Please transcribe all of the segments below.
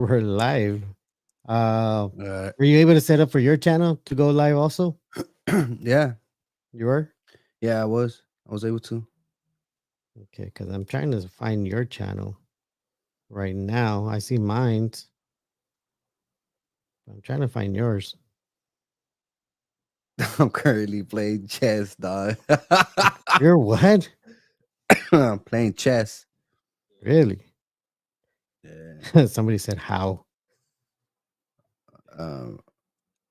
We're live. Uh, Uh, were you able to set up for your channel to go live also? yeah, You were? yeah, I was able to. Okay, because I'm trying to find your channel right now. I see mine's. I'm trying to find yours. I'm currently playing chess, dog. You're what? I'm playing chess. Really? Yeah. Somebody said how. Um,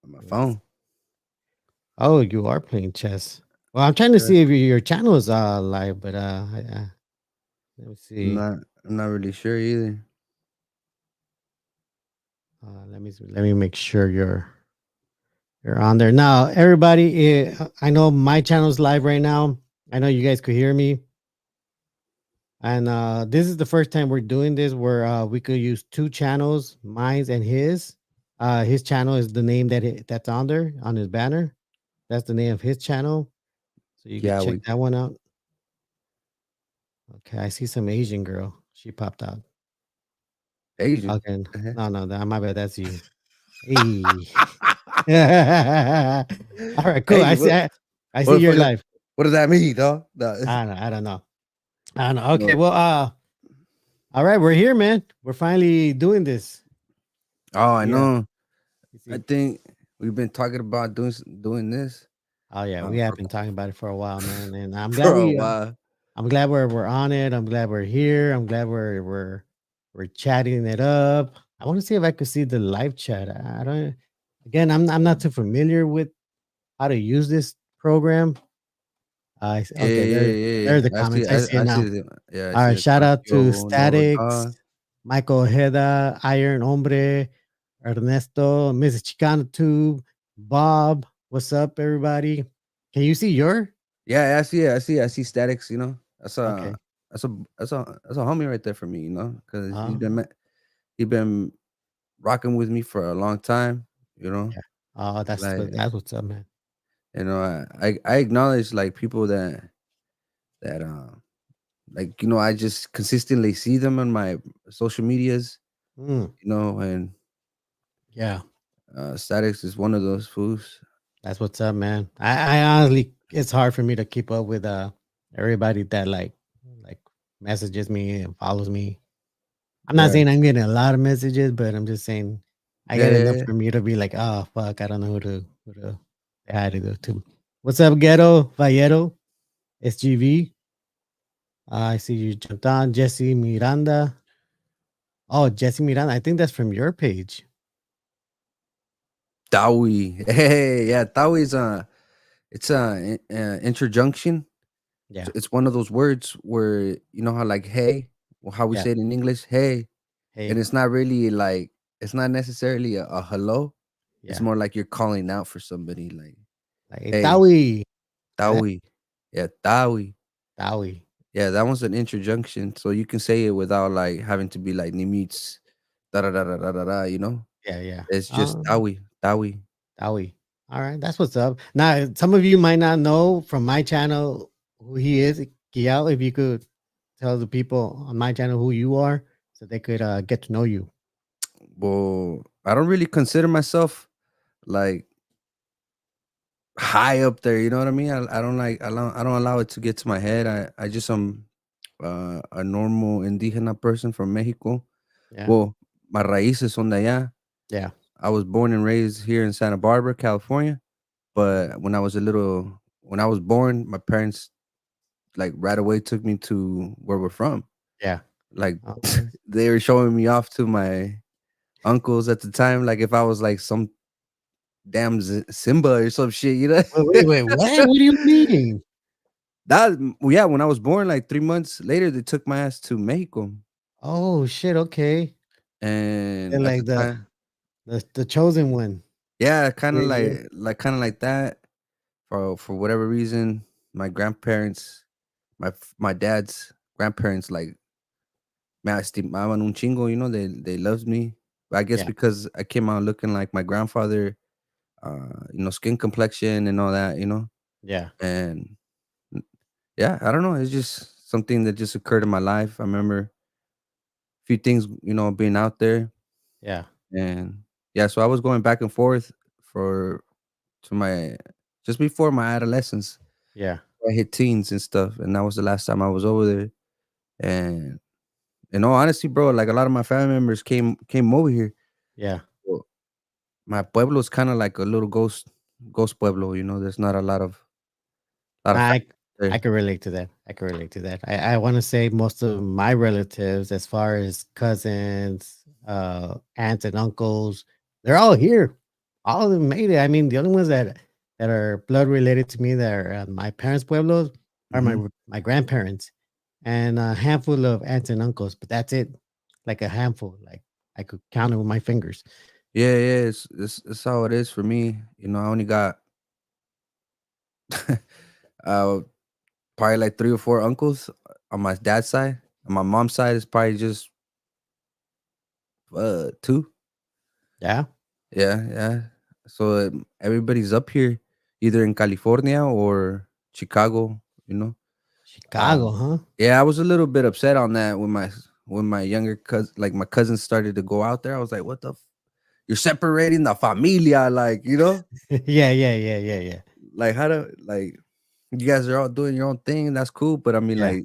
on my Let's- phone. Oh, you are playing chess. Well, I'm trying to Yeah. see if your channel is live, but let me I'm see. not. I'm not really sure either. Let me make sure you're on there now. Everybody, I know my channel's live right now. I know you guys could hear me. And this is the first time we're doing this where we could use two channels, mine's and his. His channel is the name that's on there on his banner. That's the name of his channel. So you could Yeah, check we that one out. Okay, I see some Asian girl. She popped out. Asian. Okay, Uh-huh. no, my bad. That's you. Hey. All right, cool. I Asian. see. What? I What see the your fuck? live. What does that mean, dog? No, I don't know. I don't know. Okay, no. well, all right, we're here, man. We're finally doing this. Oh, I Yeah. know. You I see. think we've been talking about doing this Oh yeah, we have for been talking about it for a while, man, and for a while. I'm glad we're on it. I'm glad we're here. I'm glad we're chatting it up. I want to see if I could see the live chat. I don't. Again, I'm not too familiar with how to use this program. Yeah, Okay, yeah, yeah, there's the yeah. I see. comments. I see it I see. now. Yeah, I All see right, the shout comment. out to Yo, no, Statics, dog. Michael Ojeda, Iron Hombre, Ernesto, Mrs. Chicana Tube, Bob. What's up, everybody? Can you see your? Yeah, I see it. I see statics. That's a Okay. that's a homie right there for me. Because Um, he been rocking with me for a long time. You know, yeah. Oh, like that's what's up, man. I acknowledge like people that I just consistently see them on my social medias. Mm, And yeah, statics is one of those fools. that's what's up, man. I honestly, it's hard for me to keep up with everybody that like messages me and follows me. I'm not Yeah, saying I'm getting a lot of messages, but I'm just saying I yeah, get yeah, enough yeah. for me to be like, oh fuck, I don't know who to say hi to go to. What's up, Ghetto Vallero SGV? I see you jumped on. Jesse Miranda. Oh, Jesse Miranda. I think that's from your page. Tawi. Hey, yeah, Tawi is it's a interjunction. Yeah. It's one of those words where you know how like hey, or how we Yeah. say it in English, hey, and Hey. it's not really like it's not necessarily a hello. It's Yeah. more like you're calling out for somebody, like Like, hey, hey, Tawi. Like that. Tawi, yeah, Tawi, Tawi. yeah. That one's an interjunction, so you can say it without like having to be like nimits, da da da da da da da. Yeah. Yeah. It's just Tawi, Tawi. Tawi. All right. That's what's up. Now, some of you might not know from my channel who he is. Kiyahuitl, if you could tell the people on my channel who you are so they could get to know you. Well, I don't really consider myself like high up there. You know what I mean? I don't like I don't allow it to get to my head. I just am a normal indígena person from Mexico. Yeah. Well, my raíces son de allá. Yeah. I was born and raised here in Santa Barbara, California. Mhm. But when I was born, my parents like right away took me to where we're from. Yeah. Like Okay. they were showing me off to my uncles at the time. Like if I was like some damn Simba or some shit, you know. Wait. What? What do you mean? Yeah, when I was born, like 3 months later, they took my ass to Mexico, Oh shit. Okay. and And at like the time, the chosen one. yeah, Yeah. Yeah. kind of like that. For whatever reason, my grandparents, my dad's grandparents, like me estimaban un chingo. They loved me. But I guess Yeah. because I came out looking like my grandfather, skin complexion and all that, Yeah. and yeah, I don't know. It's just something that just occurred in my life. I remember a few things, being out there. Yeah. And yeah, so I was going back and forth for to my just before my adolescence. Yeah. I hit teens and stuff, and that was the last time I was over there. And in all honesty, bro, like a lot of my family members came over here. Yeah. Well, my pueblo is kind of like a little ghost pueblo. You know, there's not a lot of I family there. I can relate to that. I can relate to that. I want to say most of my relatives, as far as cousins, aunts and uncles, they're all here. All of them made it. I mean, the only ones that are blood related to me that are my parents' pueblos are Hmm. my grandparents and a handful of aunts and uncles, but that's it. Like a handful. Like I could count it with my fingers. Yeah, yeah, it's how it is for me. You know, I only got uh probably like 3 or 4 uncles on my dad's side. On my mom's side, it's probably just 2. Yeah. Yeah, yeah. So everybody's up here, either in California or Chicago. You know. Chicago, huh? Yeah, I was a little bit upset on that when my younger cousin, like my cousins, started to go out there. I was like, "What the? You're separating the familia, like you know, Yeah, yeah, yeah, yeah, yeah. like how to like you guys are all doing your own thing. That's cool, but I mean, Yeah. like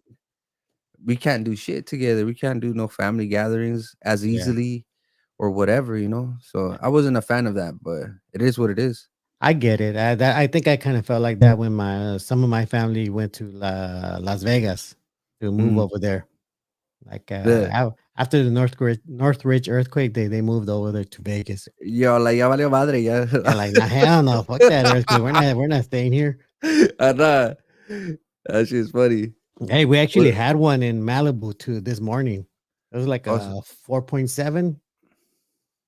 we can't do shit together. We can't do no family gatherings as Yeah. easily or whatever, you know. So I wasn't a fan of that, but it is what it is. I get it. I think I kind of felt like that when my some of my family went to Las Vegas to move Mm. over there. Like The after the Northridge earthquake, they moved over there to Vegas. yo, like ya valió madre, ya. Yeah, like nah, hell no, fuck that earthquake. We're not staying here. I know. That shit's funny. Hey, we actually What? had one in Malibu too this morning. It was like Also, a 4.7.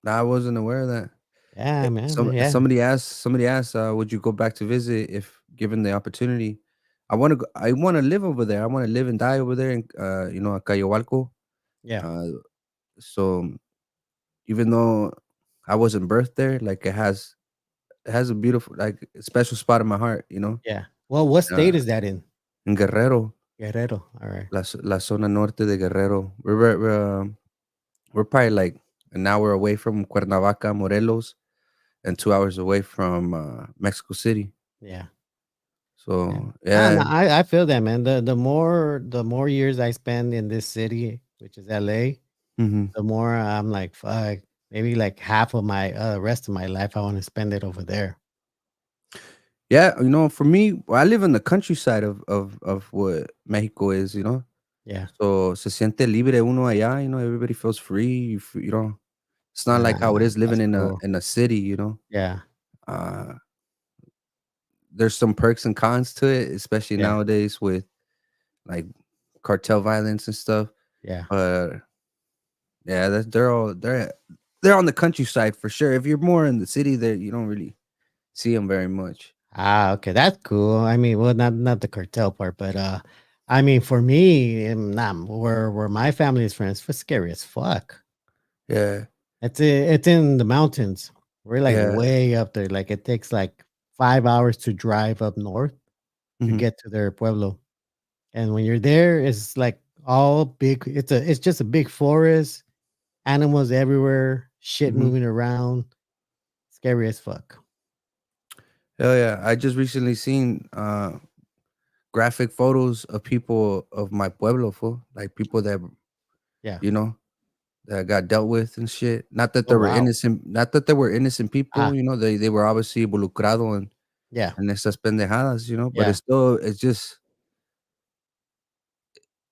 nah, I wasn't aware of that. Yeah, man. Yeah, Somebody asked, would you go back to visit if given the opportunity? I wanna live over there. I wanna live and die over there in Cayohualco. yeah, Uh, so even though I wasn't birthed there, like it has a beautiful, like, special spot in my heart, you know? yeah. Well, what Uh, state is that in? in Guerrero, Guerrero. All right. la zona norte de Guerrero. We're probably like an hour away from Cuernavaca, Morelos, and 2 hours away from Mexico City. Yeah. Yeah. So No, yeah. I feel that, man. The more years I spend in this city, which is LA, Mhm. the more I'm like, fuck, maybe like half of my rest of my life I want to spend it over there. Yeah, for me, I live in the countryside of what Mexico is, you know? Yeah. So se siente libre uno allá, everybody feels free, it's not like how it is living That's in a cool. in a city, you know? Yeah. Uh, there's some perks and cons to it, especially Yeah. nowadays with, like, cartel violence and stuff, Yeah. but yeah, they're on the countryside for sure. If you're more in the city there, you don't really see them very much. Okay, that's cool. I mean, well, not the cartel part, but I mean, for me, nah, where my family is from, it's scary as fuck. Yeah, It's in the mountains. We're like yeah, way up there. Like it takes like 5 hours to drive up north to mhm, get to their pueblo. And when you're there, it's like all big. It's just a big forest, animals everywhere, shit mhm. moving around. Scary as fuck. Hell yeah, I just recently seen, graphic photos of people of my pueblo, fool, like, people that, Yeah. you know, that got dealt with and shit. Oh wow. Not that they were innocent people, Ah, they were obviously involucrado yeah, en estas pendejadas, but yeah, it's just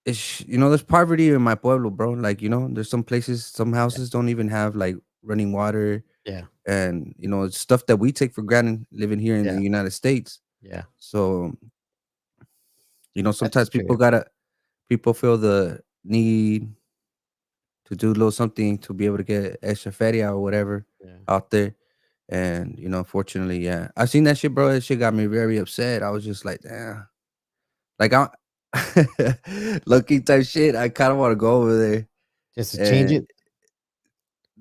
there's poverty in my pueblo, bro. Like, there's some places, some yeah, houses don't even have like running water, yeah, and it's stuff that we take for granted living here in the yeah, United States. yeah. So, That's sometimes true. people feel the need to do a little something to be able to get extra feria or whatever Yeah. out there. And fortunately, yeah, I seen that shit, bro. That shit got me very upset. I was just like, damn, like I low key type shit. I kind of want to go over there, Just to change and it.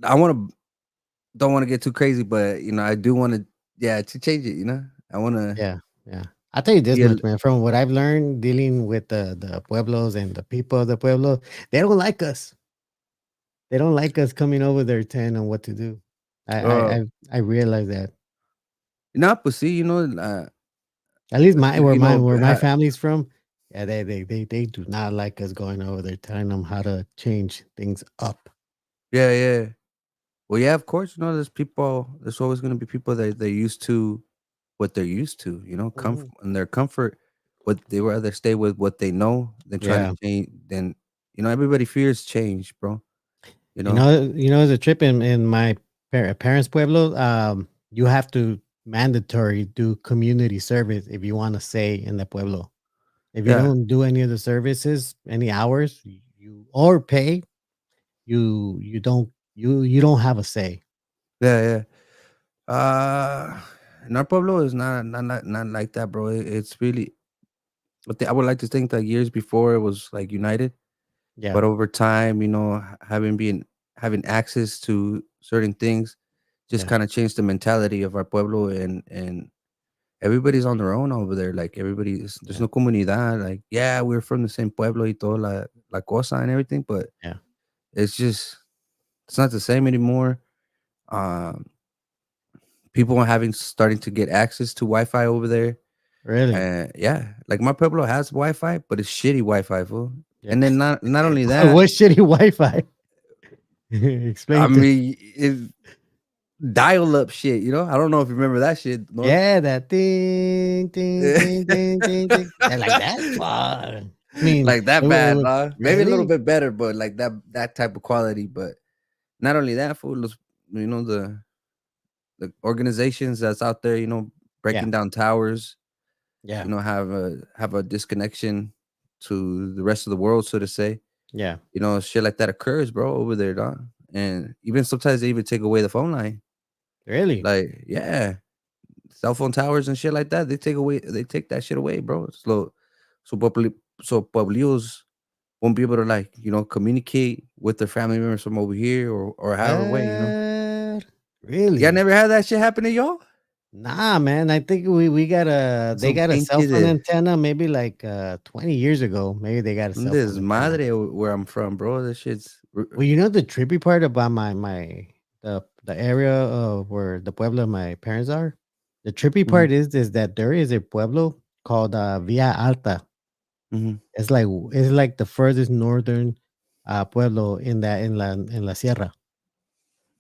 I want to don't want to get too crazy, but I do want to, yeah, to change it. I want to Yeah, yeah. I'll tell you this be a much, man. From what I've learned dealing with the pueblos and the people of the pueblo, they don't like us. They don't like us coming over there telling them what to do. I I Uh, I, I realize that. nah, but see, At least my you know, where my family's from, yeah, they do not like us going over there telling them how to change things up. yeah, yeah. Well, yeah, of course, there's people. There's always going to be people that they're used to what they're used to. Mhm. And their comfort. What they rather stay with what they know than try to Yeah. change. Then everybody fears change, bro. You You know. know, the trip in my parents' pueblo. You have to mandatory do community service if you want to stay in the pueblo. If you Yeah, don't do any of the services, any hours, you or pay, you don't have a say. yeah, yeah. In our pueblo is not like that, bro. It's really. I would like to think that years before it was like united. Yeah, But over time, having access to certain things just yeah, kind of changed the mentality of our pueblo, and everybody's on their own over there. Like there's yeah, no comunidad. Like, yeah, we're from the same pueblo y todo la cosa and everything, but yeah. it's just it's not the same anymore. Um, People are having starting to get access to Wi-Fi over there. Really? And yeah, like my pueblo has Wi-Fi, but it's shitty Wi-Fi, fool. Yeah. And then not only that, What shitty Wi-Fi? I Explain to. mean, dial up shit, I don't know if you remember that shit, Norb. Yeah, that ding, ding, ding, ding, ding, ding. Yeah, like that? Fuck. I mean, Like that bad, wa nah. Maybe a little really? bit better, but like that type of quality. But not only that, fool, you know, the organizations that's out there, Yeah, breaking down towers, yeah, have a disconnection to the rest of the world, so to say. yeah. Shit like that occurs, bro, over there, dog. And even sometimes they even take away the phone line. Really? Like, yeah, cell phone towers and shit like that, they take that shit away, bro. So Pueblios won't be able to like, communicate with their family members from over here or however way. What? Y'all Really? never had that shit happen to y'all? Nah, man. I think we got a they Some got a cell pinche phone antenna maybe like 20 years ago. Maybe they got a un cell phone antenna. desmadre where I'm from, bro. That shit's Well, you know the trippy part about the area of where the pueblo my parents are. The trippy mhm, part is that there is a pueblo called Villa Alta. mhm, It's like the furthest northern pueblo in la sierra.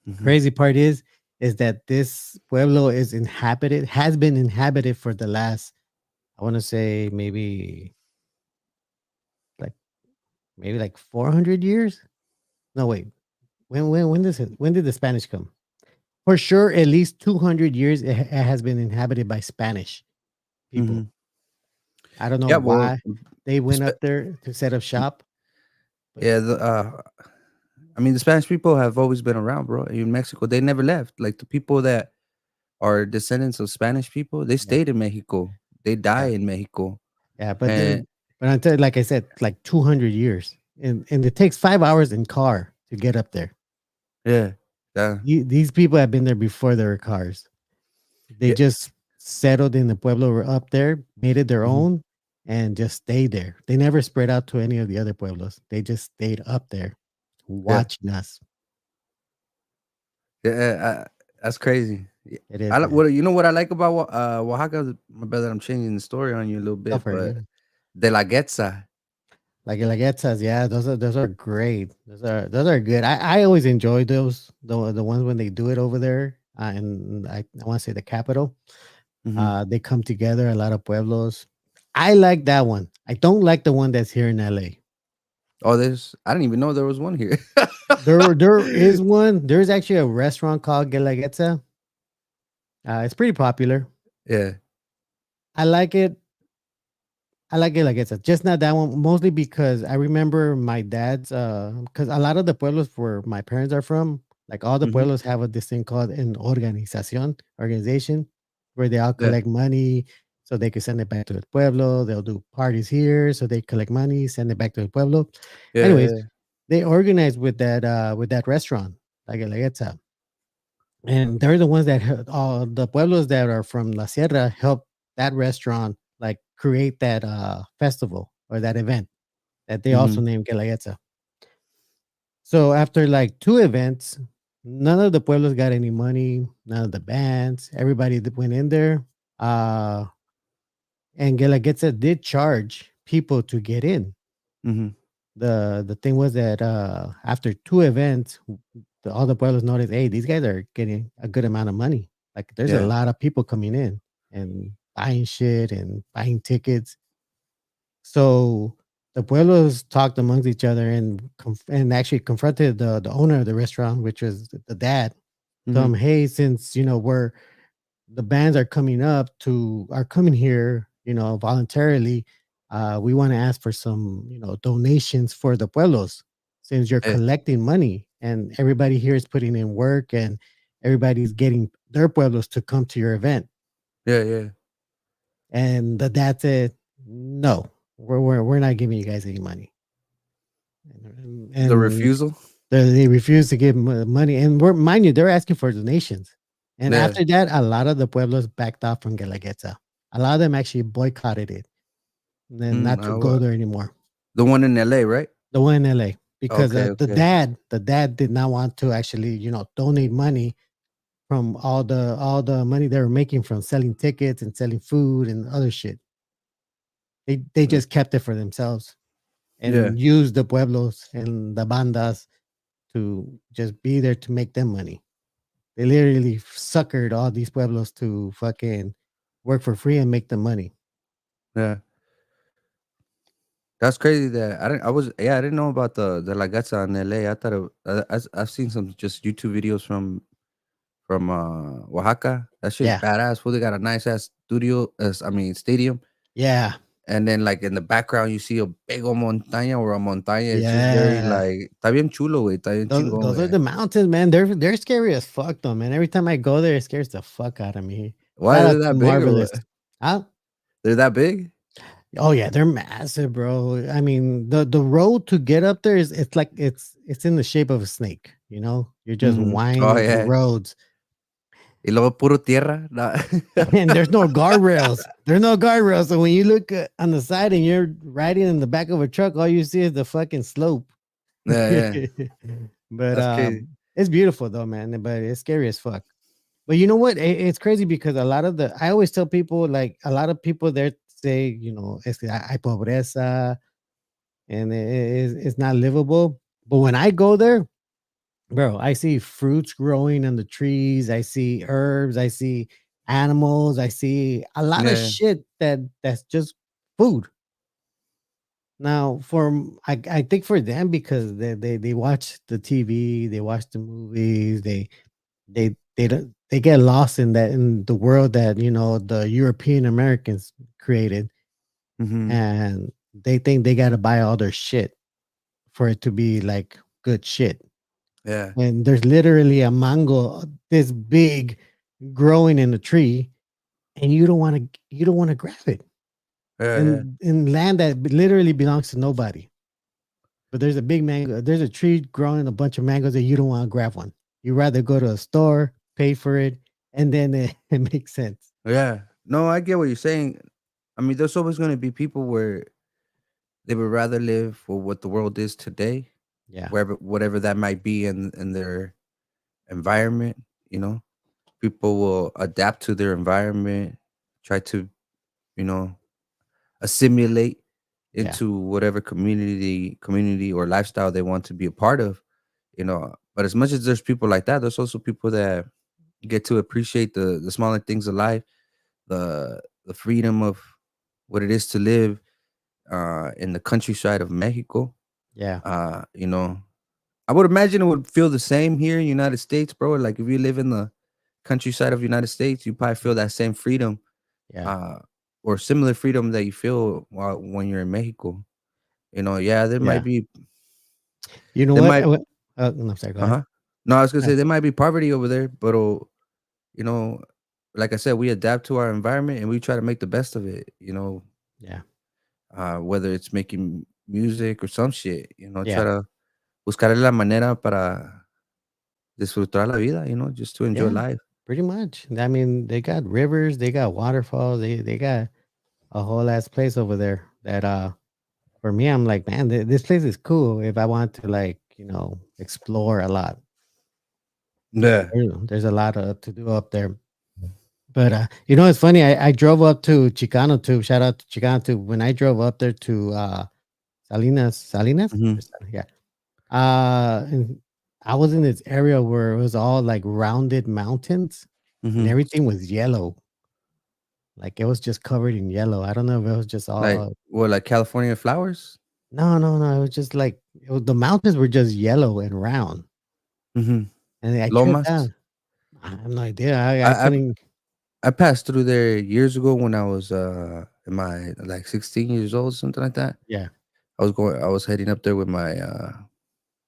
mhm, Crazy part is that this pueblo has been inhabited for the last, I want to say like maybe like 400 years. No, wait. When did the Spanish come? For sure, at least 200 years it has been inhabited by Spanish people. mhm. I don't know Yeah, well, why they went spe up there to set up shop, but yeah, I mean, the Spanish people have always been around, bro. In Mexico, they never left. Like the people that are descendants of Spanish people, they yeah, stayed in Mexico. They die yeah, in Mexico. yeah. And But until like I said, like 200 years, and it takes 5 hours in car to get up there. yeah, yeah, These people have been there before there were cars. They yeah, just settled in the pueblo or up there, made it their mhm, own, and just stayed there. They never spread out to any of the other pueblos. They just stayed up there, yeah, watching us. yeah. That's crazy. Yeah. It is, man. What what I like about Oaxaca. My brother, I'm changing the story on you a little Go bit, for it. but Yeah. de la Guetza. Like it says, yeah, those are great. Those are good. I always enjoy those the ones when they do it over there. And I want to say the capital. Hmm. They come together a lot of pueblos. I like that one. I don't like the one that's here in LA. Oh, I didn't even know there was one here. There is one. There's actually a restaurant called Guelaguetza. It's pretty popular. Yeah. I like it. I like it like it's just not that one, mostly because I remember my dad's because a lot of the pueblos where my parents are from, like all the Hmm. pueblos have this thing called an organization where they all Yeah. collect money so they can send it back to the pueblo. They'll do parties here so they collect money, send it back to the pueblo. Yeah. Anyways, Yeah. they organize with that restaurant, like Guelaguetza. And they're the ones that all the pueblos that are from La Sierra help that restaurant like create that festival or that event that they also Hmm. named Guelaguetza. So after like two events, none of the pueblos got any money, none of the bands, everybody that went in there. Uh and Guelaguetza did charge people to get in. Mhm. The thing was that after two events, all the pueblos noticed, hey, these guys are getting a good amount of money. Like there's a Yeah. lot of people coming in and buying shit and buying tickets. So the pueblos talked amongst each other and and actually confronted the owner of the restaurant, which was the dad. Told him, Mhm. hey, since we're the bands are coming here, voluntarily. We want to ask for some, donations for the pueblos, since you're Yeah. collecting money and everybody here is putting in work and everybody's getting their pueblos to come to your event. Yeah, yeah. And the dad said, no, we're not giving you guys any money. The And refusal? they refused to give money. And mind you, they're asking for donations. And Yeah. after that, a lot of the pueblos backed off from Guelaguetza. A lot of them actually boycotted it and then Mm, not to go there anymore. the one in LA, right? The one in LA. Because Okay, okay. the dad did not want to actually, donate money from all the money they were making from selling tickets and selling food and other shit. They Mm, just kept it for themselves yeah, and used the pueblos and the bandas to just be there to make them money. They literally suckered all these pueblos to fucking work for free and make them money. yeah. That's crazy that I didn't know about the La Gaza in LA. I thought I've seen some just YouTube videos from Oaxaca. That shit's Yeah. badass. Fool, they got a nice ass studio, I mean stadium, Yeah. and then like in the background you see a big old montaña or a montaña. It's just very Yeah. like está bien chulo, güey. Está bien chingón, Those are güey. the mountains, man. They're scary as fuck though, man. Every time I go there, it scares the fuck out of me. Why Shout is out it to that big or Marvelous. what? Huh? They're that big? Oh yeah, they're massive, bro. I mean, the road to get up there is it's like it's in the shape of a snake, you know? You're just Mhm. Oh winding through yeah. roads. Y luego puro tierra. Nah. And there's no guardrails. There's no guardrails. So when you look on the side and you're riding in the back of a truck, all you see is the fucking slope. Yeah, yeah. But That's crazy. it's beautiful though, man. But it's scary as fuck. But you know what? It's crazy because a lot of I always tell people, like, a lot of people there say, es que hay pobreza and it's not livable. But when I go there, bro, I see fruits growing on the trees. I see herbs. I see animals. I see a lot of Yeah. shit that's just food. Now, I think for them, because they watch the TV, they watch the movies, they get lost in the world that the European Americans created, Mhm. and they think they got to buy all their shit for it to be like good shit. Yeah. And there's literally a mango this big growing in a tree, and you don't want to grab it Yeah, yeah. in land that literally belongs to nobody. But there's a big mango, there's a tree growing a bunch of mangoes that you don't want to grab one. You rather go to a store, pay for it, and then it makes sense. Yeah. No, I get what you're saying. I mean, there's always gonna be people where they would rather live for what the world is today, Yeah, wherever whatever that might be in their environment, you know? People will adapt to their environment, try to, you know, assimilate yeah, into whatever community or lifestyle they want to be a part of, you know. But as much as there's people like that, there's also people that get to appreciate the smaller things of life, the freedom of what it is to live in the countryside of Mexico. yeah, You know, I would imagine it would feel the same here in United States, bro. Like if you live in the countryside of United States, you probably feel that same freedom, yeah. uh, or similar freedom that you feel when you're in Mexico. You know, yeah, Yeah. You know there what? might, No, I'm sorry. Go uh ahead. huh. No, I was gonna Uh, say there might be poverty over there, but you know, like I said, we adapt to our environment and we try to make the best of it. You know, yeah, whether it's making music or some shit, you know, try yeah, to buscar la manera para disfrutar la vida, you know, just to enjoy yeah. life. Pretty much. I mean, they got rivers, they got waterfalls, they got a whole ass place over there. That for me, I'm like, man, this place is cool. If I want to, like, explore a lot. Yeah. There's a lot to do up there. But it's funny. I drove up to Chicano Tube. Shout out to Chicano Tube. When I drove up there to Salinas, Mhm. yeah. And I was in this area where it was all like rounded mountains, and Mhm. everything was yellow. Like it was just covered in yellow. I don't know if it was just Like all. what? Like California flowers? No, no, no. It was just like the mountains were just yellow and round, Mhm. and I tripped Lomas. out. I have no idea. I I couldn't. I passed through there years ago when I was in my like 16 years old, something like that. Yeah, I was heading up there with my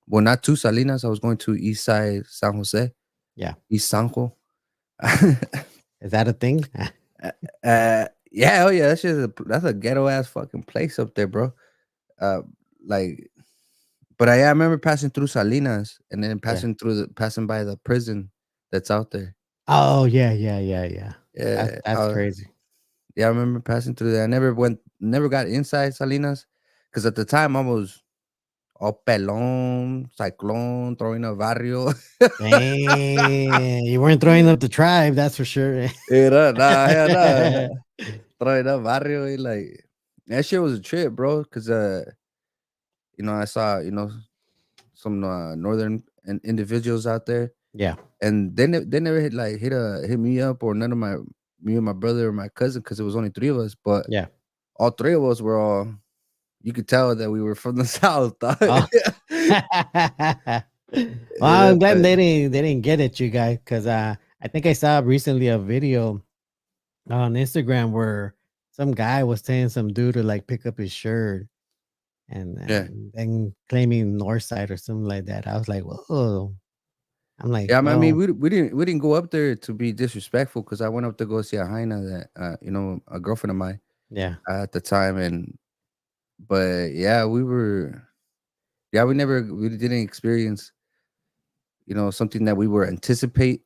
well, not to Salinas. I was going to East Side San Jose, yeah. East Sanjo. Is that a thing? Yeah, oh yeah, that's a ghetto ass fucking place up there, bro. Uh, like, but I remember passing through Salinas and then Yeah. passing by the prison that's out there. Oh yeah, yeah, yeah, yeah. That's Yeah, that's crazy. yeah, I remember passing through there. Never got inside Salinas, because at the time I was all pelon, cyclone, throwing a barrio. Dang, you weren't throwing up the tribe, that's for sure. Era, nah, hell no. Throwing up barrio, like that shit was a trip, bro. Cause I saw some northern individuals out there, Yeah, and they never hit me up, or none of me and my brother or my cousin, because it was only three of us, but yeah. all three of us were all. You could tell that we were from the south, dog. Oh. Well, Yeah, I'm glad but they didn't get at you guys because I think I saw recently a video on Instagram where some guy was telling some dude to like pick up his shirt and yeah. then claiming north side or something like that. I was like, whoa. I'm like, Yeah, I mean, well, we didn't go up there to be disrespectful, because I went up to go see a hyena that, a girlfriend of mine yeah, at the time, but yeah, we didn't experience, something that we were anticipating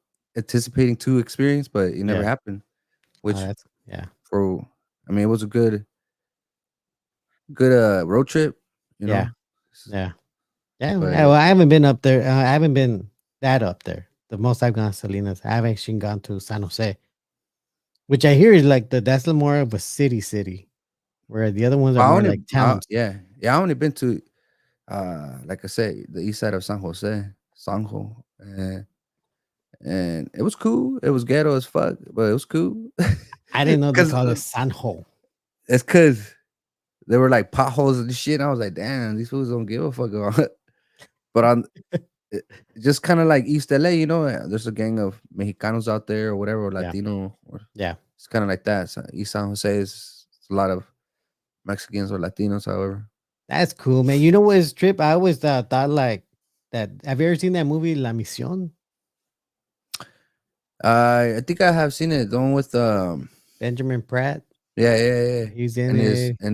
to experience, but it never yeah. happened, Oh, which that's yeah, for I mean, it was a good, road trip, you yeah, know? S yeah. Yeah, yeah, but well, I haven't been up there. I haven't been that up there. The most I've gone to Salinas. I haven't actually gone to San Jose, which I hear is like that's more of a city, where the other ones are more like towns. yeah, I only been to, like I said, the east side of San Jose, Sanjo, and it was cool. It was ghetto as fuck, but it was cool. I didn't know they Cause call it Sanjo. it's cause there were like potholes and shit. And I was like, damn, these fools don't give a fuck about it. But on it, just kind of like East LA, there's a gang of Mexicanos out there or whatever, or Yeah, Latino, or yeah, it's kind of like that. So East San Jose is a lot of Mexicans or Latinos, however. that's cool, man. You know what is trip? I always thought like that. Have you ever seen that movie La Misión? I think I have seen it. The one with Benjamin Pratt. yeah, yeah, yeah, He's in and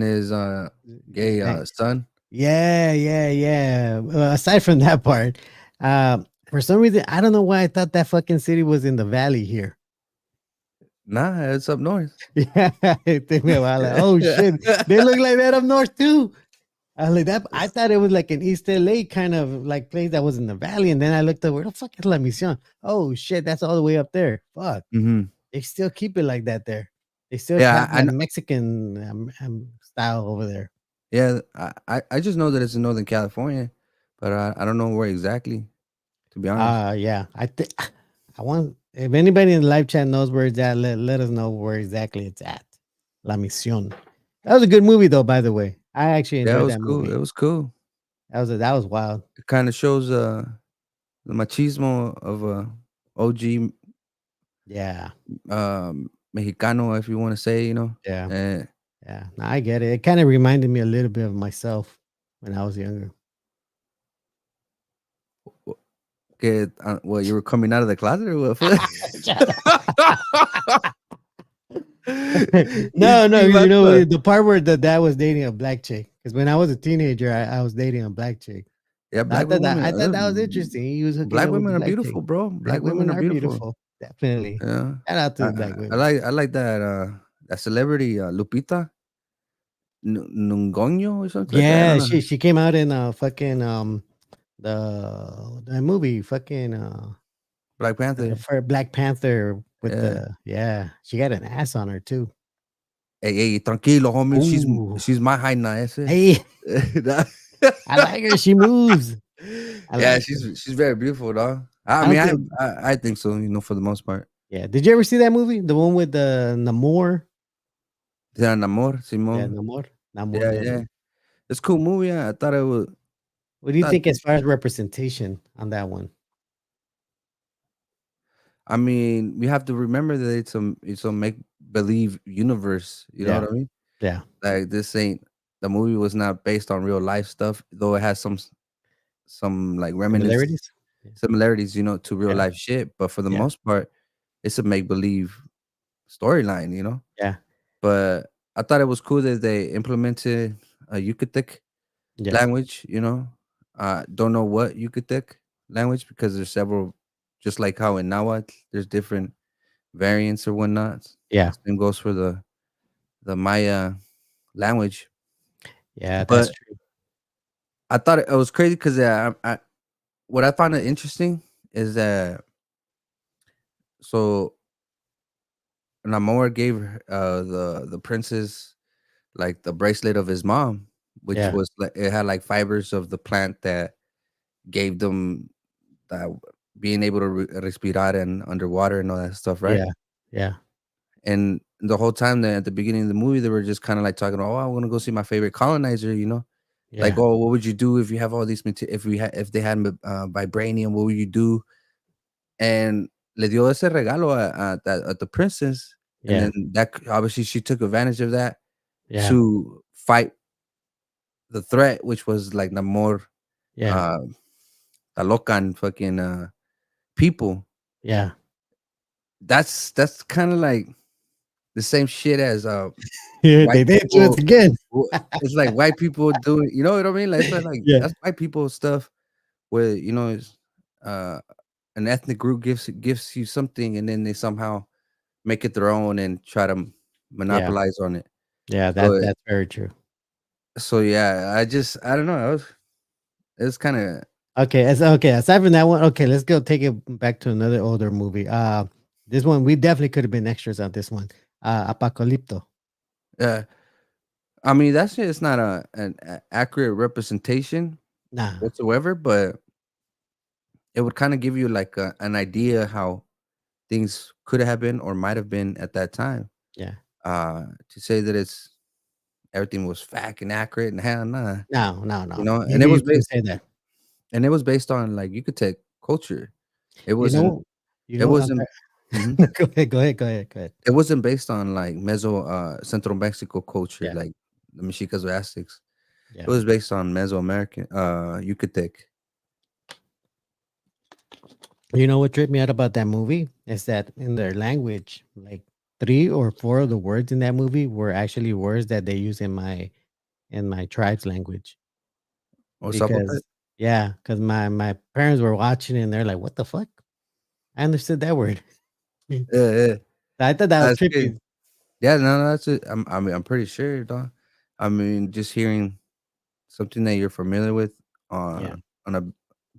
his it. gay son. Yeah, yeah, yeah. Aside from that part, for some reason, I don't know why I thought that fucking city was in the valley here. Nah, it's up north. Yeah, it took me a while. Like, oh shit, they look like that up north too. I was like that. I thought it was like an East LA kind of like place that was in the valley, and then I looked up where the fuck is La Misión? Oh shit, that's all the way up there. Fuck, Mhm. they still keep it like that there. They still Yeah, have that Mexican style over there. yeah, I just know that it's in Northern California, but I don't know where exactly, to be honest. Yeah. I think I want if anybody in the live chat knows where it's at, let us know where exactly it's at. La Misión. That was a good movie though, by the way. I actually Yeah, it enjoyed was that cool. It movie. was cool. That was wild. It kind of shows the machismo of OG Yeah. Mexicano, if you want to say, Yeah. Uh, Yeah. No, I get it. It kind of reminded me a little bit of myself when I was younger. you were coming out of the closet or what? Fool? Shut up. No, no, Iski vato. the part where the dad was dating a black chick. Because when I was a teenager, I was dating a black chick. Yeah, I black thought that women. I thought that was interesting. He was hooking Black up with the women are black chick. beautiful, bro. Black Black women women are are beautiful. beautiful. Definitely. Yeah, Shout out to I, the black I women. like I like that celebrity Lupita Nungoño or something like that. I don't Yeah, know. she came out in a fucking The movie, fucking Black Panther. for Black Panther with Yeah. the yeah, she got an ass on her too. Hey, hey, tranquilo, homie. Ooh, She's my hyena, ese. hey, I like her. She moves. I Yeah, like her. she's very beautiful, dog. I I mean, don't think. I think so, for the most part. Yeah. Did you ever see that movie? The one with the Namor? Yeah, Namor, Yeah, Simon. Namor. Namor, Yeah, Namor. yeah. It's a cool movie. Yeah, I thought it was. What do you Thought, think as far as representation on that one? I mean, we have to remember that it's a make believe universe. You know Yeah. what I mean? Yeah. Like this ain't the movie was not based on real life stuff, though it has some like remnants Similarities? Yeah. similarities, to real Yeah. life shit. But for the Yeah. most part, it's a make believe storyline. Yeah. But I thought it was cool that they implemented a Yucatec Yeah. language. Don't know what Yucatec language because there's several, just like how in Nahuatl there's different variants or whatnot. Yeah. Same goes for the Maya language. Yeah. That's But true. I thought it was crazy because what I found it interesting is that so Namor gave the princess like the bracelet of his mom, which Yeah. was like it had like fibers of the plant that gave them that being able to respirar and underwater and all that stuff, right? Yeah. Yeah. And the whole time that at the beginning of the movie, they were just kind of like talking, "Oh, I want to go see my favorite colonizer." Like, Yeah. "Oh, what would you do if you have all these if they had vibranium, what would you do?" And le dio ese regalo at the princess, and Yeah. then obviously she took advantage of that Yeah. to fight the threat, which was like the more Yeah. uh, Talocan fucking people. Yeah. That's kind of like the same shit as Here white they did do it people. again. It's like white people doing, you know what I mean? Like it's like Yeah. that's white people stuff where it's uh an ethnic group gives you something and then they somehow make it their own and try to Yeah. monopolize on it. Yeah. So That's very true. yeah, I don't know. It was kind of Okay, okay. Aside from that one, okay, let's go take it back to another older movie. This one we definitely could have been extras on this one. Apocalypto. uh I mean that shit is not an accurate representation Nah. whatsoever, but it would kind of give you like an idea how things could have been or might have been at that time. Yeah. To say that it's everything was fact and accurate and hell nah, No, no, no. and You couldn't say that. it was based on like you could take culture. It You wasn't know, you it know. I'm wasn't mhm. sorry. Go ahead. Go ahead. Go ahead. Go ahead. It wasn't based on like Central Mexico culture, Yeah. like the Mexicas or Aztecs. It Yeah. was based on Mesoamerican Yucatec. You know what tripped me out about that movie is that in their language, like 3 or 4 of the words in that movie were actually words that they use in my tribe's language. Or Zapotec. Because yeah, because my parents were watching it and they're like, "What the fuck?" I understood that word. Yeah, yeah. I thought that was That's good. trippy. Yeah, no, that's it. I mean, I'm pretty sure, dog. I mean, just hearing something that you're familiar with Yeah, on a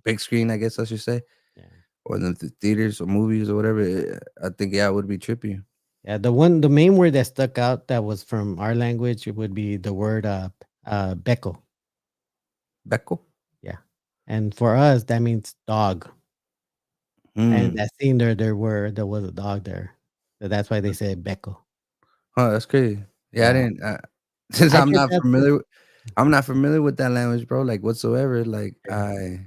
big screen, I guess I should say, yeah, or in the theaters or movies or whatever. I think yeah, it would be trippy. yeah. The main word that stuck out that was from our language it would be the word "beko." Becco. Yeah, and for us that means dog. And Hmm. that scene there was a dog there, so that's why they said "beko." Oh, that's crazy. Yeah, I Yeah, didn't. Since I tripped out too. I'm not familiar with that language, bro. Like whatsoever. Like Yeah.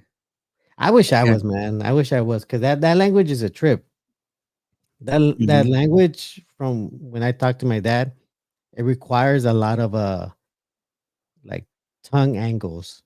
I wish I I can't. was, man. I wish I was because that language is a trip. That Mhm. language from when I talk to my dad, it requires a lot of like tongue angles.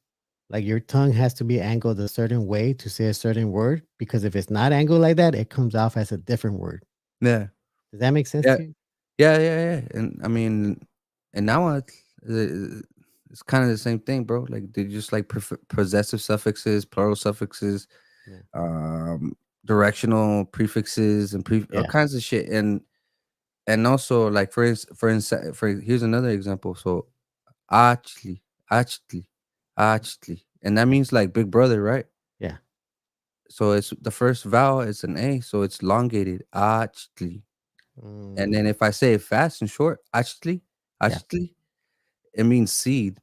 Like your tongue has to be angled a certain way to say a certain word because if it's not angled like that, it comes off as a different word. Yeah. Does that make sense Yeah. to you? Yeah. And I mean, and now it's kind of the same thing, bro. Like they just like possessive suffixes, plural suffixes, Yeah. um, directional prefixes, and all Yeah. kinds of shit. And also like for here's another example. So actually, actually, and that means like big brother, right? So it's the first vowel is an A, so it's elongated. Actually. And Mm, then if I say it fast and short, actually, yeah. actually, it means seed.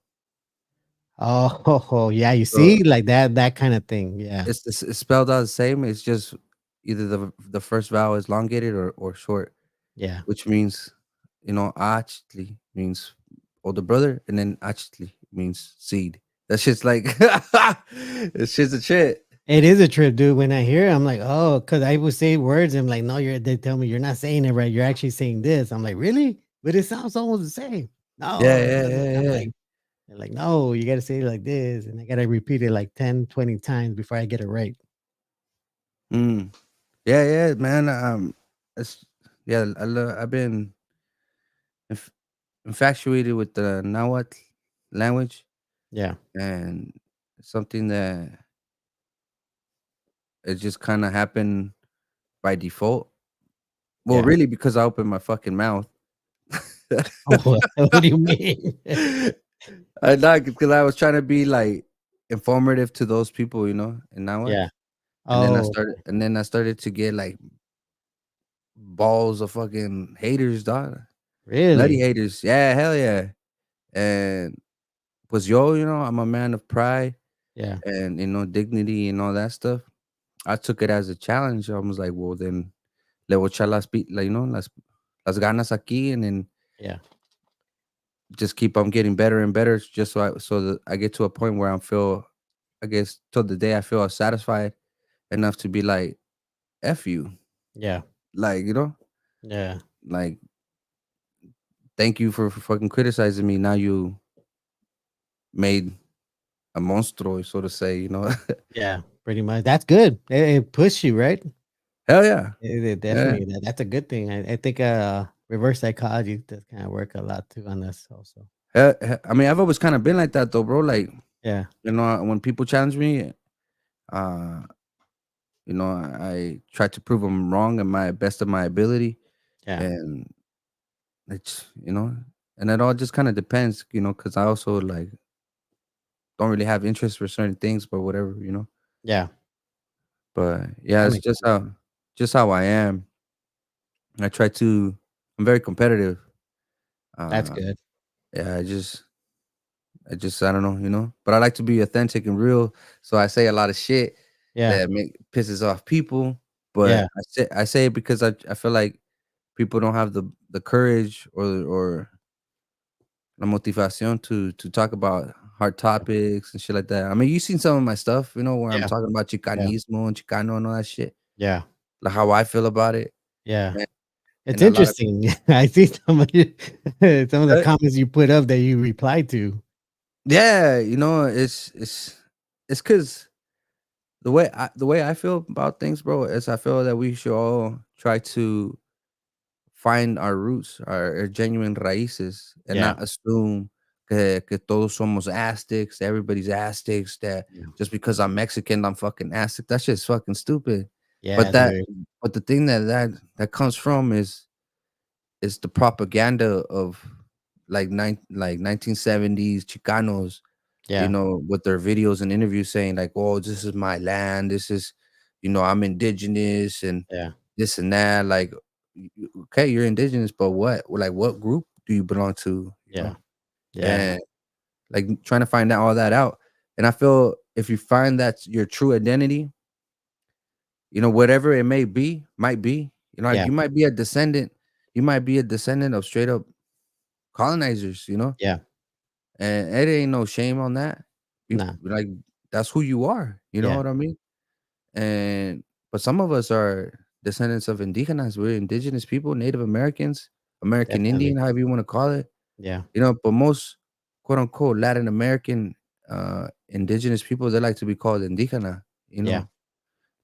Oh, yeah, you So see? Like that kinda thing, yeah, it's spelled out the same. It's just either the first vowel is elongated or short, yeah. which means, actually means older brother, and then actually means seed. That shit's like it's shit's a shit. It is a trip, dude. When I hear it, I'm like, "Oh," because I would say words, and I'm like, "No, they tell me you're not saying it right. You're actually saying this." I'm like, "Really?" But it sounds almost the same. Yeah, No, it yeah, doesn't. yeah, I'm yeah. like they're like, "No, you gotta say it like this," and I gotta repeat it like 10, 20 times before I get it right. Mm. Yeah, yeah, man. It's yeah. I've been inf- infatuated with the Nahuatl language, Yeah. and something that it just kind of happened by default. Well, Yeah. really, because I opened my fucking mouth. Oh, what do you mean? I like because I was trying to be like informative to those people, in Nahuatl, Yeah. and then I Oh, started, okay. and then I started to get like balls of fucking haters, dog, nutty Really? haters. Yeah, hell yeah. And pues yo, I'm a man of pride Yeah. and dignity and all that stuff. I took it as a challenge. I was like, well, then le voy a echar like, las ganas aquí, and then Yeah. just keep on getting better and better, just so that I get to a point where I feel, I guess, till the day I feel satisfied enough to be like, "F you," Yeah. like Yeah. like thank you for fucking criticizing me. Now you made a monstro, so to say. Yeah. Pretty much. That's good. It pushed you, right? Hell yeah, It yeah. definitely that's a good thing. I think, reverse psychology does kinda work a lot too on this also. I mean, I've always kind of been like that though, bro. Like, Yeah, when people challenge me, uh, I try to prove them wrong in my best of my ability, yeah, and and it all just kind of depends, because I also like don't really have interest for certain things, but whatever. yeah, But yeah, that it's makes just sense. how I am. I try to. I'm very competitive. That's Uh, good. yeah, I don't know. But I like to be authentic and real, so I say a lot of shit Yeah, that pisses off people. But yeah, I say it because I feel like people don't have the courage or la motivación to talk about hard yeah, topics and shit like that. I mean, you've seen some of my stuff, where I'm yeah, talking about yeah, Chicanismo and Chicano and all that shit, yeah, like how I feel about it, yeah. and It's and a lot of interesting. I see some of the uh, comments you put up that you replied to. yeah, it's because the way I feel about things, bro, is I feel that we should all try to find our roots, our genuine raíces, and Yeah, not assume que todos somos Aztecs, everybody's Aztecs, that yeah, just because I'm Mexican, I'm fucking Aztec. That's just fucking stupid. yeah, But that dude. but the thing that comes from is the propaganda of like 1970s Chicanos, Yeah, with their videos and interviews saying like, "Oh, this is my land. This is, I'm indigenous and yeah, this and that." Like, okay, you're indigenous, but what? Like, what group do you belong to? yeah, yeah, And like trying to find out all that out. And I feel if you find that's your true identity, whatever it might be, like yeah, you might be a descendant of straight up colonizers, yeah. and it ain't no shame on that. Nah, Like, that's who you are. You know yeah, what I mean? And but some of us are descendants of indigenas. We're indigenous people, Native Americans, American definitely. Indian, however you want to call it. Yeah, But most quote unquote Latin American indigenous people, they like to be called indigena. yeah,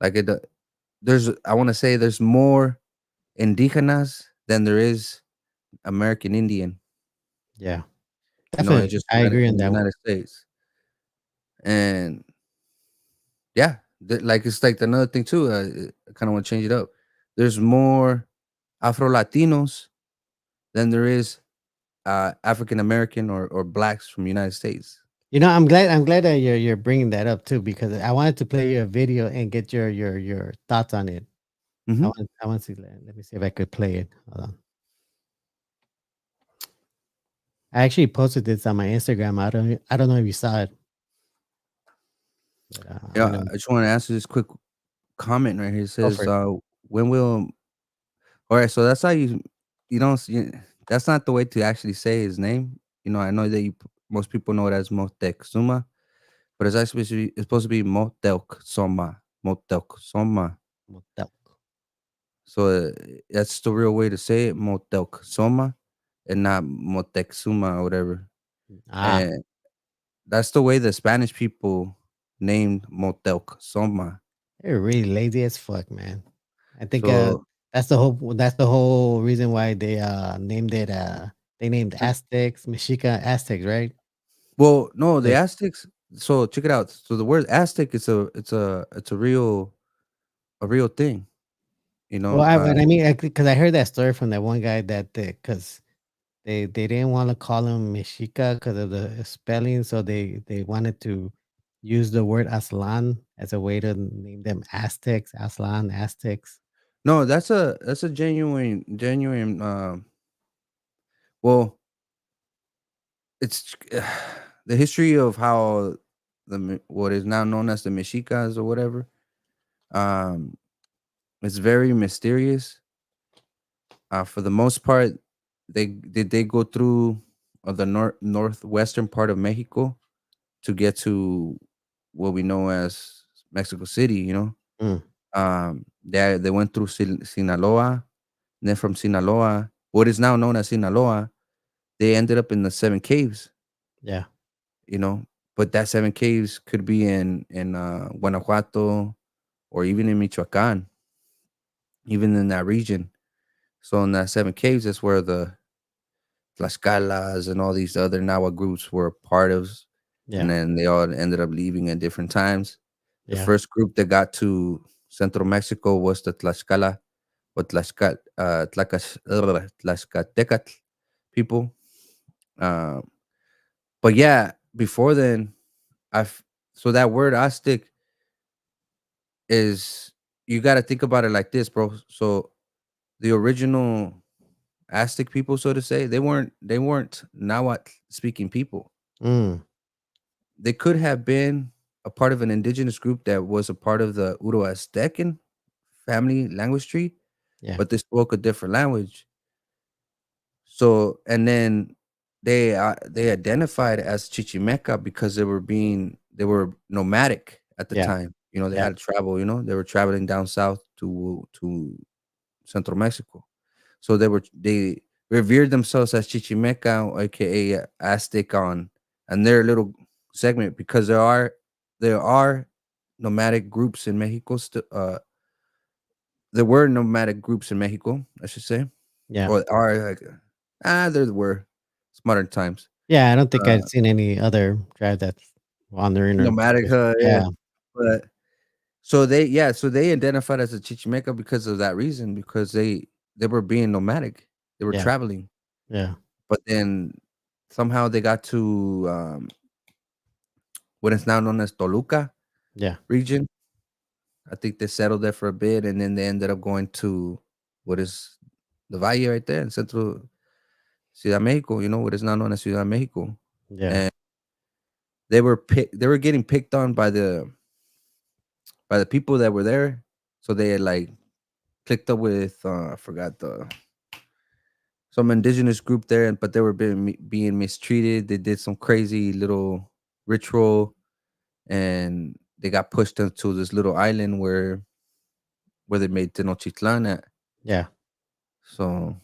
Like I want to say there's more indigenas than there is American Indian. yeah. In Definitely. just I agree on In the that one. United States, and yeah, like it's like another thing too. I kind of want to change it up. There's more Afro Latinos than there is African American or blacks from the United States. I'm glad that you're bringing that up too, because I wanted to play you a video and get your thoughts on it. Hmm. I want to see. Let me see if I could play it. Hold on. I actually posted this on my Instagram. I don't know if you saw it, but I'm Yeah, gonna I just want to answer this quick comment right here. It go for says, it. "When will?" All right, so that's how you don't. That's not the way to actually say his name. I know that most people know it as Motexuma, but it's supposed to be Motelk Soma. Motelk Soma. Motel. So that's the real way to say it, Motelk Soma, and not Motexuma or whatever. Ah, And that's the way the Spanish people named Motelk Soma. they're really lazy as fuck, man. I think So, that's the whole reason why they named it they named uh, Aztecs, Mexica Aztecs, right? well, no, the Like, Aztecs. So check it out. So the word Aztec is a real thing. You well, know, I but I mean, because I heard that story from that one guy that because they didn't want to call him Mexica because of the spelling, so they wanted to use the word Aslan as a way to name them Aztecs, Aslan, Aztecs. no, that's a genuine. Well, it's the history of how what is now known as the Mexicas or whatever. Um, it's very mysterious. For the most part, they go through the northwestern part of Mexico to get to what we know as Mexico City. Mm, They went through Sinaloa, and then from Sinaloa, what is now known as Sinaloa, they ended up in the Seven Caves. yeah, You know, but that Seven Caves could be in Guanajuato or even in Michoacan, even in that region. So in that Seven Caves, that's where the Tlaxcalas and all these other Nahua groups were part of, and yeah, then they all ended up leaving at different times. The yeah, first group that got to Central Mexico was the Tlaxcala or Tlaxcatecatl people. Uh, but yeah, before then, I've so that word Aztec is you got to think about it like this, bro. So the original Aztec people, so to say, they weren't Nahuatl speaking people. mm, They could have been a part of an indigenous group that was a part of the Uro-Aztecan family language tree, yeah, but they spoke a different language. So, and then they identified as Chichimeca because they were nomadic at the yeah, time. They yeah, had to travel. They were traveling down south to Central Mexico. So they revered themselves as Chichimeca, aka Aztec, on their little segment because there are nomadic groups in Mexico. There were nomadic groups in Mexico, I should say, yeah, or are like there were. It's modern times. yeah. I don't think Uh, I've seen any other tribe that's wandering or Nomadic, yeah, yeah, but so they identified as a Chichimeca because of that reason because they were being nomadic, they were yeah, traveling. yeah, But then somehow they got to what is now known as Toluca yeah, region. I think they settled there for a bit, and then they ended up going to what is the Valle right there in Central Ciudad Mexico. What is now known as Ciudad Mexico, yeah. and they were getting picked on by the people that were there. So they had like clicked up with I forgot the some indigenous group there, but they were being mistreated. They did some crazy little ritual and they got pushed into this little island where they made Tenochtitlan at. Yeah. So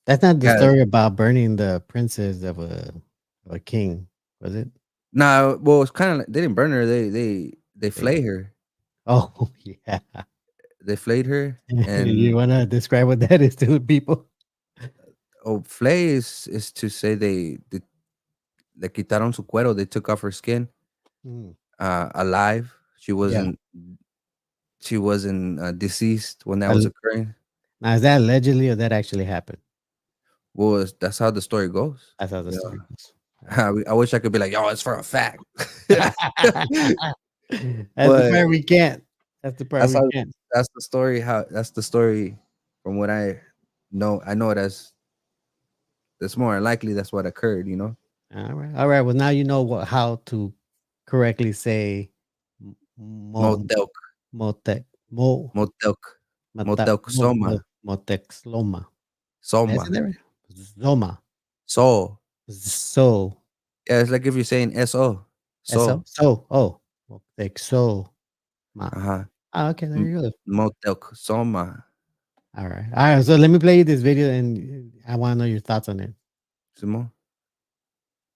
That's not the yeah, story about burning the princess of a king, was it? nah. Well, it's kind of like they didn't burn her. They They flayed her. Oh, yeah. They flayed her, You and wanna describe what that is to the people? flay is to say they le quitaron su cuero. They took off her skin Mm, alive. She yeah. wasn't she wasn't deceased when that was Al occurring. Now is that allegedly or that actually happened? Well, that's how the story goes. That's how the You story know, goes. I wish I could be like, yo, it's for a fact. That's the But part we can't. That's the part that's we how can't. that's the story. How that's the story from what I know. I know it as that's more than likely that's what occurred. All right. All right. Well, now you know how to correctly say mo Motelk, mote mo motelk, mata motelk, soma, motexloma. Did I say soma, that right? Zoma. so. So Yeah, it's like if you're saying so, eso. so. So oh motexo ma. Uh-huh. Ah, okay, there you go. Motelk, soma. All right. All right. So let me play you this video and I want to know your thoughts on it. Simo.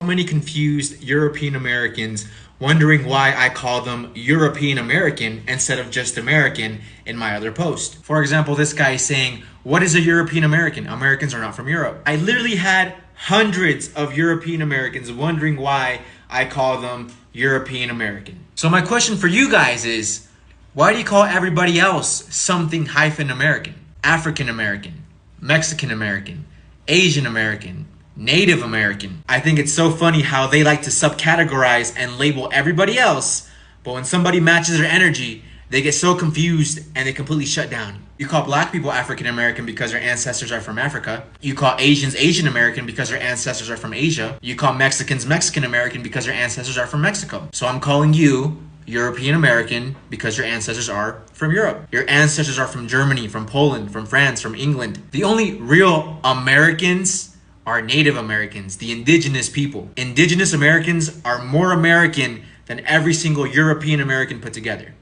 So many confused European Americans wondering why I call them European American instead of just American in my other post. For example, this guy is saying, what is a European American? Americans are not from Europe. I literally had hundreds of European Americans wondering why I call them European American. So my question for you guys is, why do you call everybody else something hyphen American? African American, Mexican American, Asian American, Native American. I think it's so funny how they like to subcategorize and label everybody else, but when somebody matches their energy, they get so confused and they completely shut down. You call black people African American because their ancestors are from Africa. You call Asians Asian American because their ancestors are from Asia. You call Mexicans Mexican American because their ancestors are from Mexico. So I'm calling you European American because your ancestors are from Europe. Your ancestors are from Germany, from Poland, from France, from England. The only real Americans are Native Americans, the indigenous people. Indigenous Americans are more American than every single European American put together.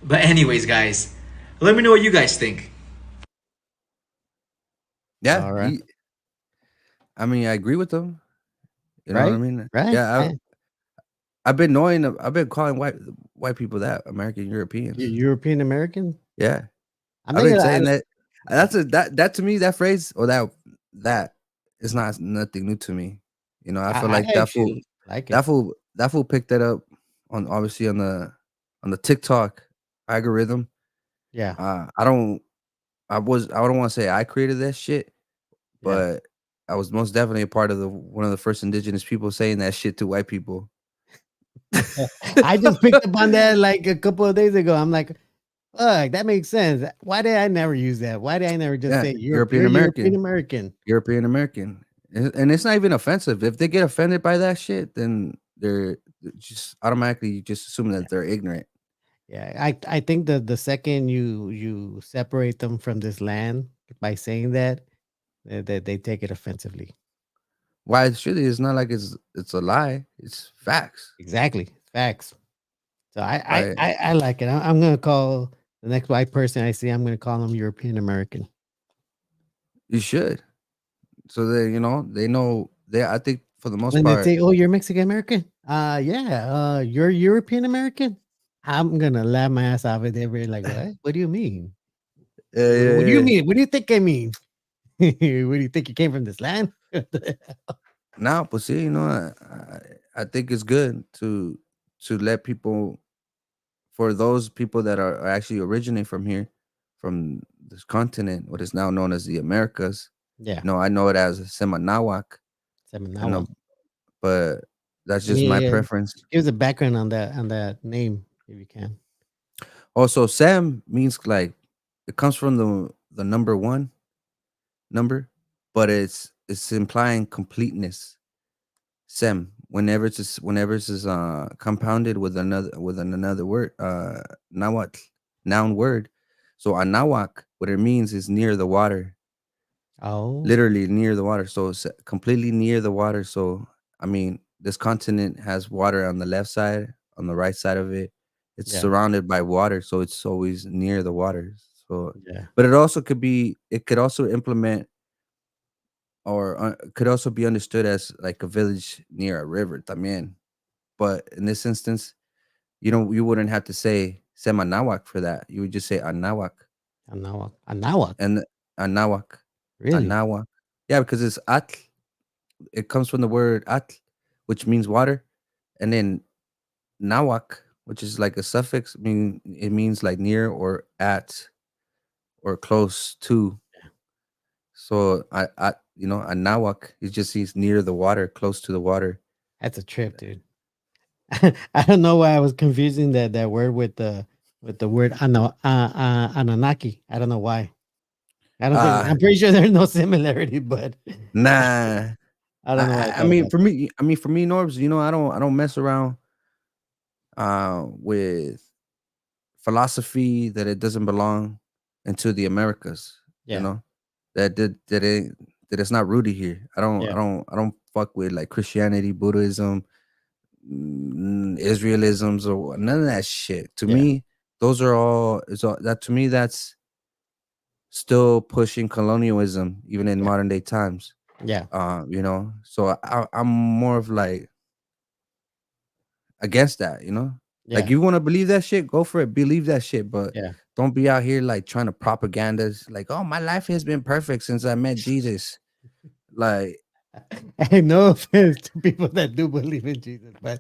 But anyways, guys, let me know what you guys think. Yeah, All right. I mean, I agree with them. You know what I Right? mean? Right. Yeah, I've been knowing. I've been calling white people that American Europeans. European American? Yeah, I'm I've thinking been I, saying that. That to me, that phrase or that is not nothing new to me. I feel I like that fool, actually like it. that fool, that fool picked that up on obviously on the TikTok algorithm. Yeah. I don't. I don't want to say I created that shit, Yeah. but I was most definitely a part of the one of the first indigenous people saying that shit to white people. I just picked up on that like a couple of days ago. I'm like, fuck, that makes sense. Why did I never use that? Why did I never just Yeah, say European you're European American, American? European American, and it's not even offensive. If they get offended by that shit, then they're just automatically just assuming that they're ignorant. Yeah, I think that the second you separate them from this land by saying that, they take it offensively. Why should it? It's not like it's a lie. It's facts, Exactly, facts. So right? I like it. I'm gonna call the next white person I see. I'm gonna call them European American. You should. So they know they. I think for the most When they part, say, "Oh, you're Mexican American," yeah, you're European American. I'm gonna laugh my ass off, and they're very like, "What? What do you mean? yeah, What do yeah, you yeah. mean? What do you think I mean? What do you think you came from this land?" Now, but see, I think it's good to let people for those people that are actually originate from here, from this continent, what is now known as the Americas. Yeah, I know it as Semanawak. I Seminawa. know, but that's just my Yeah, preference. give us a background on that name if you can. Also, Sam means like it comes from the number one number, but it's implying completeness. Sem, whenever it's compounded with another word, nawat, noun word. So anawak, what it means is near the water, Oh, literally near the water. So it's completely near the water. So I mean, this continent has water on the left side, on the right side of it. It's yeah, surrounded by water, so it's always near the water. So, yeah. but it could also implement or could also be understood as like a village near a river también. But in this instance, you wouldn't have to say Semanawak for that. You would just say Anawak Anawak. Anawak. and Anawak. Really? Anawak. Yeah, because it's atl. It comes from the word atl, which means water. And then Nawak, which is like a suffix, it means like near or at or close to. So Anawak, it just means near the water, close to the water. That's a trip, dude. I don't know why I was confusing that word with the word Anunnaki. I don't know why. I don't think Uh I'm pretty sure there's no similarity, but nah. I don't know why I I thought mean, about for me, Norbs, I don't mess around with philosophy that it doesn't belong into the Americas. You yeah, know that it's not rooted here. yeah, I don't fuck with like Christianity, Buddhism, Israelisms, or none of that shit. To yeah, me, those are all. It's all that to me. That's still pushing colonialism, even in yeah, modern day times. yeah, So I'm more of like against that. Like yeah, you want to believe that shit, go for it, believe that shit, but yeah. don't be out here like trying to propaganda like, oh, my life has been perfect since I met Jesus. Like, I no offense to people that do believe in Jesus, no,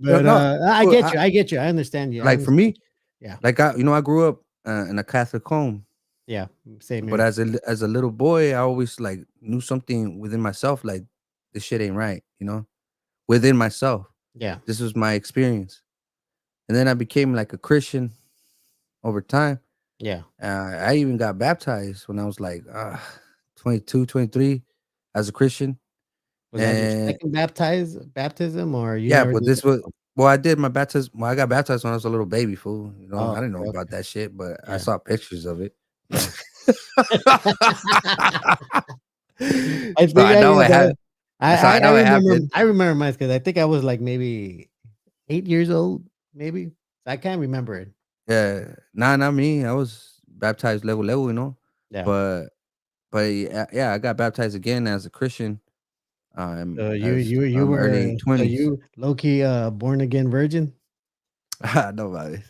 but no, I well, get you. I get you. I understand you. I like for understand. me, Yeah, like I grew up in a Catholic home, yeah. Same but here. as a little boy, I always like knew something within myself, like this shit ain't right, within myself. Yeah, This was my experience, and then I became like a Christian over time. yeah. I even got baptized when I was like 22, 23 as a Christian. Was that your And second baptism, or you yeah, never but did this that was before? well, I did my baptism. Well, I got baptized when I was a little baby fool. I Oh, didn't know okay, about okay. that shit, but I Yeah, saw pictures of it. yeah. I So think I I know it that happened. So I I know it happened. I remember mine because I think I was like maybe 8 years old, maybe. I can't remember it. Yeah, nah, not me. I was baptized level, Yeah. but yeah, I got baptized again as a Christian. So As you were early 20s. you low key born again virgin. I know about it.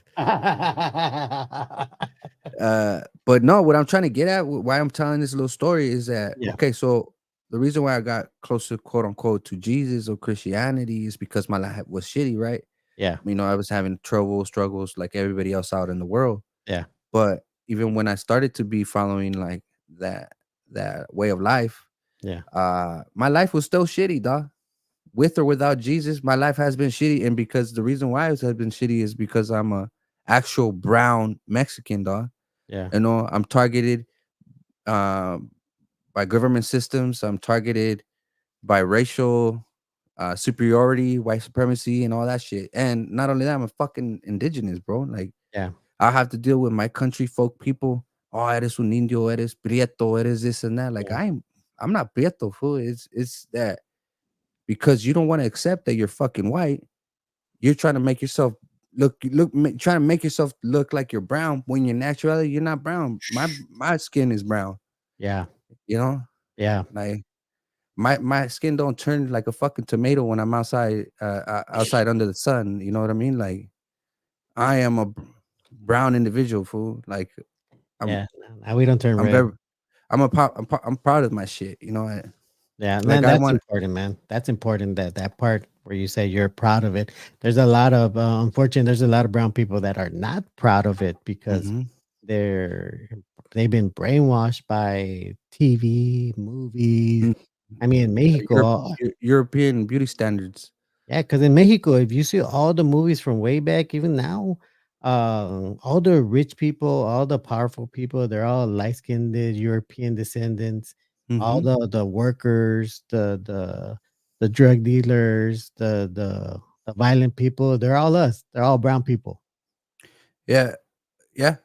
But no, what I'm trying to get at, why I'm telling this little story is that Yeah, okay, so the reason why I got closer, quote unquote, to Jesus or Christianity is because my life was shitty, right? yeah, I was having trouble, struggles like everybody else out in the world. yeah, But even when I started to be following like that that way of life, yeah, my life was still shitty, dog. With or without Jesus, my life has been shitty, and because the reason why it has been shitty is because I'm a actual brown Mexican, dog. yeah, I'm targeted um, by government systems. I'm targeted by racial superiority, white supremacy, and all that shit. And not only that, I'm a fucking indigenous, bro. Like yeah, I have to deal with my country folk people. Oh, eres un indio, eres prieto, eres this and that. Like yeah, I'm not prieto, fool. It's that because you don't want to accept that you're fucking white. You're trying to make yourself trying to make yourself look like you're brown when in actuality you're not brown. My skin is brown. yeah, You know, yeah, like my skin don't turn like a fucking tomato when I'm outside outside under the sun. You know what I mean? Like I am a brown individual, fool. Like I'm yeah. Now we don't turn I'm red. very I'm proud of my shit. Yeah, and Like then I that's want. important, man. That's important that part where you say you're proud of it. There's a lot of unfortunately, there's a lot of brown people that are not proud of it because Mhm. they're they've been brainwashed by TV, movies. Mm. I mean, in Mexico, European beauty standards. yeah, because in Mexico, if you see all the movies from way back, even now, all the rich people, all the powerful people, they're all light-skinned European descendants. All Mhm. the workers, the drug dealers, the violent people, they're all us. They're all brown people. Yeah, yeah.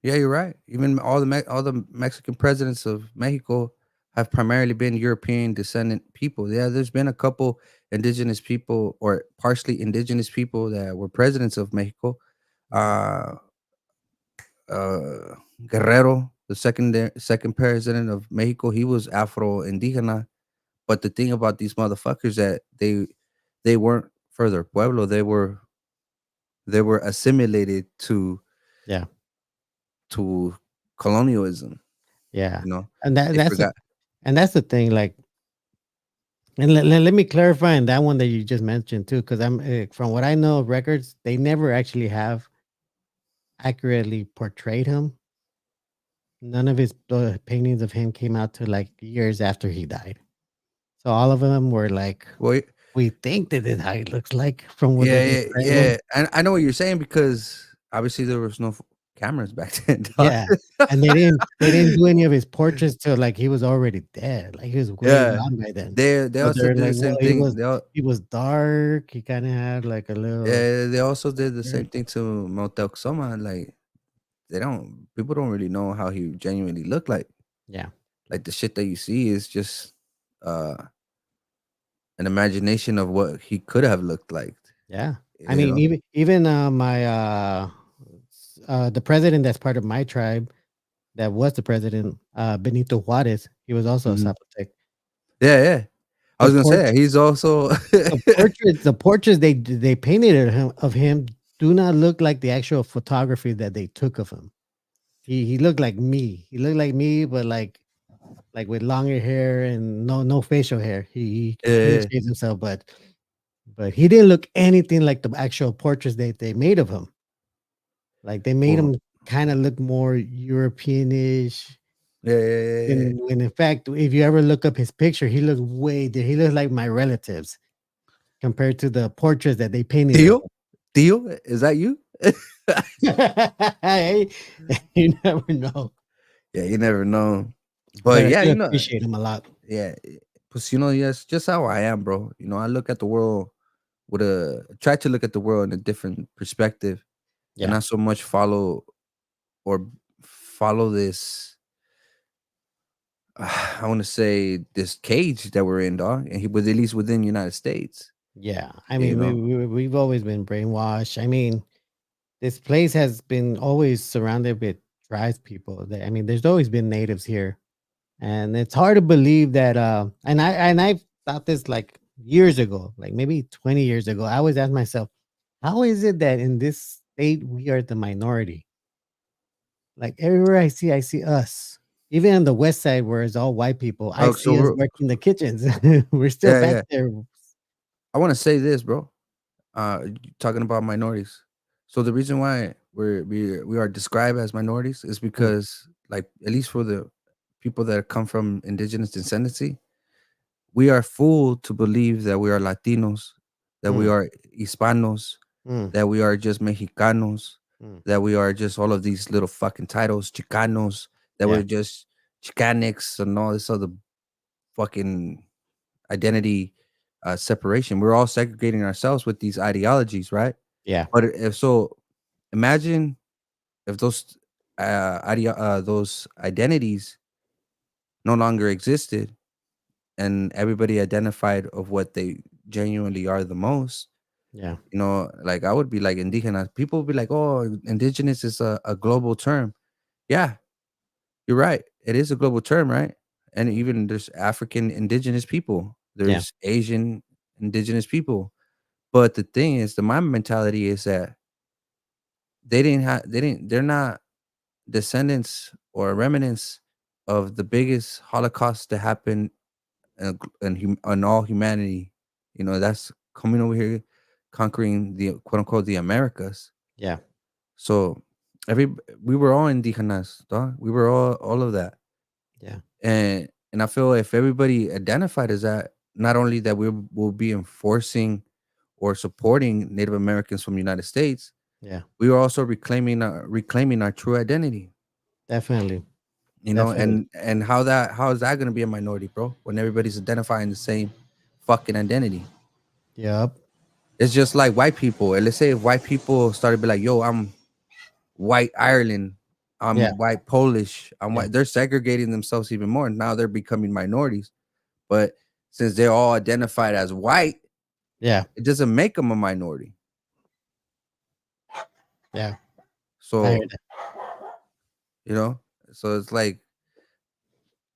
Yeah, you're right. Even all the Mexican presidents of Mexico have primarily been European descendant people. Yeah, there's been a couple indigenous people or partially indigenous people that were presidents of Mexico. Uh, Guerrero, the second president of Mexico, he was Afro Indigena. But the thing about these motherfuckers that they weren't further Pueblo. They were assimilated Yeah, to colonialism. yeah, You know, and they forgot. that's the thing. Like, and let me clarify in that one that you just mentioned too, because I'm from what I know of records, they never actually have accurately portrayed him. None of his paintings of him came out to like years after he died. So all of them were like, Well, we think that is how he looks like from what they Yeah, yeah, describe yeah. him. And I know what you're saying because obviously there was no cameras back then, dog. Yeah, and they didn't do any of his portraits till like he was already dead. Like he was way Yeah. gone by then. They But also they're did the like, well, same he thing. was he was dark. He kind of had like a little. Yeah, they also did the same thing to Motel. Like people don't really know how he genuinely looked like. Yeah, Like the shit that you see is just uh an imagination of what he could have looked like. yeah. I You mean, know? even my the president that's part of my tribe that was the president, Benito Juarez. He was also a Mhm. Zapotec. Yeah, yeah. I The was gonna say port that. He's also the portraits they painted of him do not look like the actual photography that they took of him. He looked like me. He looked like me, but like with longer hair and no facial hair. He clean yeah, shaves himself, but he didn't look anything like the actual portraits they made of him. Like they made well, him kind of look more Europeanish. yeah, yeah, yeah, yeah. When in fact, if you ever look up his picture, he looks he looks like my relatives compared to the portraits that they painted of Theo? Theo? Is that you? him. Hey, you never know, Yeah, you never know. but But I yeah, still appreciate him a lot. yeah, because yes, just how I am, bro. I look at the world with try to look at the world in a different perspective and Yeah, not so much or follow this I want to say this cage that we're in, dog, and he was at least within United States, yeah. I you mean, know. we've always been brainwashed. I mean, this place has been always surrounded with tribes people. I mean, there's always been natives here, and it's hard to believe that. And I thought this like years ago, like maybe 20 years ago. I always asked myself, how is it that in this state we are the minority? Like everywhere I see us. Even on the west side, where it's all white people, I Oh, so see us we're working the kitchens. We're still yeah, back yeah. there. I want to say this, bro. Talking about minorities. So the reason why we are described as minorities is Mm, because, like, at least for the people that come from indigenous descendancy, we are fooled to believe that we are Latinos, that we mm, are Hispanos, mm, that we are just Mexicanos, mm. that we are just all of these little fucking titles, Chicanos, that Yeah, we're just Chicanics and all this other fucking identity separation. We're all segregating ourselves with these ideologies, right? yeah, But if so, imagine if those identities no longer existed and everybody identified of what they genuinely are the most. yeah, Like I would be like indigenous. People would be like, "Oh, indigenous is a global term." Yeah, you're right. It is a global term, right? And even there's African indigenous people. yeah, There's Asian indigenous people. But the thing is, my mentality is that they're not descendants or remnants of the biggest Holocaust that happened in all humanity. That's coming over here, conquering the quote unquote the Americas. yeah, So every we were all indigenous, dog. We were all of that, yeah, and I feel if everybody identified as that, not only that we will be enforcing or supporting Native Americans from the United States, yeah. we are also reclaiming our true identity. Definitely, definitely. And how is that going to be a minority, bro, when everybody's identifying the same fucking identity? Yep. It's just like white people. And let's say if white people started to be like, yo, I'm white Ireland, Yeah, I'm white Polish, I'm yeah, white, they're segregating themselves even more. Now they're becoming minorities. But since they're all identified as white, yeah, it doesn't make them a minority. yeah. I hear So, that. you know, so it's like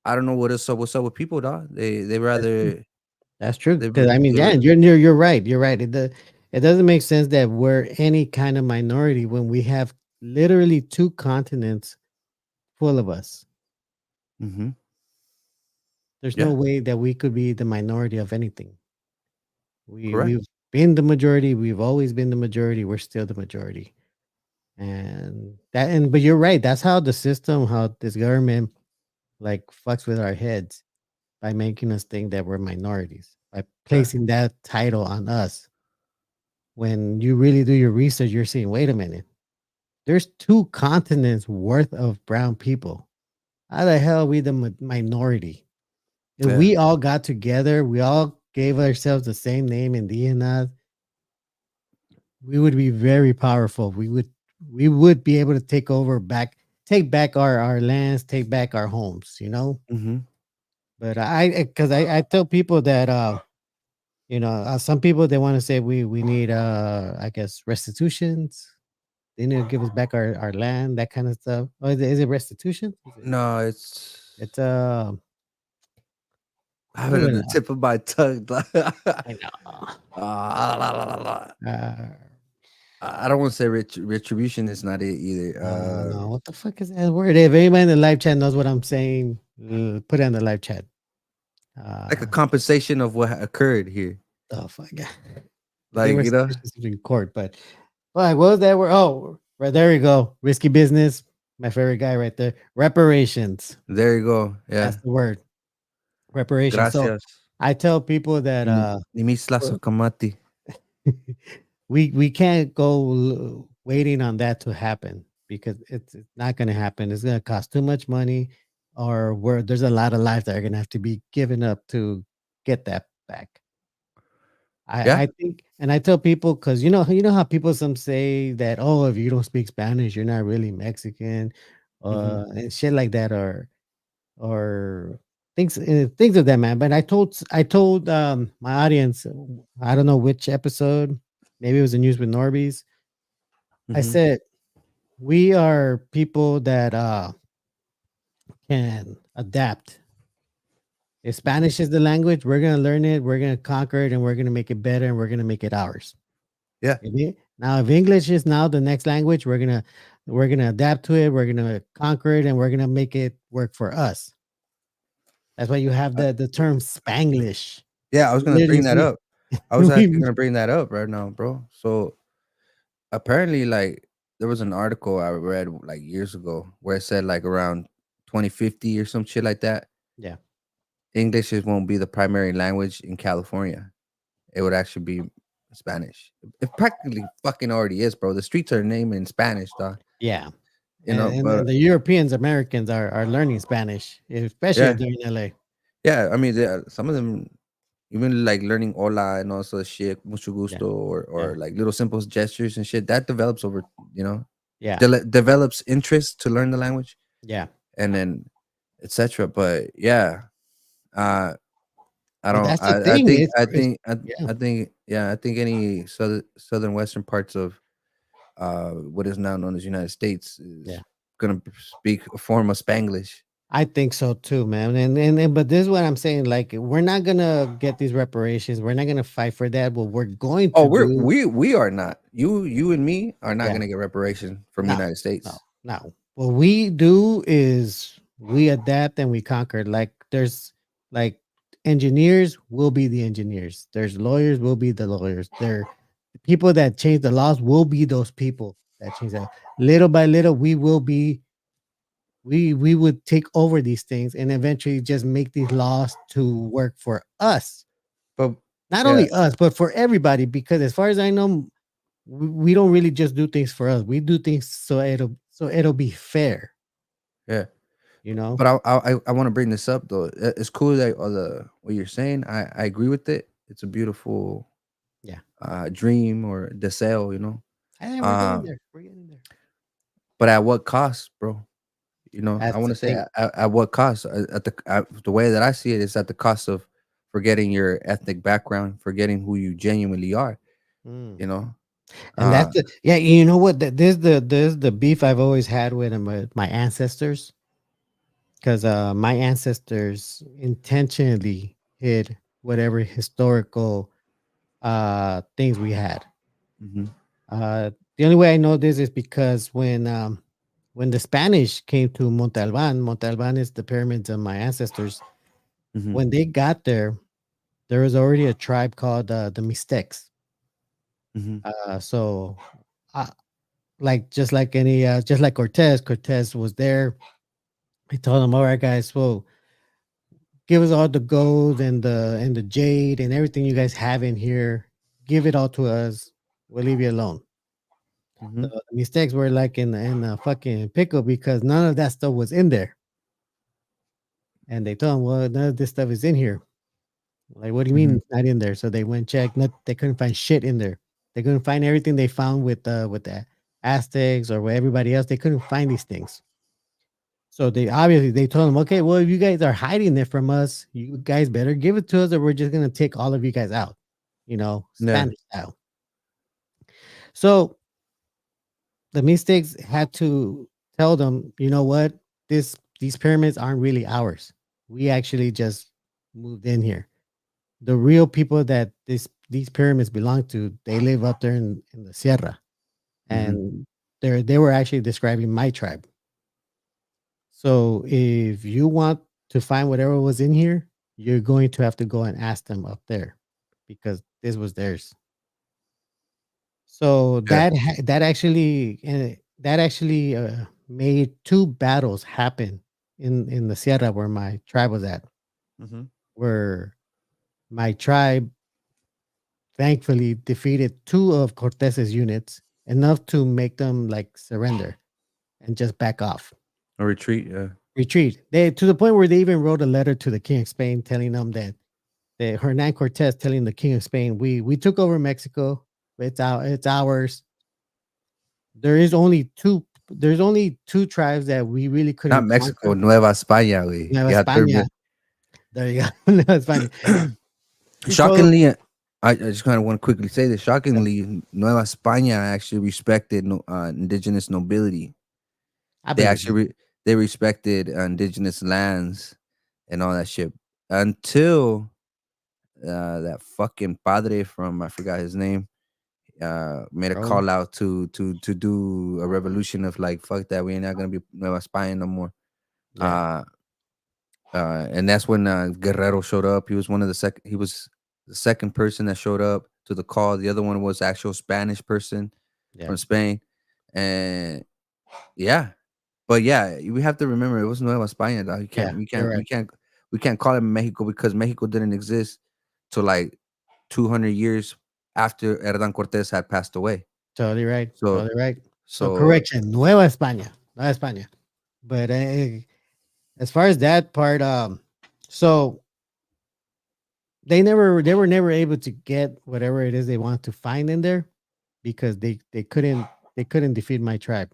I don't know what's up with people, dog. They That's true. rather That's true. they Because I mean, they yeah, you're right. You're right. It doesn't make sense that we're any kind of minority when we have literally two continents full of us. hmm There's no yeah, way that we could be the minority of anything. correct. We've been the majority. We've always been the majority. We're still the majority. But you're right. That's how the system, how this government like fucks with our heads by making us think that we're minorities, by Yeah. placing that title on us. When you really do your research, you're seeing, wait a minute, there's 2 continents worth of brown people. How the hell are we the minority? If Yeah. we all got together, we all gave ourselves the same name, Indigenas, we would be very powerful. We would be able to take back our lands, take back our homes, you know? Mm-hmm. But because I tell people that some people they want to say we need I guess restitutions. They need to give us back our land, that kind of stuff. Oh, is it restitution? No, it's It's I I have don't it on even the know. tip of my tongue. I know. La, la, la, la. Uh, I don't want to say retribution is not it either. no, what the fuck is that word? If anybody in the live chat knows what I'm saying, put it in the live chat. Like a Uh, compensation of what occurred here. oh fuck. I think Like, you know, restitution is in court, but what was that word? Oh, right there we go. Risky business. My favorite guy right there. Reparations. there you go. That's Yeah. the word. Reparations. So Gracias. I tell people that Nimisla well, sokamati. we can't go waiting on that to happen because it's not going to happen. It's going to cost too much money, or where there's a lot of lives that are going to have to be given up to get that back. Yeah. I think, and I tell people because you know how people some say that, oh, if you don't speak Spanish, you're not really Mexican, Hmm. and shit like that, or things of that man. But I told my audience, I don't know which episode, maybe it was the news with Norbeez. I Hmm. said we are people that can adapt. If Spanish is the language, we're gonna learn it, we're gonna conquer it, and we're gonna make it better, and we're gonna make it ours. Yeah. Now, if English is now the next language, we're gonna adapt to it, we're gonna conquer it, and we're gonna make it work for us. That's why you have Uh, the term Spanglish. yeah. I was gonna bring Literally, that up. I was actually we gonna bring that up right now, bro. So apparently, like, there was an article I read like years ago where it said like around 2050 or some shit like that. yeah, Won't be the primary language in California. It would actually be Spanish. It practically fucking already is, bro. The streets are named in Spanish, dog. yeah. You know, And but the Europeans, Americans are learning Spanish, especially if yeah, they're in LA. yeah. I mean, some of them even like learning hola and also shit, mucho Yeah, gusto, yeah, or like little simple gestures and shit that develops over, you know, yeah, develops interest to learn the language yeah. and then etc. But yeah, uh, I But don't. that's the thing. Yeah, I think. Yeah, I think any southern western parts of what is now known as United States is yeah. gonna speak a form of Spanglish. I think so too, man. And but this is what I'm saying. Like, we're not gonna get these reparations. We're not gonna fight for that. What we're going Oh, to do, we are not. You and me are not yeah, gonna get reparation from no, United no, States. no. What we do is we adapt and we conquer. Like, there's like engineers will be the engineers. There's lawyers will be the lawyers. There people that change the laws will be those people that change that. Little by little, we would take over these things and eventually just make these laws to work for us. But Not yeah, only us, but for everybody. Because as far as I know, we don't really just do things for us. We do things so it'll be fair. yeah. You know? But I want to bring this up though. It's cool that all the what you're saying. I agree with it. It's a beautiful Yeah. dream or deseo, you know. Hey, we're getting Um, there. We're getting there. but at what cost, bro? You know, I That's want the to say thing. at what cost? The way that I see it is at the cost of forgetting your ethnic background, forgetting who you genuinely are. Mm. You know, And uh, yeah. You know what? There's the beef I've always had with my ancestors, because my ancestors intentionally hid whatever historical things we had. mhm, The only way I know this is because when the Spanish came to Monte Alban is the pyramids of my ancestors. mhm, When they got there was already a tribe called the Mixtecs. mhm, So, uh, like just like Cortez was there. He told them, "All right, guys, well, give us all the gold and the jade and everything you guys have in here. Give it all to us. We'll leave you alone. Mm-hmm. The mistakes were like in a fucking pickle because none of that stuff was in there. And they told him, well, none of this stuff is in here. Like, what do you mean Mm-hmm. it's not in there? So they went check. Not, they couldn't find shit in there. They couldn't find everything they found with the Aztecs or with everybody else. They couldn't find these things. So they obviously they told them, okay, well, if you guys are hiding it from us, you guys better give it to us, or we're just gonna take all of you guys out, Yeah. Spanish style. So the Mystics had to tell them, you know what, these pyramids aren't really ours. We actually just moved in here. The real people that these pyramids belong to, they live up there in the Sierra, Mm-hmm. and they were actually describing my tribe. So if you want to find whatever was in here, you're going to have to go and ask them up there because this was theirs. So Yeah. that actually made two battles happen in the Sierra where my tribe was at, Mm-hmm. where my tribe thankfully defeated two of Cortez's units enough to make them like surrender and just back off. A retreat. Yeah. Retreat. They to the point where they even wrote a letter to the king of Spain telling them that Hernan Cortez telling the king of Spain, we took over Mexico. It's ours. There is only two. There's only two tribes that we really Not couldn't Mexico, conquer. Nueva España, güey. Nueva You have to España. There you go. Nueva España. He told. shockingly, I just kind of want to quickly say this. Shockingly, Nueva España actually respected indigenous nobility. I They believe it. actually they respected indigenous lands and all that shit until that fucking padre from I forgot his name made a Bro. call out to do a revolution of like fuck that, we ain't not gonna be Nueva España no more. Yeah. Uh, and that's when Guerrero showed up. He was one of the second. He was the second person that showed up to the call. The other one was actual Spanish person Yeah. from Spain, and yeah, but yeah, we have to remember it was Nueva España. Dog. You Yeah. can't, we You're can't, right. we can't call it Mexico because Mexico didn't exist till like 200 years after Hernan Cortez had passed away. Totally right. So, Totally right. So so correction. Nueva España. Nueva España. But as far as that part, so they were never able to get whatever it is they want to find in there because they couldn't defeat my tribe.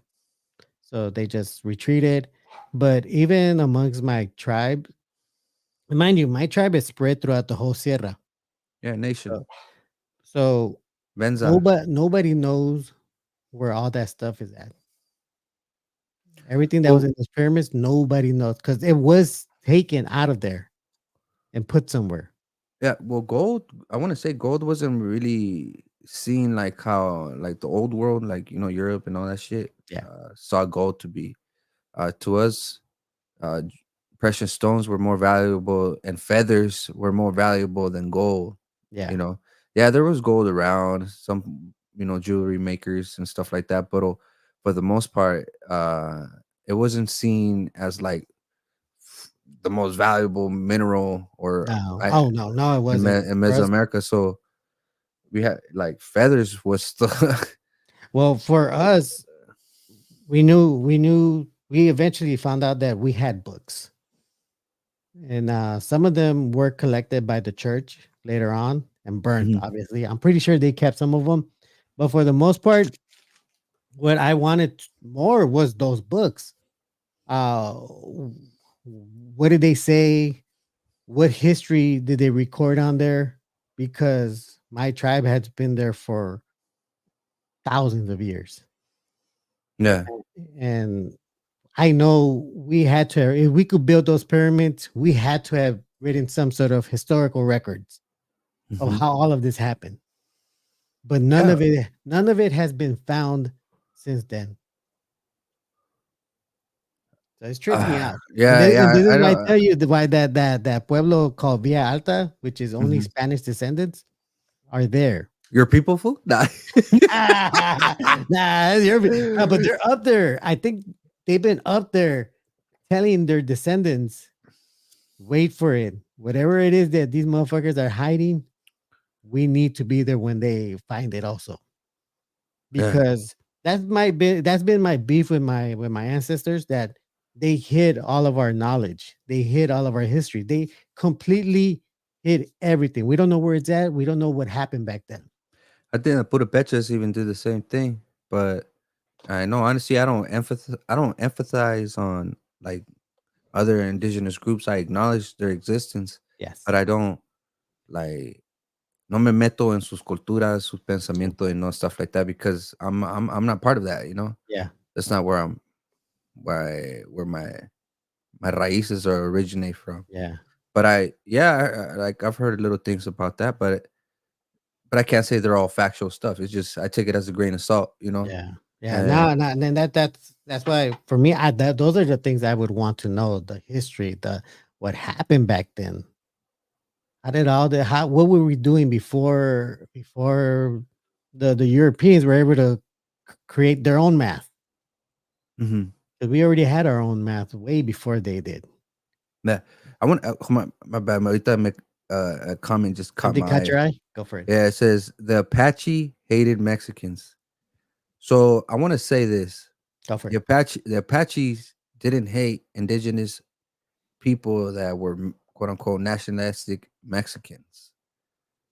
So they just retreated. But even amongst my tribe, mind you, my tribe is spread throughout the whole Sierra. yeah, nation, So, so Benza. nobody knows where all that stuff is at. Everything that was Well, in those pyramids, nobody knows because it was taken out of there and put somewhere. yeah, well, gold. I want to say gold wasn't really seen like how like the old world, like Europe and all that shit, Yeah, saw gold to be. To us, uh, j- precious stones were more valuable, and feathers were more valuable than gold. yeah, You know, yeah, there was gold around, some jewelry makers and stuff like that, but for the most part, it wasn't seen as like the most valuable mineral or no, oh no, it wasn't in for us. Mesoamerica. So we had like feathers was the Well, for us, we eventually found out that we had books, and some of them were collected by the church later on and burnt. Mhm. Obviously, I'm pretty sure they kept some of them, but for the most part, what I wanted more was those books. What did they say? What history did they record on there? Because my tribe has been there for thousands of years, Yeah. and I know we had to, if we could build those pyramids, we had to have written some sort of historical records of Mhm. how all of this happened. But Yeah. none of it has been found since then. So it trips me out. Yeah, And yeah, this is I why I know. tell you why that Pueblo called Via Alta, which is only Mhm. Spanish descendants, are there. Your people fool? Nah. Nah, but they're up there. I think they've been up there telling their descendants Wait for it. Whatever it is that these motherfuckers are hiding, we need to be there when they find it also. Yeah. Because that's been my beef with my ancestors, that they hid all of our knowledge. They hid all of our history. They completely hid everything. We don't know where it's at. We don't know what happened back then. I think the Budapechas even do the same thing, but I know honestly, I don't empathize on like other indigenous groups. I acknowledge their existence, Yes. but I don't like no me meto en sus culturas, sus Mm. pensamientos, and no stuff like that because I'm not part of that. You know, Yeah. that's not where where my raíces are originate from. Yeah. But like I've heard little things about that, but I can't say they're all factual stuff. It's just I take it as a grain of salt, you know. Yeah. Yeah. And No, no, and then that's why for me, those are the things I would want to know: the history, the what happened back then. How did all the how what were we doing before the Europeans were able to create their own math? mhm. Because we already had our own math way before they did. Yeah, I want my bad. Ahorita a comment just caught Something my caught eye. your eye? Go for it. Yeah, it says the Apache hated Mexicans. So I want to say this: Go for it. The Apaches didn't hate indigenous people that were quote unquote nationalistic Mexicans.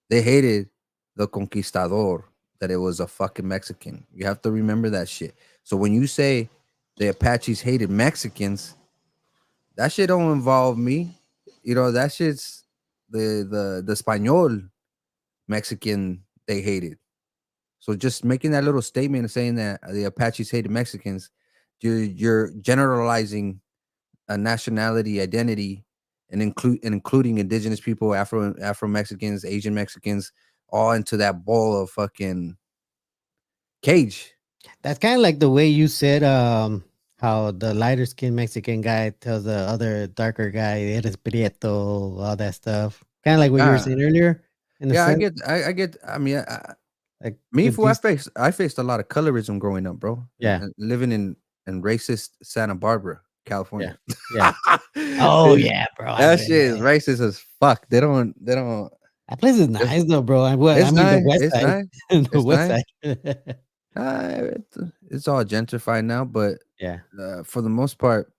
They hated the conquistador, that it was a fucking Mexican. You have to remember that shit. So when you say the Apaches hated Mexicans, that shit don't involve me. You know, that shit's the Espanol Mexican they hated. So just making that little statement and saying that the Apaches hated Mexicans, you're generalizing a nationality identity and including indigenous people, Afro Mexicans, Asian Mexicans, all into that bowl of fucking cage. That's kind of like the way you said how the lighter skinned Mexican guy tells the other darker guy, eres prieto, all that stuff. Kind of like what you were Yeah, saying earlier, in a yeah, sense. I get. I mean, Like me with fool, these, I faced a lot of colorism growing up, bro, yeah, and living in racist Santa Barbara, yeah, California. yeah. Oh yeah, bro. That shit is racist as fuck. They don't. That place is It's, nice though, bro. I it's mean, the nice. west It's side, nice. the It's west nice. side. It's all gentrified now, but Yeah, for the most part,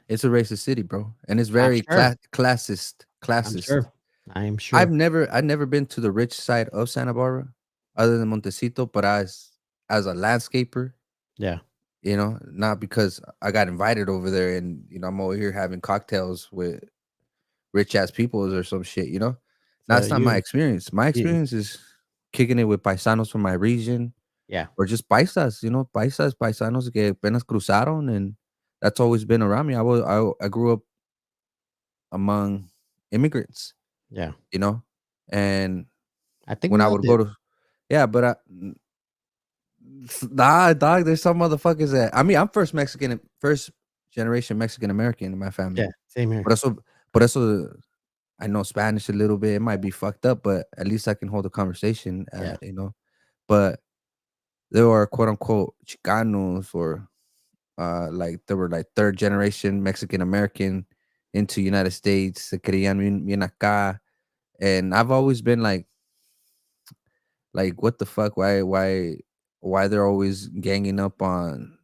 it's a racist city, bro, and it's I'm very sure. classist. I'm Classist. sure. I'm sure. I've never been to the rich side of Santa Barbara, other than Montecito, but as a landscaper, Yeah. you know, not because I got invited over there and you know I'm over here having cocktails with rich ass peoples or some shit, you know. So That's not my experience. My you experience is kicking it with paisanos from my region yeah, or just paisas, you know, paisanos que apenas cruzaron, and that's always been around me. I grew up among immigrants, yeah. you know, and I think when we I all would did. go to yeah, but nah, dog, there's some motherfuckers that I mean, I'm first generation Mexican American in my family. Yeah, same here. But also, but also, I know Spanish a little bit. It might be fucked up, but at least I can hold a conversation. Yeah, You know, but there are quote unquote Chicanos or like they were like third generation Mexican American into United States. Se querían bien acá, and I've always been like what the fuck? Why they're always ganging up on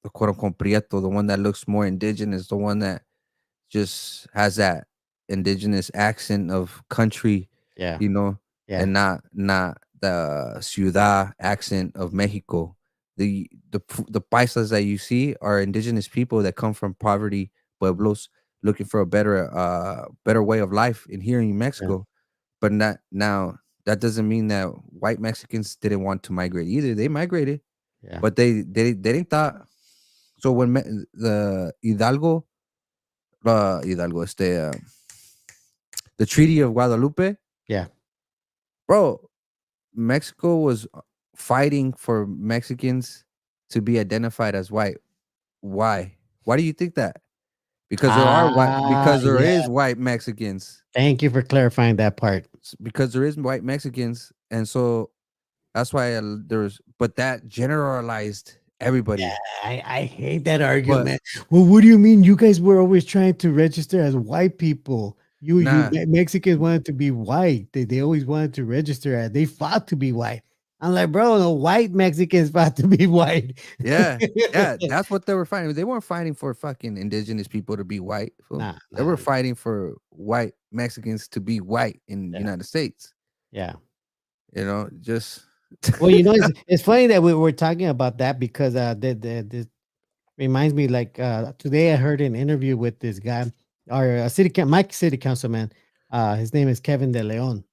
the quote unquote prieto, the one that looks more indigenous, the one that just has that indigenous accent of country, yeah, you know, yeah, and not the ciudad accent of Mexico. The paisas that you see are indigenous people that come from poverty pueblos looking for a better way of life in here in yeah, Mexico. But not now that doesn't mean that white Mexicans didn't want to migrate either. They migrated, yeah, but they didn't thought so when the Hidalgo, the Treaty of Guadalupe, yeah. bro. Mexico was fighting for Mexicans to be identified as white. Why? Why do you think that? Because there are white. Because there Yeah. is white Mexicans. Thank you for clarifying that part. Because there is white Mexicans, and so that's why there's. But that generalized everybody. I hate that But argument. Well, what do you mean? You guys were always trying to register as white people. nah, Mexicans wanted to be white. They always wanted to register as. They fought to be white. I'm like, bro, the white Mexicans fought to be white. yeah, yeah, that's what they were fighting. They weren't fighting for fucking indigenous people to be white, fool. Nah, They nah, were nah. fighting for white Mexicans to be white in Yeah, United States. yeah. Just Well, it's funny that we were talking about that because this reminds me like today I heard an interview with this guy, our my city councilman. His name is Kevin De Leon.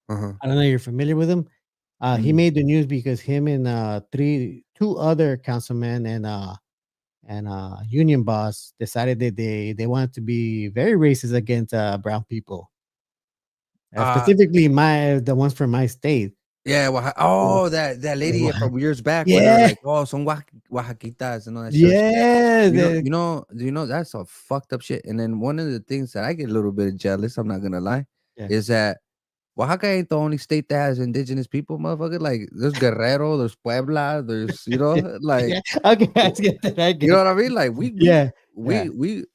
uh-huh. I don't know if you're familiar with him. He Mm. made the news because him and two other councilmen and union boss decided that they wanted to be very racist against brown people, Uh, specifically the ones from my state. yeah, Yeah, that lady from years back where they're yeah, like, "Oh, son Oaxaquitas," and all that shit. yeah, Do you know that's a fucked up shit. And then one of the things that I get a little bit jealous, I'm not gonna lie, yeah. is that Oaxaca ain't the only state that has indigenous people, motherfucker. Like there's Guerrero, there's Puebla, there's like Yeah, okay, I w- get that. I you know get. what I mean? Like Yeah, yeah. we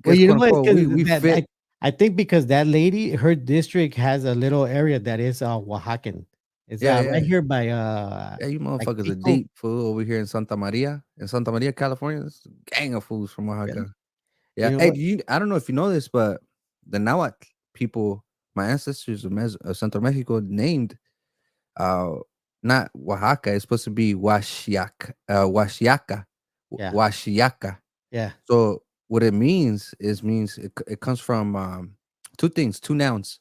Well, guess you know quote what? unquote Because we that fit. I think because that lady, her district has a little area that is Oaxacan. It's Yeah, right yeah. here by Yeah, you like motherfuckers are Pico. deep, fool, over here in Santa Maria. In Santa Maria, California, there's a gang of fools from Yeah. Oaxaca. Yeah. You know Hey, what? I don't know if you know this, but the Nahuatl people, my ancestors of Central Mexico named uh not Oaxaca, it's supposed to be Washiaca. Yeah, Washiaca. yeah. So what it means it comes from two things, two nouns.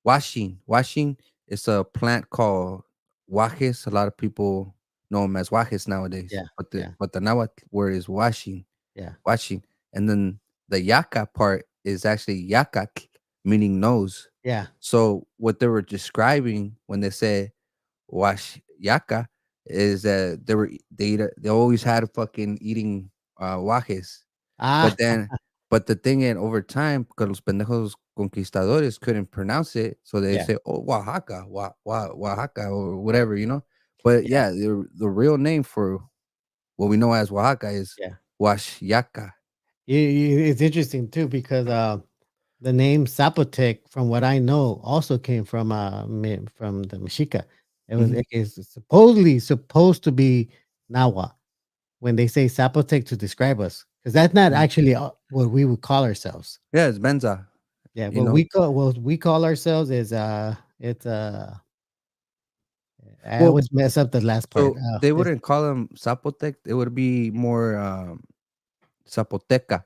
Washing is a plant called wajes. A lot of people know them as wajes nowadays, Yeah, but yeah, the Nahuatl word is yeah, washing, and then the yaka part is actually yakatl, meaning nose. yeah. So what they were describing when they said wash yaka is that they always had fucking eating wajes, Ah, but then but the thing is over time, because los pendejos conquistadores couldn't pronounce it, so they yeah, say, "Oh, Oaxaca, Oaxaca," or whatever, you know? But yeah, yeah, the real name for what we know as Oaxaca is yeah. Oaxaca. It's interesting too because the name Zapotec, from what I know, also came from from the Mexica. Mhm, It is supposedly supposed to be Nahua when they say Zapotec to describe us, because that's not mhm. actually what we would call ourselves. Yeah, it's Benza, Yeah, you know? what we call ourselves is it's I Well, always mess up the last part. so they It's wouldn't call them Zapotec, it would be more, Zapoteca.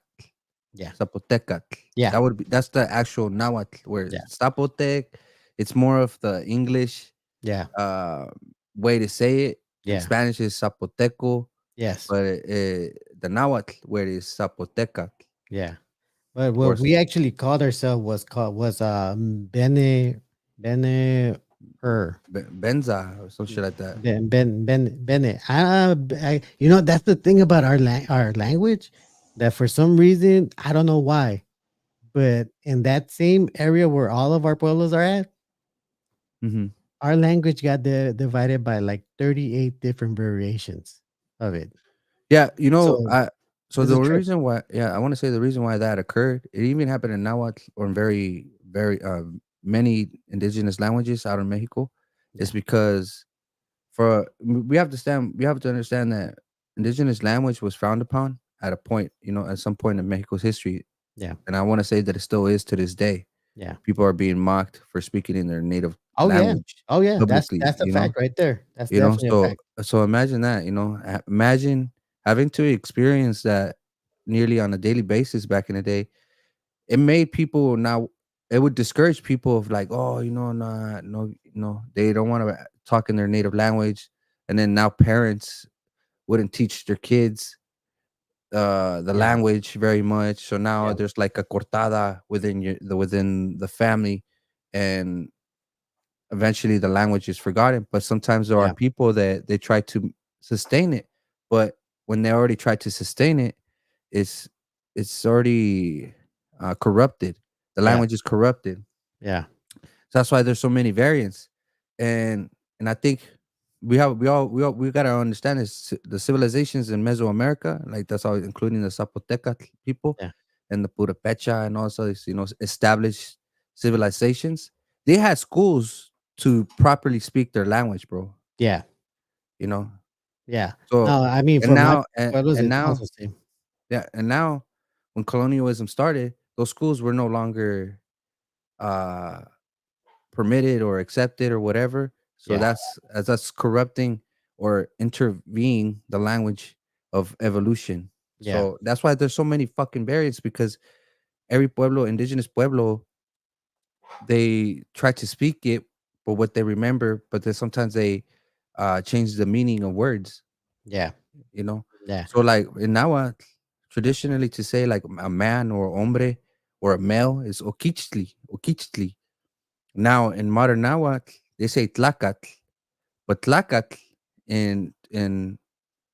yeah, Zapotecatl. yeah, That's the actual Nahuatl word. yeah, Zapotec, it's more of the English yeah, uh way to say it. In yeah, Spanish is Zapoteco, yes, but the Nahuatl word is Zapotecatl. yeah. But Or what we actually called ourselves was Bene her. Benza or some shit like that. Bene. You know that's the thing about our language, that for some reason I don't know why, but in that same area where all of our pueblos are at, Mhm. our language got divided by like 38 different variations of it. Yeah, So so it's the a only trip. reason why, yeah, I want to say the reason why that occurred, it even happened in Nahuatl or in very many indigenous languages out in Mexico, is Yeah, because we have to understand that indigenous language was frowned upon at a point, at some point in Mexico's history, yeah, and I want to say that it still is to this day. yeah. People are being mocked for speaking in their native Oh yeah, language oh yeah. publicly, That's a fact right there. That's definitely a so fact. imagine that, imagine having to experience that nearly on a daily basis back in the day. It made people now, it would discourage people of like, oh, no, they don't want to talk in their native language. And then now parents wouldn't teach their kids the Yeah, language very much. So now yeah, there's like a cortada within the family, and eventually the language is forgotten. But sometimes there are yeah, people that they try to sustain it, but when they already try to sustain it, it's it's already corrupted. The yeah, language is corrupted. yeah, So that's why there's so many variants, and I think we gotta understand is the civilizations in Mesoamerica, like that's all, including the Zapoteca people Yeah. and the Purepecha and also these, established civilizations. They had schools to properly speak their language, bro. Yeah. You know, Yeah. so No, I mean, and for my now pueblos, and it's now also same. yeah, and now when colonialism started, those schools were no longer uh permitted or accepted or whatever. So Yeah. that's corrupting or intervening the language of evolution. Yeah. So that's why there's so many fucking variants because every pueblo, indigenous pueblo, they try to speak it, but what they remember, but then sometimes they change the meaning of words, Yeah. you know. Yeah. So like in Nahuatl, traditionally to say like a man or hombre or a male is oquichtli, oquichtli. Now in modern Nahuatl, they say tlacatl, but tlacatl in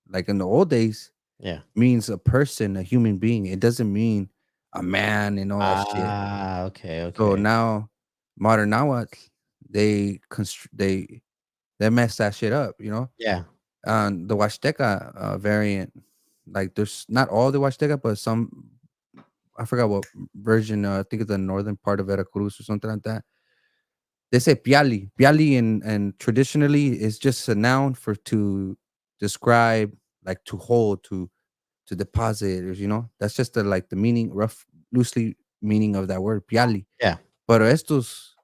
like in the old days Yeah. means a person, a human being. It doesn't mean a man and all that shit. Ah, okay. So Okay. now modern Nahuatl, they they mess that shit up, you know. Yeah. The Huasteca variant, like there's not all the Huasteca, but some. I forgot what version. I think it's the northern part of Veracruz or something like that. They say piali. Piali and traditionally is just a noun for to describe, like to hold, to deposit, or that's just the like the meaning, rough, loosely meaning of that word, piali. Yeah. But estos,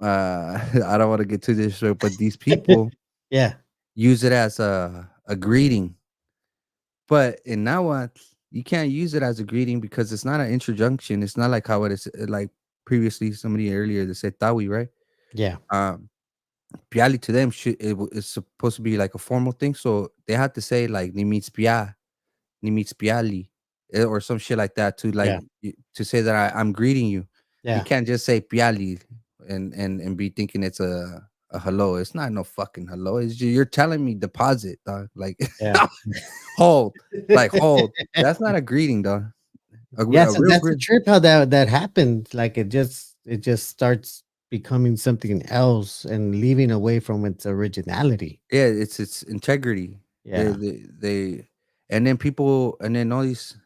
I don't want to get too disrespectful, but these people Yeah. use it as a greeting. But in Nahuatl, you can't use it as a greeting because it's not an introduction. It's not like how it is like previously somebody earlier that said tawi, right? Yeah. Um, Piali to them it's supposed to be like a formal thing, so they had to say like ni meets pia, ni meets piali, or some shit like that to Yeah. like to say that I'm greeting you. You Yeah. can't just say piali and be thinking it's a hello. It's not no fucking hello. You're telling me deposit, dog. Like Yeah. hold, like hold. That's not a greeting, dog. Yeah, A so real that's the greeting. trip how that happened. Like it just starts becoming something else and leaving away from its originality. Yeah, it's integrity. Yeah. And then people, and then all these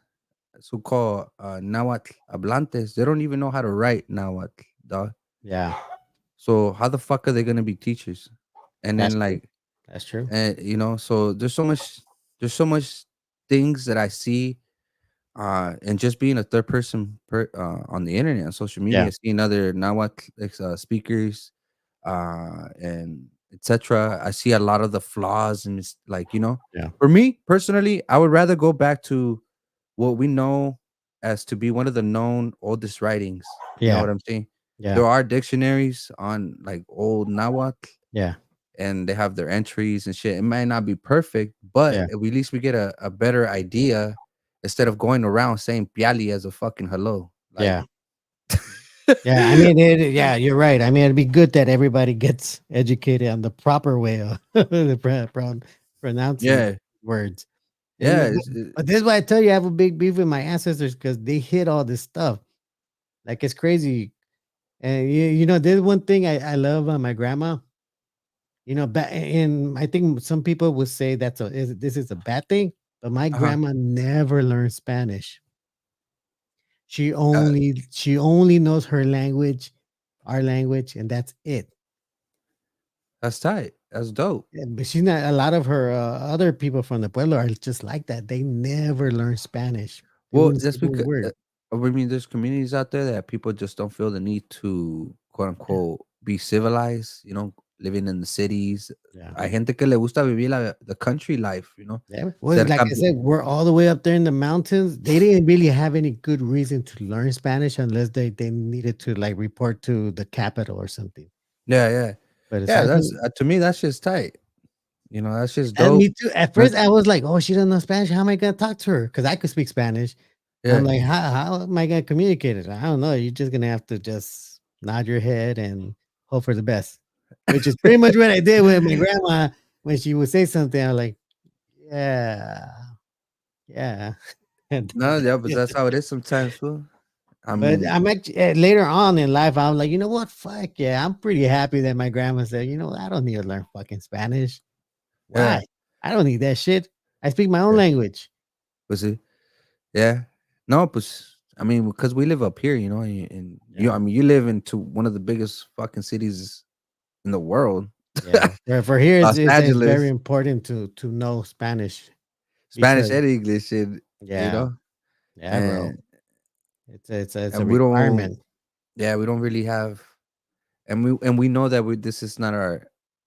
so-called Nahuatl hablantes, they don't even know how to write Nahuatl, dog. Yeah. So how the fuck are they gonna be teachers? And That's then true. like, That's true. so there's so much things that I see, and just being a third person on the internet, on social Yeah. media, seeing other Nahuatl speakers, and etc. I see a lot of the flaws, and it's like, Yeah. for me personally, I would rather go back to what we know as to be one of the known oldest writings. You know Yeah. what I'm saying? Yeah. There are dictionaries on like old Nahuatl, Yeah. and they have their entries and shit. It might not be perfect, but Yeah. at least we get a better idea instead of going around saying piali as a fucking hello. Like, Yeah. Yeah. I mean, yeah, you're right. I mean, it'd be good that everybody gets educated on the proper way of the pronouncing yeah, words. And yeah, but this is why I tell you I have a big beef with my ancestors because they hit all this stuff. Like it's crazy. And there's one thing I love my grandma. And I think some people would say this is a bad thing, but my uh-huh. grandma never learned Spanish. She Uh, only she only knows her language, our language, and that's it. that's tight. That's dope. Yeah, but she's not. A lot of her other people from the pueblo are just like that. They never learn Spanish. They Well, wouldn't say that's one because word. I mean, there's communities out there that people just don't feel the need to quote unquote be civilized. Living in the cities. Yeah. Hay gente que le gusta vivir the country life. Yeah. Well, like Cerca. I said, we're all the way up there in the mountains. They didn't really have any good reason to learn Spanish unless they needed to like report to the capital or something. Yeah, yeah, But yeah. aside That's from to me, that's just tight. That's just and dope. me too. At That's first, I was like, "Oh, she doesn't know Spanish. How am I gonna talk to her?" Because I could speak Spanish. I'm yeah. like, "How am I gonna communicate it?" I don't know. You're just gonna have to just nod your head and hope for the best, which is pretty much what I did with my grandma when she would say something. I'm like, "Yeah, yeah." And No, yeah, but yeah, that's how it is sometimes, fool. I But mean, I'm actually later on in life, I'm like, you know what? Fuck yeah, I'm pretty happy that my grandma said, you know, I don't need to learn fucking Spanish. yeah, Why? I don't need that shit. I speak my own yeah. language. Was it? Yeah. No, pues, I mean, because we live up here, you know, and you, Yeah, I mean, you live into one of the biggest fucking cities in the world, yeah. For here, Los it's very Angeles. important to know Spanish Spanish because and English, and you yeah, know, yeah, bro. and It's a and we don't, requirement. yeah, we don't really have, and we know that this is not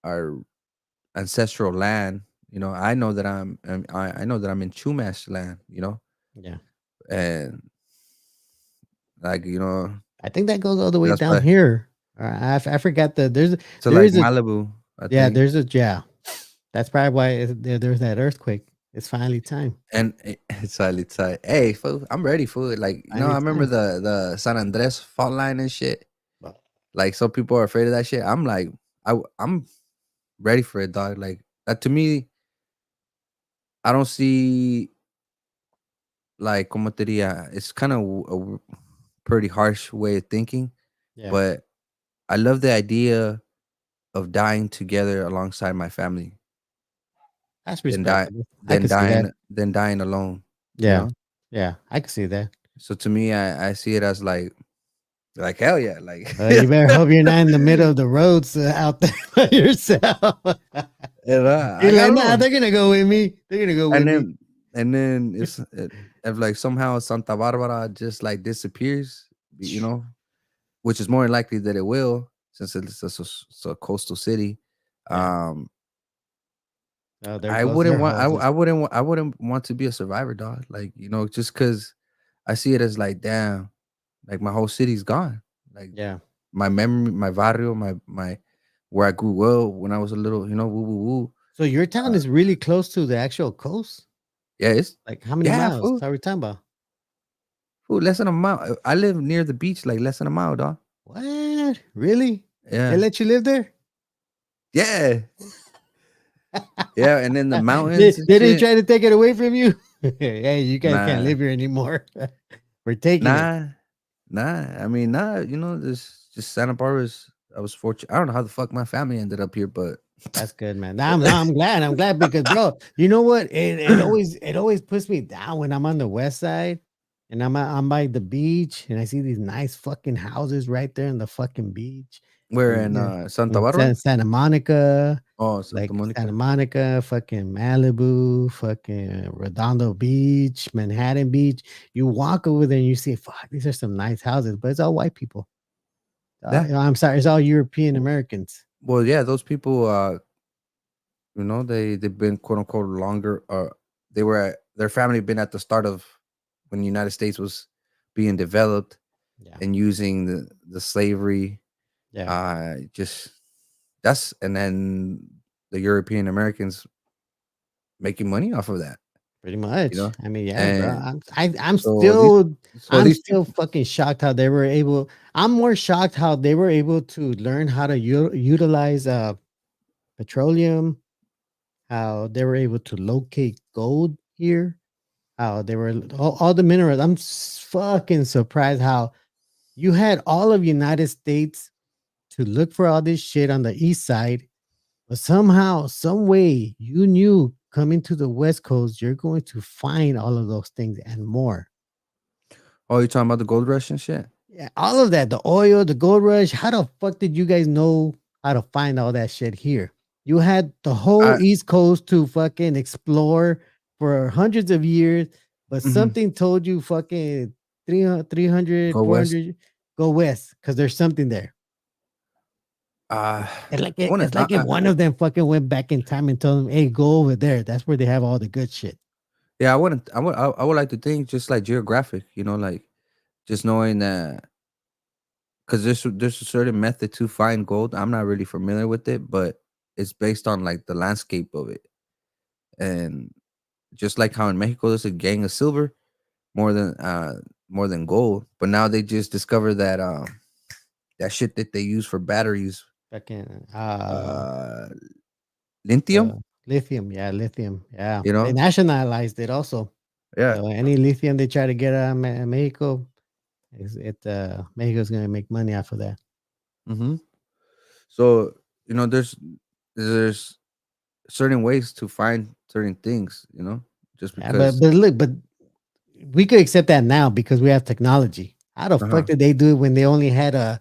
our ancestral land. You know, I know that I know that I'm in Chumash land. You know, Yeah, and like I think that goes all the way that's down why. here. I forgot that So there like is a Malibu, I yeah think. there's a yeah. That's probably why there's that earthquake. It's finally time. And it's like, hey, fool, I'm ready for it. Like, I Finally remember time. the San Andres fault line and shit. Well, Like, some people are afraid of that shit. I'm like, I'm ready for it, dog. Like, that to me, I don't see like como te diría. It's kind of a pretty harsh way of thinking, yeah, but I love the idea of dying together alongside my family that's than die respectable. I than can see that. dying alone. You Yeah, know. yeah, I can see that. So to me, I see it as like hell yeah, like You better hope you're not in the middle of the roads out there by yourself. and You're I like, don't nah, know. they're gonna go with me. They're gonna go And with me. then if like somehow Santa Barbara just like disappears, which is more than likely that it will, since it's a coastal city. Yeah. Um, Oh, there I goes wouldn't their want houses. I wouldn't want to be a survivor, dog. Like just because I see it as like damn, like my whole city's gone. Like Yeah. my memory, my barrio, my where I grew up when I was a little, woo woo woo. So your town Uh, is really close to the actual coast. yeah, it's Like how many yeah, miles food. are we talking about? Food less than a mile. I live near the beach, like less than a mile, dog. What? Really? They Yeah, let you live there? yeah, yeah. And then the they, mountains and they didn't shit. try to take it away from you. Hey, you guys can't Nah, live here anymore. We're taking it. nah, nah. I mean, nah. This just Santa Barbara's. I was fortunate. I don't know how the fuck my family ended up here, but That's good, man. I'm glad. I'm glad because, bro, you know what? It always puts me down when I'm on the west side and I'm by the beach and I see these nice fucking houses right there in the fucking beach. we're And, in yeah, Santa in Barbara. Santa Monica, Oh, Santa like Santa Monica. Monica, fucking Malibu, fucking Redondo Beach, Manhattan Beach. You walk over there and you see, fuck, these are some nice houses, but it's all white people. Yeah. I'm sorry, it's all European Americans. Well, yeah. Those people. They've been quote unquote longer. They were their family been at the start of when the United States was being developed Yeah, and using the slavery. yeah. Just that's and then the European Americans making money off of that, Pretty you much. know. I mean, yeah, bro. And I'm so these still so I'm these still people, fucking shocked how they were able. I'm more shocked how they were able to learn how to utilize petroleum, how they were able to locate gold here, how they were all the minerals. I'm fucking surprised how you had all of United States to look for all this shit on the east side. But somehow, some way, you knew coming to the West Coast, you're going to find all of those things and more. oh, you talking about the gold rush and shit? Yeah, all of that, the oil, the gold rush. How the fuck did you guys know how to find all that shit here? You had the whole I East Coast to fucking explore for hundreds of years, but mhm. something told you fucking 300, Go west. 400, go west because there's something there. Uh, It's like I want it's to. like if one of them fucking went back in time and told them, "Hey, go over there. That's where they have all the good shit." Yeah, I would like to think just like geographic, like just knowing that because there's a certain method to find gold. I'm not really familiar with it, but it's based on like the landscape of it, and just like how in Mexico there's a gang of silver more than more than gold, but now they just discovered that that shit that they use for batteries, Fucking uh, lithium. lithium, yeah, lithium, yeah. You They know, nationalized it also. yeah, So any lithium they try to get out of Mexico, Mexico's gonna make money off of that. Mm-hmm. So there's certain ways to find certain things. Just Yeah, but because. look, but we could accept that now because we have technology. How the Uh fuck huh. did they do it when they only had a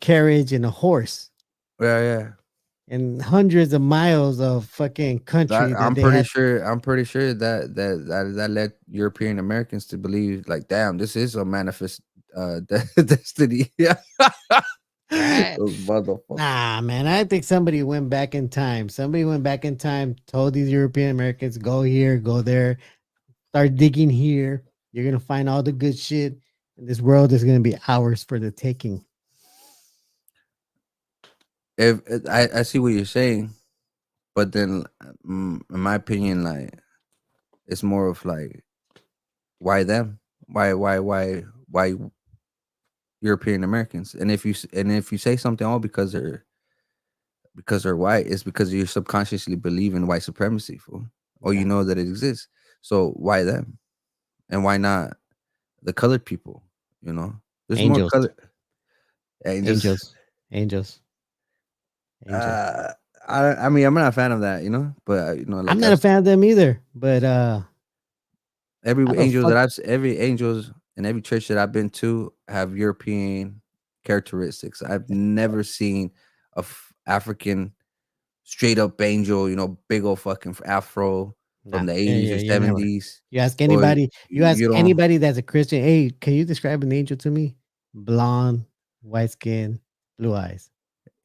carriage and a horse Yeah, yeah. and hundreds of miles of fucking That country that I'm they pretty had? sure. I'm pretty sure that led European Americans to believe like, damn, this is a manifest destiny. Yeah. Right. Those motherfuckers. Nah, man. I think somebody went back in time. Somebody went back in time, told these European Americans, go here, go there, start digging here. You're gonna find all the good shit. And this world is gonna be ours for the taking. If I see what you're saying, but then, in my opinion, like it's more of like, why them? Why European Americans? And if you say something, all because they're white, it's because you subconsciously believe in white supremacy, fool. Or you Yeah. know that it exists. So why them? And why not the colored people? There's more Angels. color. And just Angels. Angels. Angels. uh, I mean, I'm not a fan of that, but I'm like not a fan of them either. But how the fuck every angels and every church that I've been to have European characteristics. I've never seen African straight up angel, big old fucking afro from nah, the yeah, 80s yeah, or you never. 70s. Or You ask you don't. anybody that's a Christian, hey, can you describe an angel to me? Blonde, white skin, blue eyes.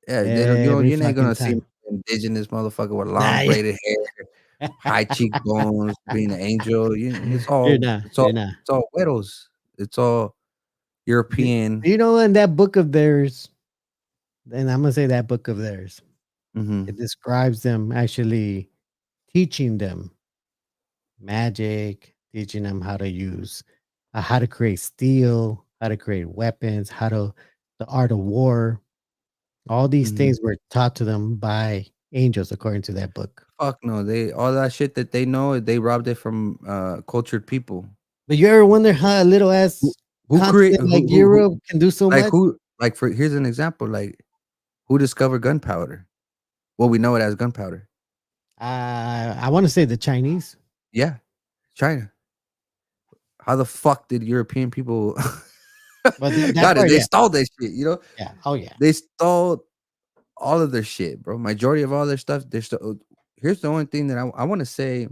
Yeah, they don't. Every You ain't fucking gonna see time. an indigenous motherfucker with Nah, long braided hair, high cheekbones, being an angel. It's you're all not. it's all You're not. it's all widows. It's all Do European. you know in that book of theirs, and I'm gonna say that book of theirs, Hmm. it describes them actually teaching them magic, teaching them how to use, how to create steel, how to create weapons, the art of war. All these Hmm. things were taught to them by angels, according to that book. Fuck no, they all that shit that they know, they robbed it from cultured people. But you ever wonder how a little Who ass who create continent like Europe can do so much? for here's an example, like who discovered gunpowder? Well, we know it as gunpowder. I want to say the Chinese, Yeah, China. How the fuck did European people but that got it? part, They yeah, stole that shit. yeah, oh yeah. They stole all of their shit, bro. Majority of all their stuff, they're still. Here's the only thing that I want to say: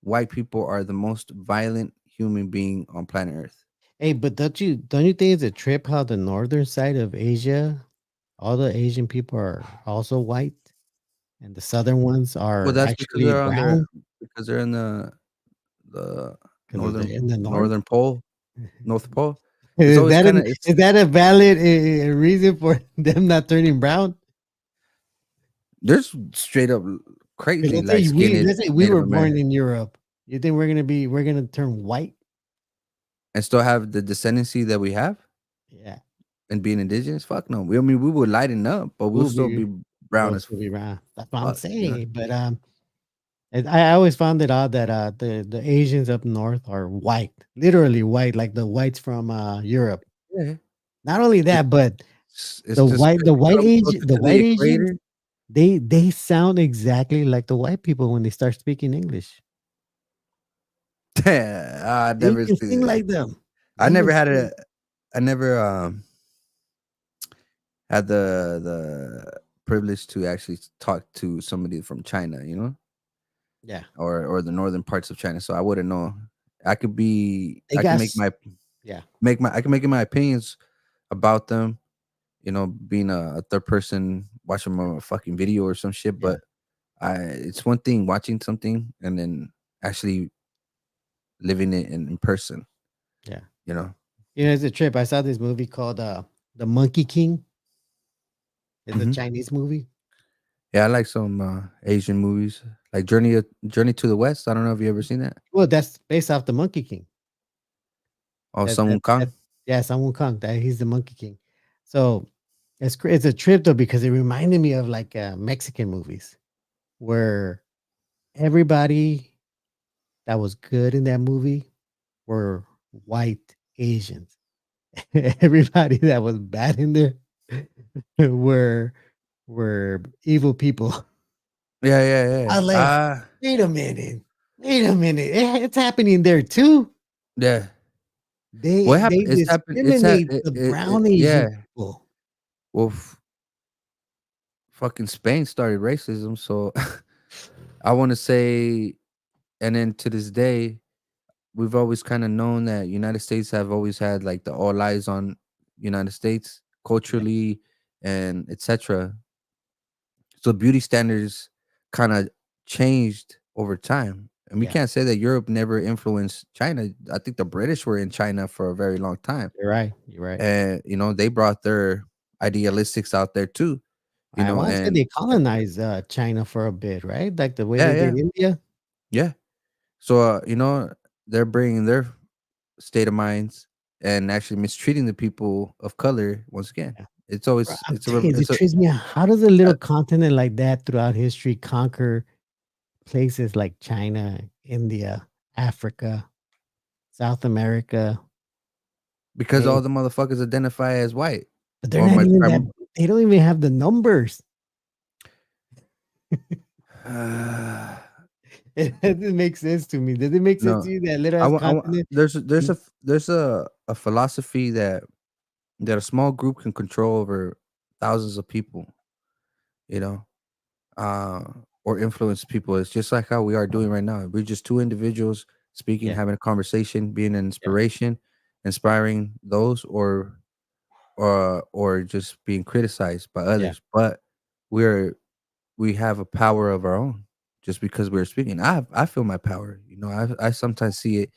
white people are the most violent human being on planet Earth. Hey, but don't you think it's a trip how the northern side of Asia, all the Asian people are also white, and the southern ones Well, are that's because actually they're on their brown because they're in the because they're in the north? northern pole, North Pole. It's Is always that kind an, of it's is that a valid reason for them not turning brown? there's straight up 'Cause crazy light skinned let's say we Native were born American in Europe. You think we're gonna turn white? and still have the descendancy that we have Yeah, and being indigenous. Fuck no. I mean, we would lighten up, but we'll we'll still be be brown we'll as still be brown. That's what I'm fuck. saying. But and I always found it odd that the Asians up north are white, literally white, like the whites from Europe. Yeah. Not only that, but It's just the you white put 'em Asian closer the to the white Asians, equator. they sound exactly like the white people when they start speaking English. I They never can see sing it. like them. I They can never had sing. a I never had the privilege to actually talk to somebody from China, Yeah, or the northern parts of China. So I wouldn't know. they I can got make yeah, I can make my opinions about them, being a third person watching a fucking video or some shit. yeah, But it's one thing watching something and then actually living it in person, yeah. you know. It's a trip. I saw this movie called The Monkey King. It's a Hmm. Chinese movie. Yeah, I like some Asian movies, like Journey to the West. I don't know if you ever seen that. Well, that's based off the Monkey King. Oh, Sun Kang. Yeah, Sun Wukong. That he's the Monkey King. So it's a trip though because it reminded me of like Mexican movies where everybody that was good in that movie were white Asians. everybody that was bad in there were were evil people. Yeah, yeah, I yeah. was like, wait a minute, wait a minute, it's happening there too. Yeah. What They happened? It's discriminate the brown Asian yeah. people. Well, fucking Spain started racism, so I want to say, and then to this day, we've always kind of known that United States have always had like the all eyes on United States Yeah, culturally and etc. So beauty standards kind of changed over time. And we yeah, can't say that Europe never influenced China. I think the British were in China for a very long time. you're right. You're right. And they brought their idealistics out there too, I want to say and they colonized China for a bit, right? Like the way yeah, they did yeah, India. yeah. So they're bringing their state of minds and actually mistreating the people of color once again. Yeah. It's Bro, always I'm telling you, it trips me out. How does a uh, little continent like that throughout history conquer places like China, India, Africa, South America? because They all the motherfuckers identify as white. But they're Or not my even that prime they don't even have the numbers. It doesn't make sense to me. Does it make sense no. to you that little ass I want continent? there's Mm, a philosophy that a small group can control over thousands of people, you know, uh, or influence people. It's just like how we are doing right now. We're just two individuals speaking, yeah, having a conversation, being an yeah, inspiration, inspiring those, or just being criticized by yeah, others. But we're we have a power of our own just because we're speaking. I feel my power. I sometimes see it,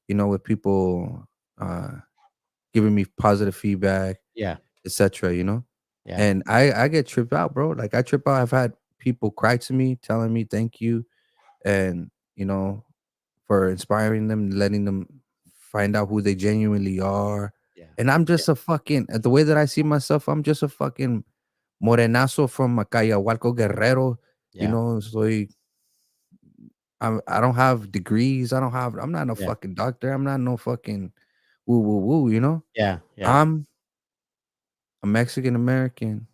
with people uh giving me positive feedback, yeah, etc. yeah, And I get tripped out, bro. Like I trip out. I've had people cry to me, telling me thank you, and for inspiring them, letting them find out who they genuinely are. yeah, And I'm yeah, just a fucking the way that I see myself, I'm just a fucking morenazo from Kiyahuitl, Guerrero. yeah, Soy I don't have degrees. I'm not no yeah, fucking doctor. I'm not no fucking woo woo woo. yeah, yeah, I'm a Mexican American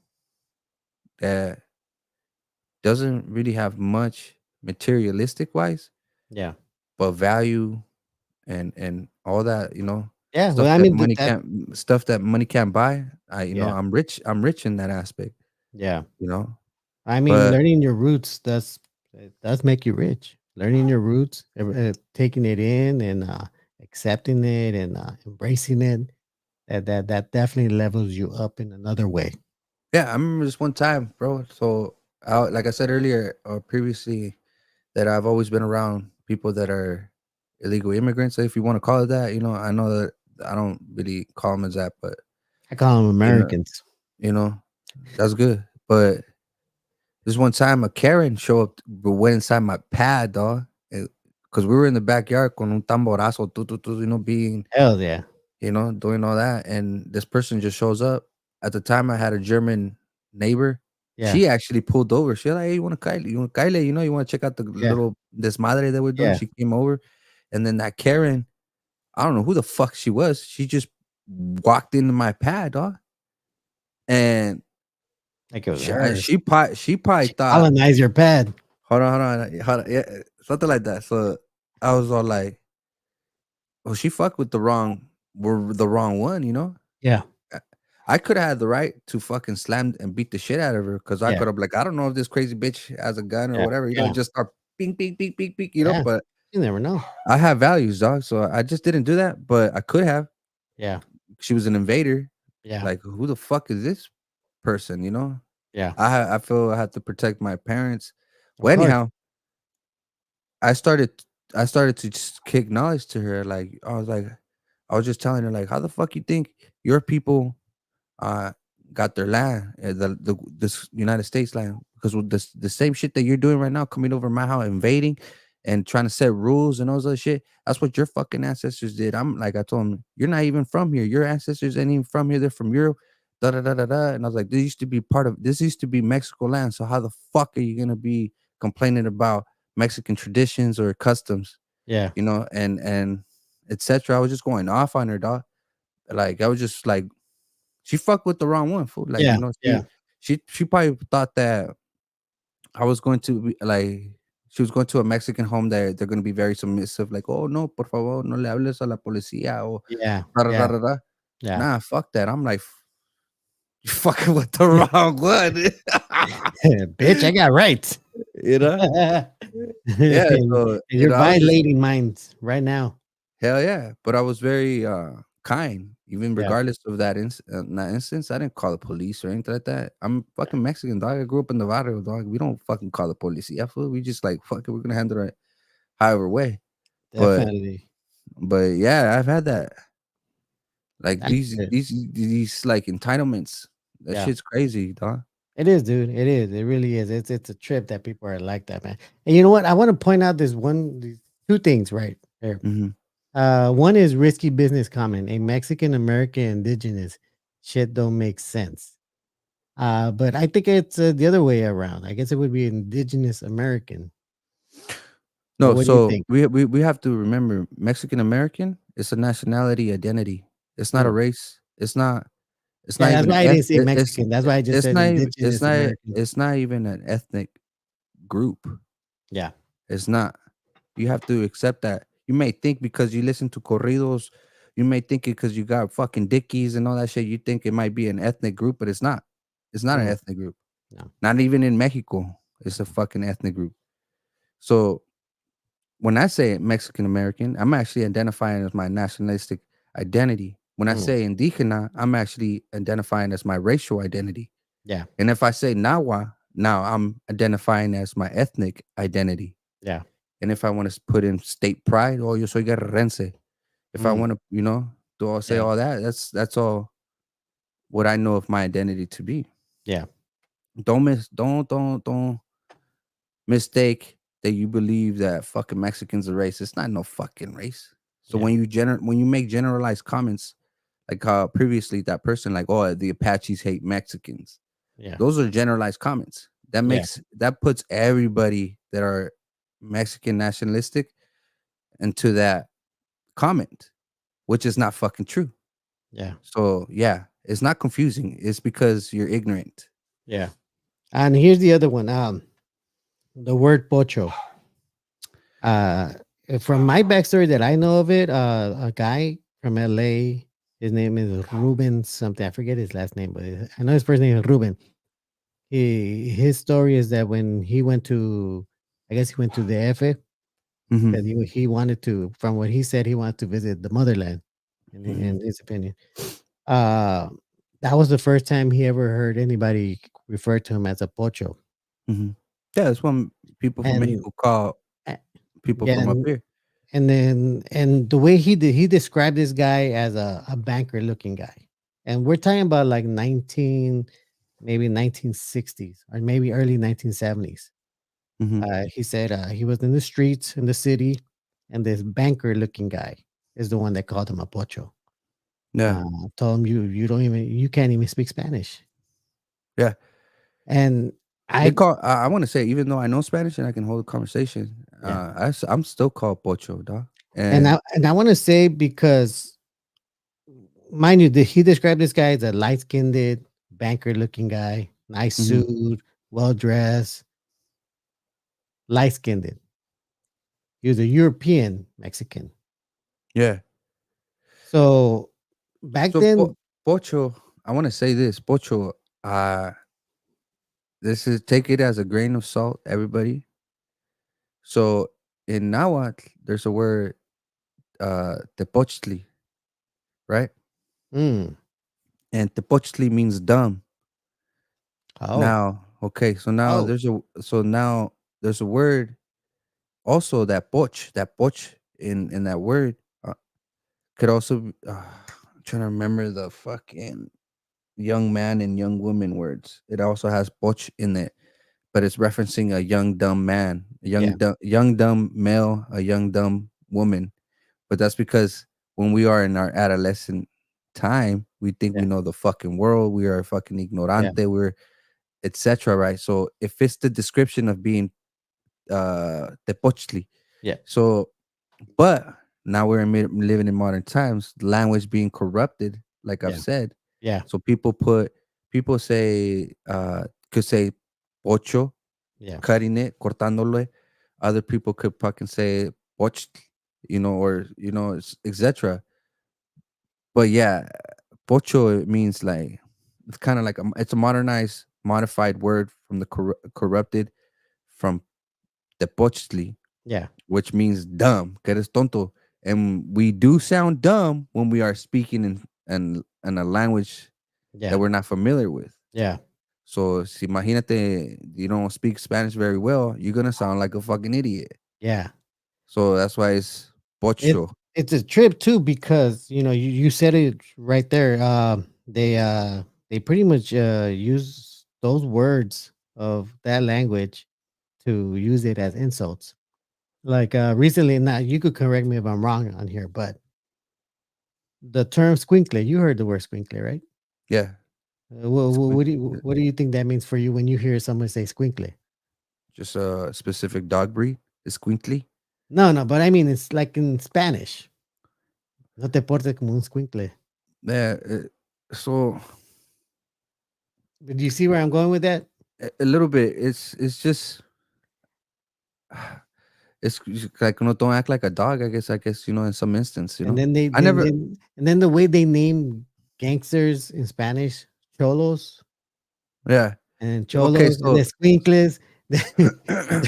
that doesn't really have much materialistic wise, yeah. but value and all that, Yeah, well, I mean, stuff that money can't buy. yeah, I'm rich in that aspect, yeah. you know. I mean, But learning your roots does make you rich. Learning your roots, taking it in and accepting it and embracing it, that definitely levels you up in another way. yeah, I remember this one time, bro. So like I said earlier or previously, that I've always been around people that are illegal immigrants, if you want to call it that. I know that I don't really call them as that, but I call them you know, Americans. you know, that's good. But this one time, a Karen showed up, but went inside my pad, dog, because we were in the backyard con un tamborazo, being, Hell yeah, doing all that, and this person just shows up. At the time, I had a German neighbor. yeah, She actually pulled over. She was like, "Hey, you want to Kyle? You want Kyle? You want to check out the yeah, little desmadre that we're doing?" yeah. She came over, and then that Karen, I don't know who the fuck she was. She just walked into my pad, dog, and Like it was hers. she probably She thought, colonized your pad. hold on, yeah, something like that. So I was all like, "Oh, she fucked with the wrong one." Yeah, I I coulda had the right to fucking slam and beat the shit out of her because I yeah, coulda like, I don't know if this crazy bitch has a gun or yeah, whatever, yeah, just start ping, ping, ping, ping, ping, yeah. but You never know. I have values, dog, so I just didn't do that, but I could have. Yeah, She was an invader. yeah, Like, who the fuck is this person? yeah. I feel I have to protect my parents. Of Well, course. anyhow, I started I started to just kick knowledge to her, like, I was just telling her, like, "How the fuck you think your people uh, got their land, this United States land, because with the same shit that you're doing right now, coming over my house, invading, and trying to set rules and all that shit. That's what your fucking ancestors did." I'm like, I told him, "You're not even from here. Your ancestors ain't even from here. They're from Europe." Da da da da da. And I was like, This used to be Mexico land. So how the fuck are you gonna be complaining about Mexican traditions or customs? Yeah, And etc. I was just going off on her, dog. like I was just like, she fucked with the wrong one, fool. Like, Yeah, you know, yeah, she probably thought that I was going to be like, she was going to a Mexican home that they're going to be very submissive, like, oh no, por favor, no le hables a la policía, or yeah, da da da yeah, da da. yeah. Nah, fuck that. I'm like, you fucking with the wrong one. Bitch, I got rights. You know? Yeah. And So, you're I was just, violating mine right now. hell yeah. But I was very kind, even Yeah, regardless of that instance. I didn't call the police or anything like that. I'm fucking Mexican, dog. I grew up in the barrio, dog. We don't fucking call the police. Yeah, fool. We just like, fuck it, we're gonna handle it however way. But definitely. yeah, I've had that. Like That's good. these like entitlements. That Yeah. shit's crazy, dog. It is, dude. It is. It really is. It's a trip that people are like that, man. And you know what? I want to point out these two things right there. Hmm. One is risky business comment. A Mexican American indigenous shit don't make sense. But I think it's the other way around. I guess it would be indigenous American. No, What do you so think? we have to remember Mexican American is a nationality identity. It's not a Mm. race. It's Yeah, not that's even why an I didn't say it's Mexican. That's why I just said indigenous American. it's not even an ethnic group. Yeah. It's not. You have to accept that. You may think because you listen to corridos, you may think it because you got fucking dickies and all that shit, you think it might be an ethnic group, but it's not. It's not an Mm. ethnic group. No. Not even in Mexico. It's a fucking ethnic group. So when I say Mexican American, I'm actually identifying as my nationalistic identity. When I Mm. say indigena, I'm actually identifying as my racial identity. Yeah. And if I say Nahua, now I'm identifying as my ethnic identity. Yeah. And if I want to put in state pride, oh, yo soy guerrerense. If I Mm. want to, do all say Yeah. all that, that's all what I know of my identity to be. Yeah. Don't mistake that you believe that fucking Mexicans are race. It's not no fucking race. So Yeah. when you make generalized comments, like previously that person like, oh, the Apaches hate Mexicans. Yeah. Those are generalized comments. Yeah. That puts everybody that are Mexican nationalistic into that comment, which is not fucking true. Yeah. So yeah, it's not confusing. It's because you're ignorant. Yeah. And here's the other one. The word pocho. Uh, from my backstory that I know of it, a guy from LA, his name is Ruben something. I forget his last name, but I know his first name is Ruben. His story is that when he went to, I guess he went to the F Hmm. because he wanted to, from what he said, he wanted to visit the motherland. Hmm. In his opinion, uh, that was the first time he ever heard anybody refer to him as a pocho. Hmm. Yeah, that's what people from And Mexico call uh, people yeah, from up here. and the way he described this guy as a banker looking guy, and we're talking about like 1960s or maybe early 1970s. Hmm. He said he was in the streets in the city, and this banker looking guy is the one that called him a pocho. Yeah, Told him you can't even speak Spanish, yeah. and They I call. I want to say, even though I know Spanish and I can hold a conversation, yeah, I'm still called pocho, dog. and And I want to say because mind you, he described this guy as a light skinned banker looking guy, nice mhm, suit, well dressed, light skinned. He was a European Mexican. yeah. So back So then, pocho, I want to say this pocho. Uh, this is take it as a grain of salt, everybody. So in Nahuatl, there's a word tepochtli, right? mm, And tepochtli means dumb. oh, Now, okay, oh, so now there's a word also that poch in that word could also I'm trying to remember the fucking young man and young woman words. It also has poch in it, but it's referencing a young dumb man, a yeah, young dumb male, a young dumb woman. But that's because when we are in our adolescent time, we think yeah, we know the fucking world. We are fucking yeah, ignorante. We're etc. Right? So if it's the description of being tepochtli, yeah, so but now we're living in modern times, language being corrupted, like I've Yeah. said. Yeah. So people say could say ocho, Yeah. cutting it, cortándole. Other people could fucking say pocht, or etc. But yeah, pocho, it means like it's kind of like it's a modernized, modified word from the corrupted from tepochtli, Yeah. which means dumb, que eres tonto. And we do sound dumb when we are speaking in a language that Yeah. we're not familiar with. Yeah. So, si imagínate, you don't speak Spanish very well, you're gonna sound like a fucking idiot. Yeah. So that's why it's It pocho. it's a trip too because you said it right there. They pretty much use those words of that language to use it as insults. Like recently, now you could correct me if I'm wrong on here, but the term squinkle, you heard the word squinkle, right? Yeah, What do squink- you think that means for you when you hear someone say squinkle? just a specific dog breed. Escuintli. No, no, but I mean it's like in Spanish. No te portes como un squinkle. Yeah, so But do you see where I'm going with that? a little bit. It's just it's like don't act like a dog. I guess in some instance. And then I never. the way they name gangsters in Spanish, cholos Yeah. and Okay. cholos and the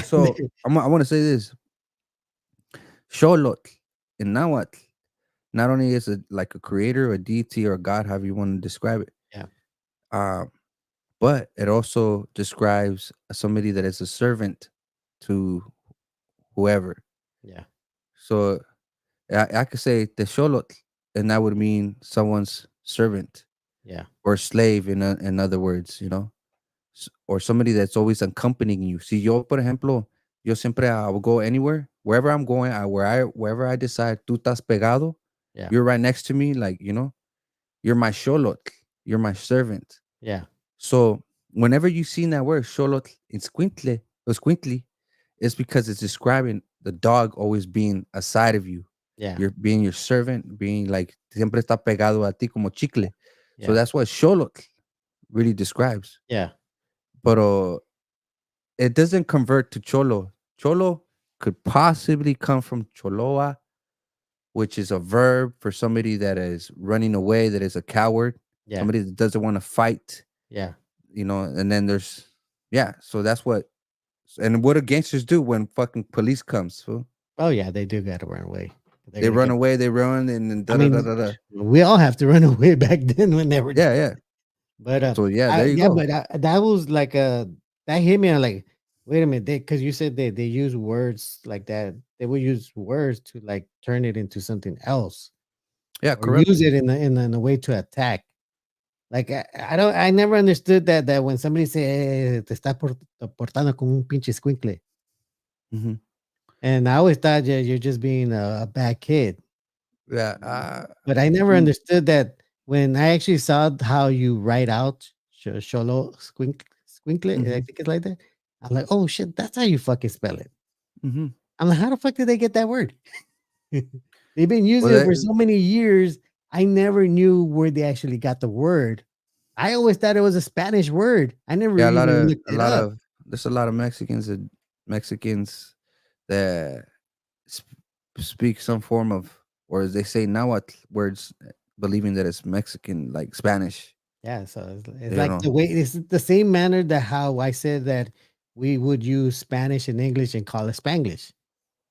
So squinkles. I want to say this. Xolotl in Nahuatl not only is it like a creator, a deity, or a god, however you want to describe it, Yeah, uh, but it also describes somebody that is a servant to whoever. yeah, So I could say Texolotl, and that would mean someone's servant yeah, or slave, in other words, or somebody that's always accompanying you. Si yo, por ejemplo, yo siempre I will go anywhere, wherever I'm going, wherever I decide, tú estás pegado, yeah, you're right next to me, like you're my xolotl, you're my servant. yeah, So whenever you seen that word xolotl in squintle or squinkly, it's because it's describing the dog always being aside of you. yeah, You're being your servant, being like siempre está pegado a ti como chicle. So yeah, that's what xolotl really describes. yeah, But it doesn't convert to cholo. Cholo could possibly come from choloa, which is a verb for somebody that is running away, that is a coward, yeah, somebody that doesn't want to fight, yeah. and then there's, yeah, so that's what do gangsters do when fucking police comes, fool? Oh yeah, they do got to run away. They're They gonna run get. away, they run, and then I da da da mean, da da. we all have to run away back then when they were. Yeah, yeah. But So yeah, there you yeah, go. but that was like that hit me. I'm like, wait a minute, because you said they use words like that. They would use words to like turn it into something else Yeah, or use corrupted. it in a way to attack. Like I never understood that when somebody say te está portando como un pinche escuincle, Hmm. and I always thought you're just being a bad kid. Yeah. But I never Mm, understood that when I actually saw how you write out Sholo squinkle, I mhm, think it's like that. I'm like, oh shit, that's how you fucking spell it. mhm. I'm like, how the fuck did they get that word? They've been Well, using it for so many years. I never knew where they actually got the word. I always thought it was a Spanish word. I never yeah, even looked a it lot up. of there's a lot of Mexicans that speak some form of, or as they say Nahuatl words, believing that it's Mexican, like Spanish. Yeah, so it's You like know. the way it's the same manner that how I said that we would use Spanish and English and call it Spanglish.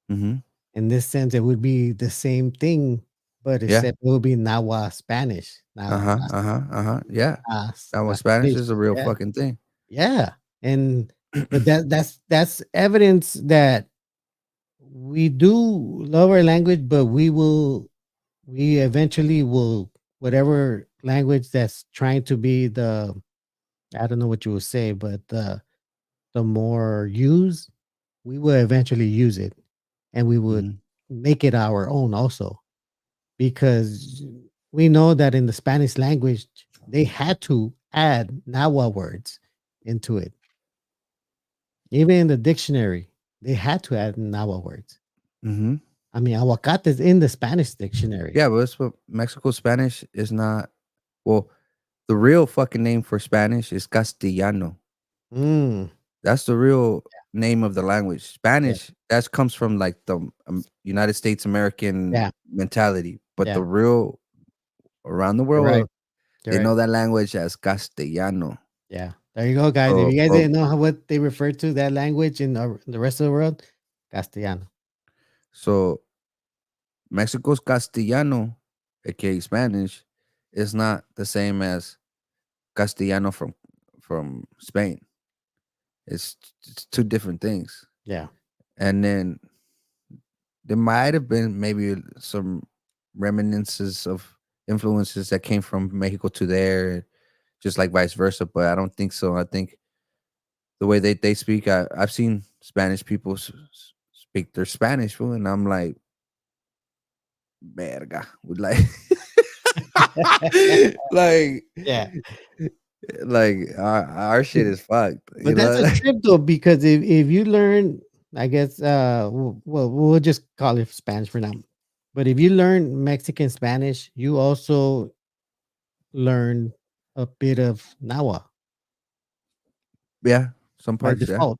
Hmm. In this sense, it would be the same thing, but Yeah. except it would be Nahua Spanish. Uh Now, huh. Uh huh. Uh huh. Yeah. That was Spanish Spanish. is a real Yeah, fucking thing. yeah, and but that's evidence that we do love our language, but we eventually will whatever language that's trying to be the I don't know what you would say, but the more used, we will eventually use it, and we would Hmm. make it our own also. Because we know that in the Spanish language, they had to add Nahua words into it. Even in the dictionary, they had to add Nahua words. Hmm. I mean, aguacate is in the Spanish dictionary. Yeah, but that's what Mexico Spanish is not. Well, the real fucking name for Spanish is Castellano. Mm, That's the real name of the language. yeah, Spanish, that comes from like the United States American yeah, mentality, but yeah. the real around the You're right. world, You're they right. know that language as Castellano. Yeah. There you go, guys. If So, you guys but didn't know what they refer to that language in the rest of the world, Castellano. so Mexico's Castellano, aka Spanish, is not the same as Castellano from Spain. It's two different things. Yeah. And then there might have been maybe some reminiscences of influences that came from Mexico to there, just like vice versa. But I don't think so. I think the way they speak, I've seen Spanish people speak their Spanish, fool, and I'm like, verga, with like, Yeah. like our shit is fucked, But that's a trip though, because if you learn, I guess, well, we'll just call it Spanish for now. But if you learn Mexican Spanish, you also learn a bit of Nawa Yeah, some by parts, yeah, default.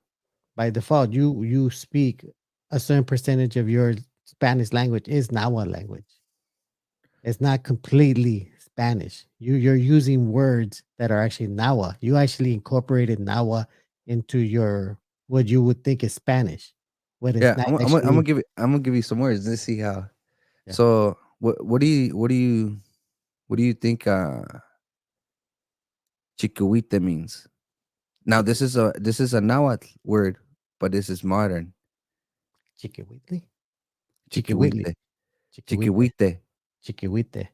By default, you speak a certain percentage of your Spanish language is Nawa language. It's not completely Spanish. You're using words that are actually Nawa. You actually incorporated Nawa into your what you would think is Spanish, what it's yeah. not I'm gonna actually. I'm gonna give you some words. Let's see how. Yeah, So what do you think chiquihuite means? Now chiqui, this is a Nahuatl word, but this is modern. chiquihuitl, chiquihuitl, Chiquihuite. chiquihuite, Chiquihuite. chiquihuite.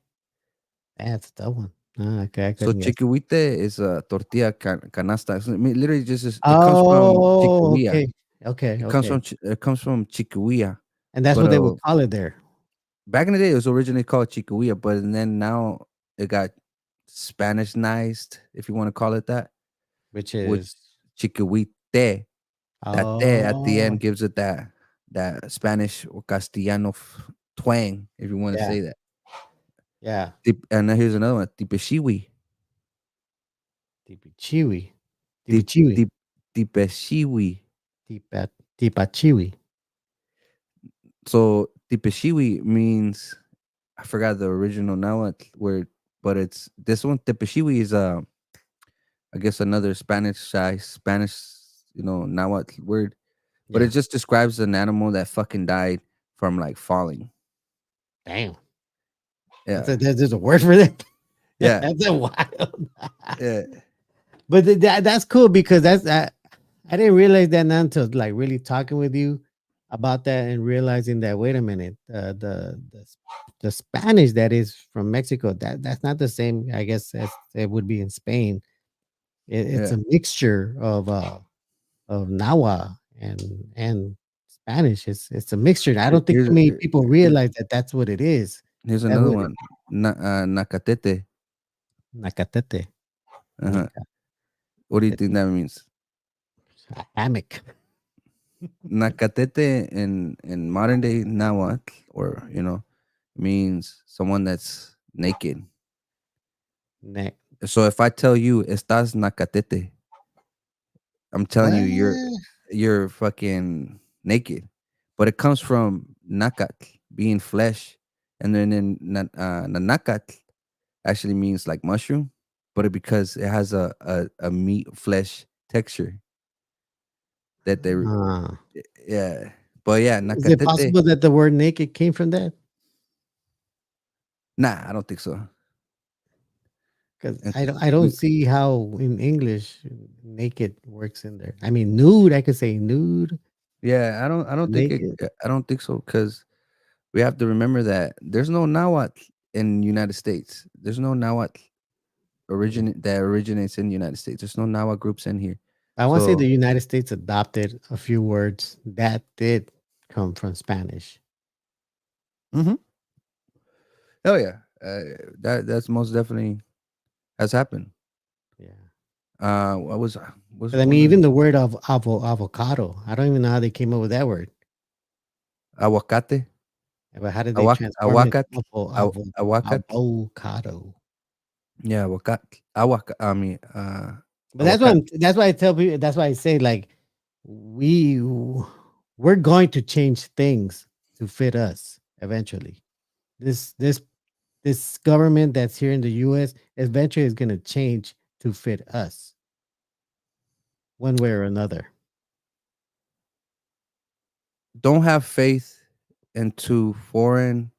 That's the one. Ah, okay, I So couldn't guess. chiquihuite is a tortilla canasta. I mean, literally it comes from Oh, chiquihuia. okay, okay, okay. It comes from chiquihuia. And that's But what they would call it there, back in the day, it was originally called chiquihuia, but then now it got Spanishized, if you want to call it that, which with is chiquihuite. That te at the oh end gives it that Spanish or Castellano twang, if you want to yeah, say that. yeah. And then here's another one, tipeshiwi. Tipichiwi, Tip tipichiwi, tip tipeshiwi. tipa, tipachiwi. So tipeshiwi means I forgot the original Nahuatl word, but it's this one. Tipeshiwi is I guess another Spanish Nahuatl word, but it Yeah. just describes an animal that fucking died from like falling. Damn. Yeah, There's a word for that. yeah, That's a wild. yeah, But that's cool because I didn't realize that now until like really talking with you about that and realizing that wait a minute, the Spanish that is from Mexico, that's not the same, I guess, as it would be in Spain. It's yeah. a mixture of Nahua and Spanish. It's a mixture. I don't think Here's too many people here- realize that that's what it is. here's That another would one. Nakatete. Nakatete, Uh-huh. Nakatete, What do you think that means? hammock. Nakatete in modern day Nahuatl, or means someone that's naked. Neck. So if I tell you estás nakatete, I'm telling you What? you're fucking naked. But it comes from nakat, being flesh, and then nakat actually means like mushroom, but because it has a meat flesh texture that they Uh, yeah. But yeah, is it nakatete. possible that the word naked came from that? Nah, I don't think so. Because And I don't see how in English naked works in there. I mean, nude. I could say nude, yeah, naked. I don't think so because we have to remember that there's no Nahuatl in United States. There's no Nahuatl Yeah. that originates in the United States. There's no Nahuatl groups in here. I want to say So the United States adopted a few words that did come from Spanish. mhm. Oh yeah, that's most definitely has happened. Yeah. What was But I mean, one of even the word of avocado. I don't even know how they came up with that word. aguacate? But how did they transform it? Aguacat, aguacat. Avocado. Yeah, aguacat. I mean, But aguacat. that's why I tell people. That's why I say like we we're going to change things to fit us eventually. This this this government that's here in the U.S. eventually is going to change to fit us one way or another. Don't have faith into foreign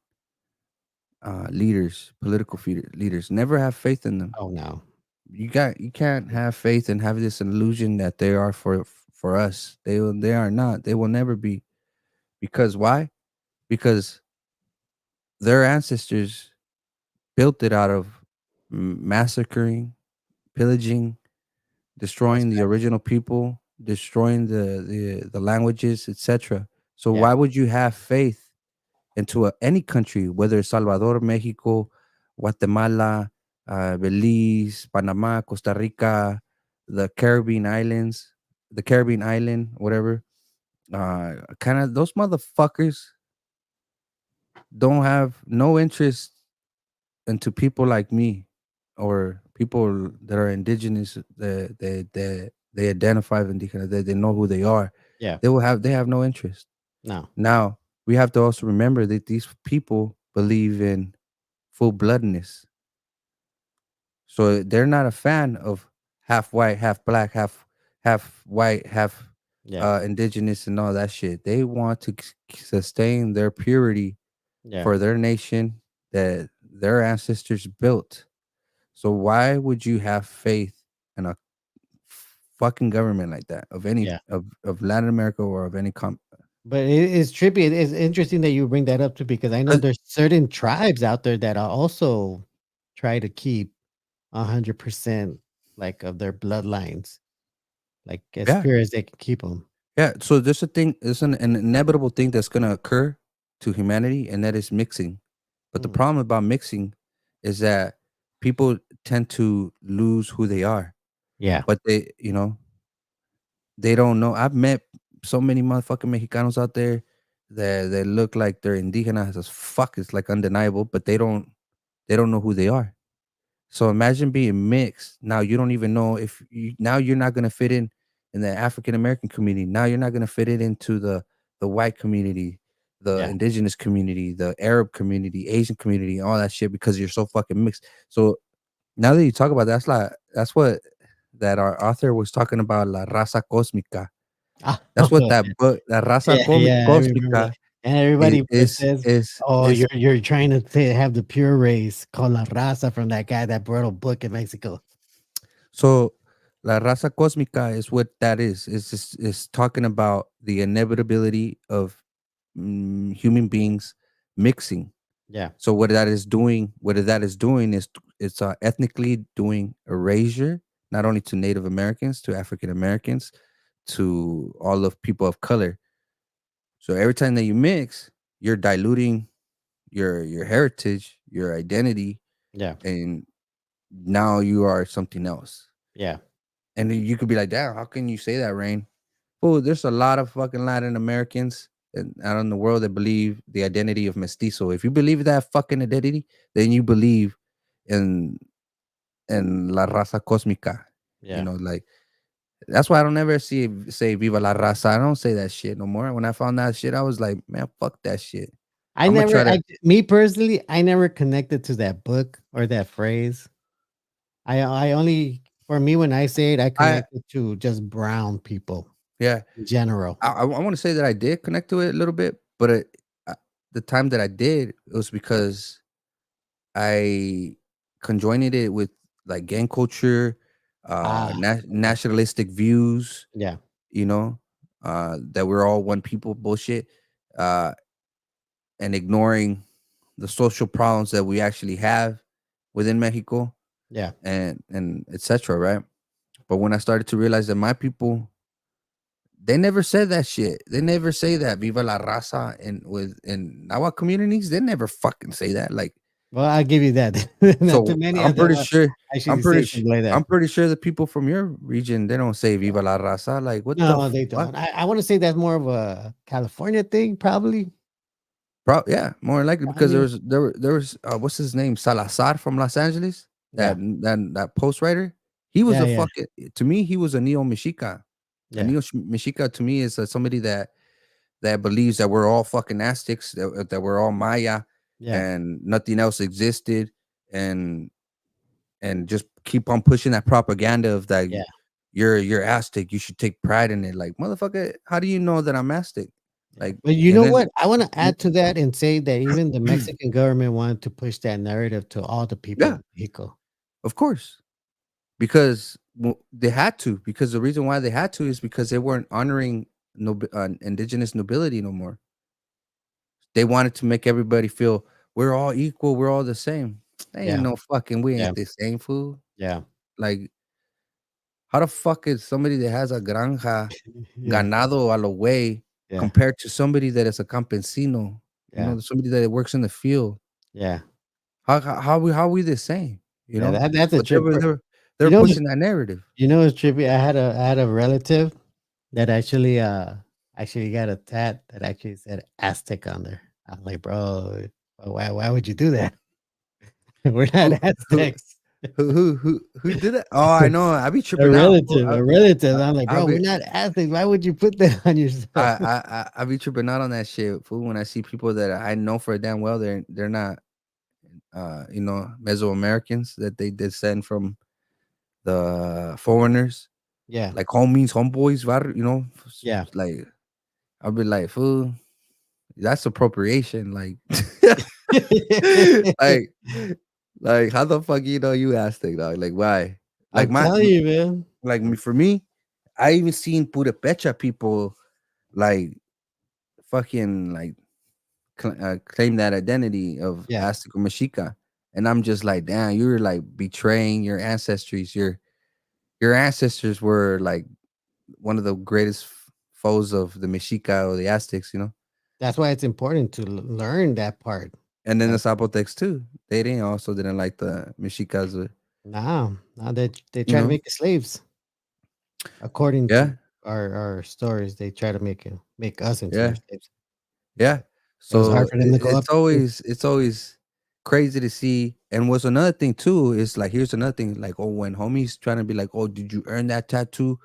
leaders, leaders. Never have faith in them. Oh no. You can't have faith and have this illusion that they are for us. They are not. They will never be. Because why? Because their ancestors built it out of massacring, pillaging, That's destroying the facts. original people, destroying the languages, etc. So Yeah. why would you have faith into any country, whether it's Salvador, Mexico, Guatemala, Belize, Panama, Costa Rica, the Caribbean islands, the Caribbean island, whatever. Kind of those motherfuckers don't have no interest into people like me or people that are indigenous they identify with indigenous, they know who they are. Yeah. They have no interest. No. Now we have to also remember that these people believe in full bloodness. So they're not a fan of half white, half black, half white, half Yeah. indigenous and all that shit. They want to sustain their purity Yeah. for their nation that their ancestors built. So why would you have faith in a fucking government like that of any Yeah. of Latin America or of any But it is trippy. It is interesting that you bring that up too, because I know 'cause- there's certain tribes out there that are also try to keep 100% like of their bloodlines, like as yeah, pure as they can keep them. yeah. So there's a thing, there's an inevitable thing that's gonna occur to humanity, and that is mixing. But the Mm. problem about mixing is that people tend to lose who they are. Yeah. But they don't know. I've met so many motherfucking Mexicanos out there that look like they're indigenous as fuck. It's like undeniable, but they don't know who they are. So imagine being mixed. Now you don't even know if now you're not gonna fit in the African American community. Now you're not gonna fit it into the white community, the Yeah. indigenous community, the Arab community, Asian community, all that shit because you're so fucking mixed. So now that you talk about that, that's what that our author was talking about, la raza cósmica. Ah, That's what that book, la raza yeah, yeah, I remember that. cósmica, And everybody says, "Oh, is you're trying to say, have the pure race called La Raza from that guy that brought a book in Mexico." so la raza cósmica is what that is. It's talking about the inevitability of human beings mixing. Yeah. So what that is doing is it's ethnically doing erasure, not only to Native Americans, to African Americans, to all of people of color. So every time that you mix, you're diluting your heritage, your identity, Yeah. and now you are something else. Yeah. And then you could be like, damn, how can you say that, Rain? Oh, there's a lot of fucking Latin Americans out in the world that believe the identity of mestizo. If you believe that fucking identity, then you believe in la raza cósmica. You Yeah. know, like that's why I don't ever say viva la raza. I don't say that shit no more. When I found that shit, I was like, man, fuck that shit. I I'm gonna never try to. I me personally, I never connected to that book or that phrase. I only for me, when I say it, I I connect it to just brown people yeah. in general. I want to say that I did connect to it a little bit, but uh, the time that I did, it was because I conjoined it with like gang culture, Ah, okay. nationalistic views, Yeah. you know, that we're all one people bullshit, uh, and ignoring the social problems that we actually have within Mexico Yeah. and etc. Right? But when I started to realize that my people, they never said that shit. They never say that "Viva la raza" in Nahuatl communities. They never fucking say that. Like, Well, I'll give you that. Not too so many of them I'm actually pretty say sure, something like that. I'm pretty sure the people from your region, they don't say "Viva la raza." Like, what the No, they fuck? don't. I wanna say that's more of a California thing, probably. Yeah, more likely I because mean, there was what's his name, Salazar from Los Angeles, yeah, that post writer. He was yeah, a yeah, fucking to me. He was a neo Mexica. A yeah, neo Mexica to me is somebody that believes that we're all fucking Aztecs, that we're all Maya, yeah, and nothing else existed, and just keep on pushing that propaganda of that yeah. you're Aztec. You should take pride in it. Like motherfucker, how do you know that I'm Aztec? Yeah. Like, But you and know then what? I want to add to that and say that even the Mexican government wanted to push that narrative to all the people yeah, of Mexico. of course. Because they had to. Because the reason why they had to is because they weren't honoring indigenous nobility no more. They wanted to make everybody feel we're all equal, we're all the same. Ain't Yeah, no fucking we yeah, ain't the same fool. yeah, Like, how the fuck is somebody that has a granja yeah, ganado a lo way yeah, compared to somebody that is a campesino? You yeah, know, somebody that works in the field. yeah, How we the same? You yeah. know, That's a but they trip. were they were they You were know, pushing that narrative. you know, it's trippy. I had a relative that actually got a tat that actually said Aztec on there. I'm like, bro, why would you do that? We're not Who who Aztecs. who did it? Oh, I know. I be A tripping out. Fool. relative, a relative. I'm like, I bro, be we're not Aztecs. Why would you put that on yourself? I be tripping out on that shit, fool. When I see people that I know for a damn well, they're not, Mesoamericans that they descend from the foreigners, Yeah, like homies, homeboys, yeah. like I'll be like, fool, that's appropriation, like, like, how the fuck you Aztec, dog? Like, why? Like I'm telling you, man. like me for me, I even seen Purepecha people like fucking like claim that identity of Yeah, Aztec or Mexica, and I'm just like, damn, you're like betraying your ancestries. Your ancestors were like one of the greatest foes of the Mexica or the Aztecs, that's why it's important to learn that part. and then the That Zapotecs too. They didn't like the Mexicas, now they you try to know. make the slaves, according to Yeah, our stories. They try to make us into their yeah, slaves. yeah. It was So hard for them to go up. it's always crazy to see. And what's another thing too is like here's another thing like, oh, when homies trying to be like, oh, did you earn that tattoo?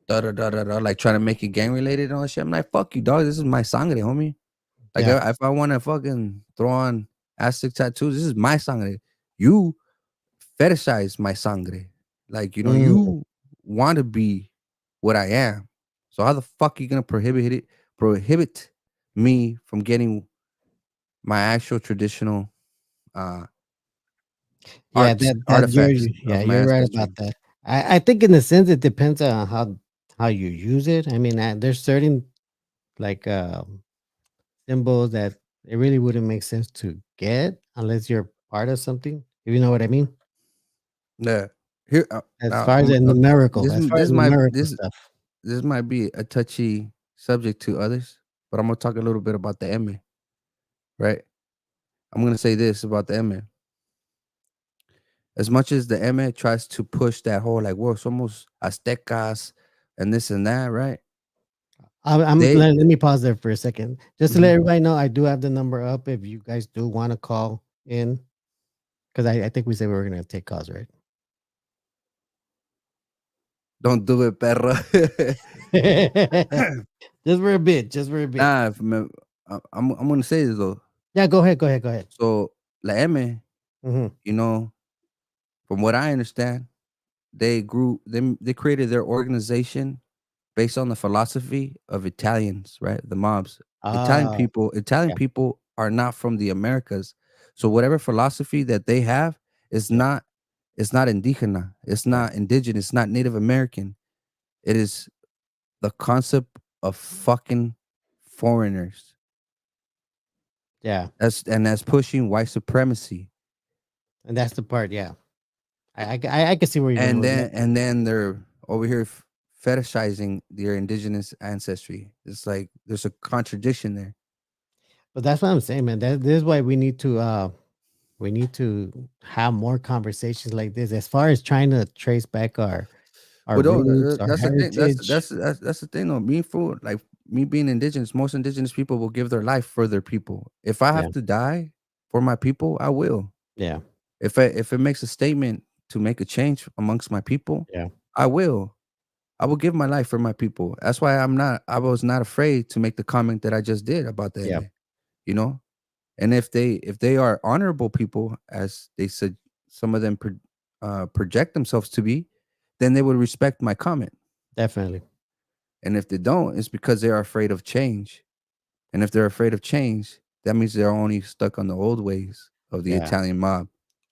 Da da da da da, like trying to make it gang related and all that shit. I'm like, fuck you, dog. This is my sangre, homie. Like, Yeah. if I want to fucking throw on Aztec tattoos, this is my sangre. You fetishize my sangre. Like, Mm. you want to be what I am. So how the fuck you gonna prohibit me from getting my actual traditional uh Yeah, artifacts of my you're right about ancestry? that. I think in a sense it depends on how you use it. I mean, there's certain like symbols that it really wouldn't make sense to get unless you're part of something. If you know what I mean? Yeah. Here As now far as the numerical, this as far as this might numerical stuff. this might be a touchy subject to others, but I'm gonna talk a little bit about the M, right? I'm gonna say this about the M. As much as the M tries to push that whole like, well, somos Aztecas and this and that, right? They Let me pause there for a second. Just to let Mhm. everybody know, I do have the number up if you guys do want to call in. Because I think we said we were gonna take calls, right? Don't do it, perro. Just for a bit, just for a bit. Nah, I'm gonna say this though. Yeah, go ahead, go ahead, go ahead. So La M, Mhm. you know, from what I understand, they created their organization based on the philosophy of Italians, right? The mobs. Ah, Italian yeah, people are not from the Americas. So whatever philosophy that they have is yeah, not it's not indigena, it's yeah, not indigenous, it's not Native American. It is the concept of fucking foreigners. yeah, That's pushing white supremacy. and that's the part, yeah. I can see where you're going with that. And then they're over here fetishizing their indigenous ancestry. It's like there's a contradiction there. But that's what I'm saying, man. This is why we need to have more conversations like this as far as trying to trace back our Well, no, roots, our that's the thing. heritage. That's the thing. Though, being fool, like me being indigenous, most indigenous people will give their life for their people. If I Yeah. have to die for my people, I will. Yeah. If it makes a statement to make a change amongst my people, Yeah. I will. I will give my life for my people. That's why I was not afraid to make the comment that I just did about the Yeah. MA, you know? And if they are honorable people, as they said, some of them project themselves to be, then they would respect my comment. Definitely. And if they don't, it's because they are afraid of change. And if they're afraid of change, that means they're only stuck on the old ways of the Yeah. Italian mob.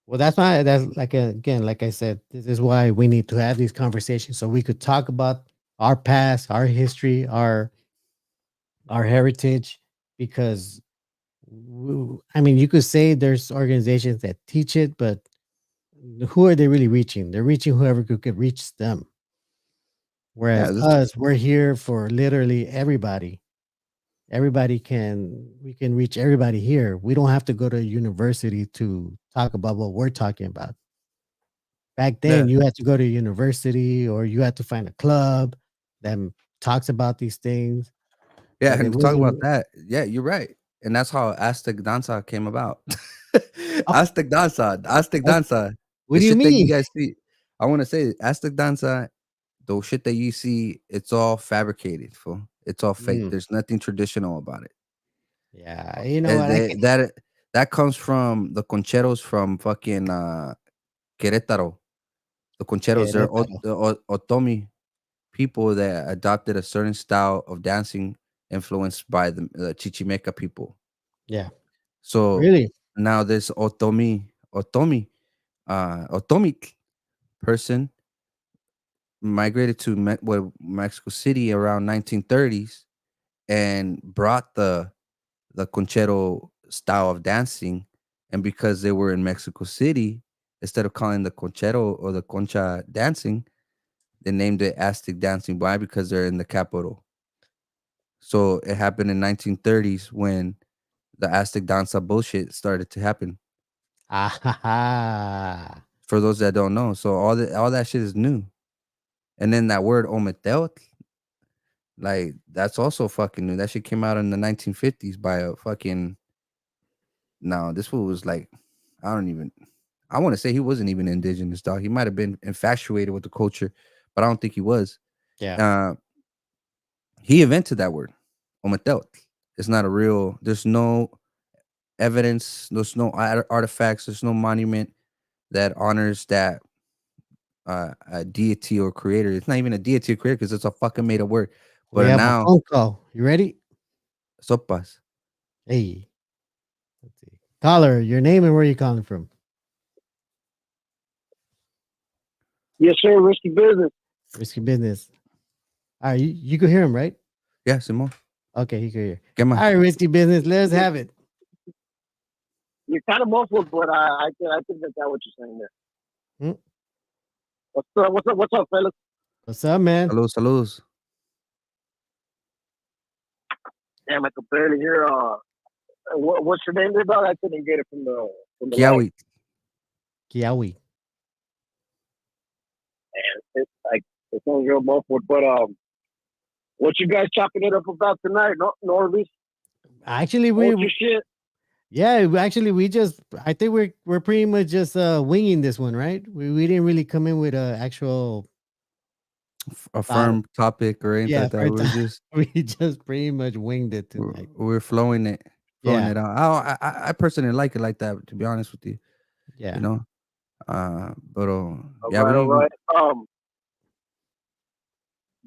Well, that's why that's like again, like I said, this is why we need to have these conversations so we could talk about our past, our history, our heritage, because I mean, you could say there's organizations that teach it, but who are they really reaching? They're reaching whoever could reach them. Yeah, Whereas this us, we're here for literally everybody. We can reach everybody here. We don't have to go to university to talk about what we're talking about. Back yeah. then, you had to go to university or you had to find a club that talks about these things, Yeah, but it and to talk about wasn't. that, yeah, you're right. And that's how Aztec danza came about. Oh, Aztec oh, danza, what the do you shit that you mean? guys see. I want to say Aztec danza, the shit that you see, it's all fabricated, fool. It's all fake. Mm, There's nothing traditional about it. yeah, you know Uh, what? I they- can that that comes from the concheros from fucking Querétaro. The concheros, they're Querétaro. Otomi people that adopted a certain style of dancing influenced by the Chichimeca people. Yeah, So really. now this Otomic person migrated to Mexico City around 1930s and brought the conchero style of dancing. And because they were in Mexico City, instead of calling the conchero or the concha dancing, they named it Aztec dancing. Why? Because they're in the capital. So it happened in 1930s when the Aztec danza bullshit started to happen. Ah, ha, ha. For those that don't know, so all that shit is new. And then that word ometeotl, like that's also fucking new. That shit came out in the 1950s by a fucking. No, this fool was like, I don't even. I want to say he wasn't even indigenous, dog. He might have been infatuated with the culture, but I don't think he was. Yeah, Uh, he invented that word, ometeotl. It's not a real. There's no evidence. There's no artifacts. There's no monument that honors that a deity or creator. It's not even a deity or creator because it's a fucking made up word. we But have a now phone call. You ready? sopas. Hey, let's see. Caller, your name and where you calling from? Yes, sir. Risky business. Risky business. All right, you could hear him, right? Yeah, Simon. Okay, he could hear. ¿Qué All más? right, risky business. Let's have it. You're kind of muffled, but I think that's what you're saying there. Hmm? What's up? What's up? What's up, fellas? What's up, man? Saludos, saludos. Damn, I could barely hear. What's your name, there, dog? I couldn't get it from the light. Kiyahuitl. Kiawi. And it's like it sounds real muffled. But what you guys chopping it up about tonight? No, norbeez. Actually, Culture shit. we just I think we're pretty much just winging this one, right? We didn't really come in with a actual A thought. firm topic or anything Yeah, like that. we just pretty much winged it tonight. We're flowing it Yeah, out. I personally like it like that, to be honest with you. yeah. You know? But All yeah, right, all right.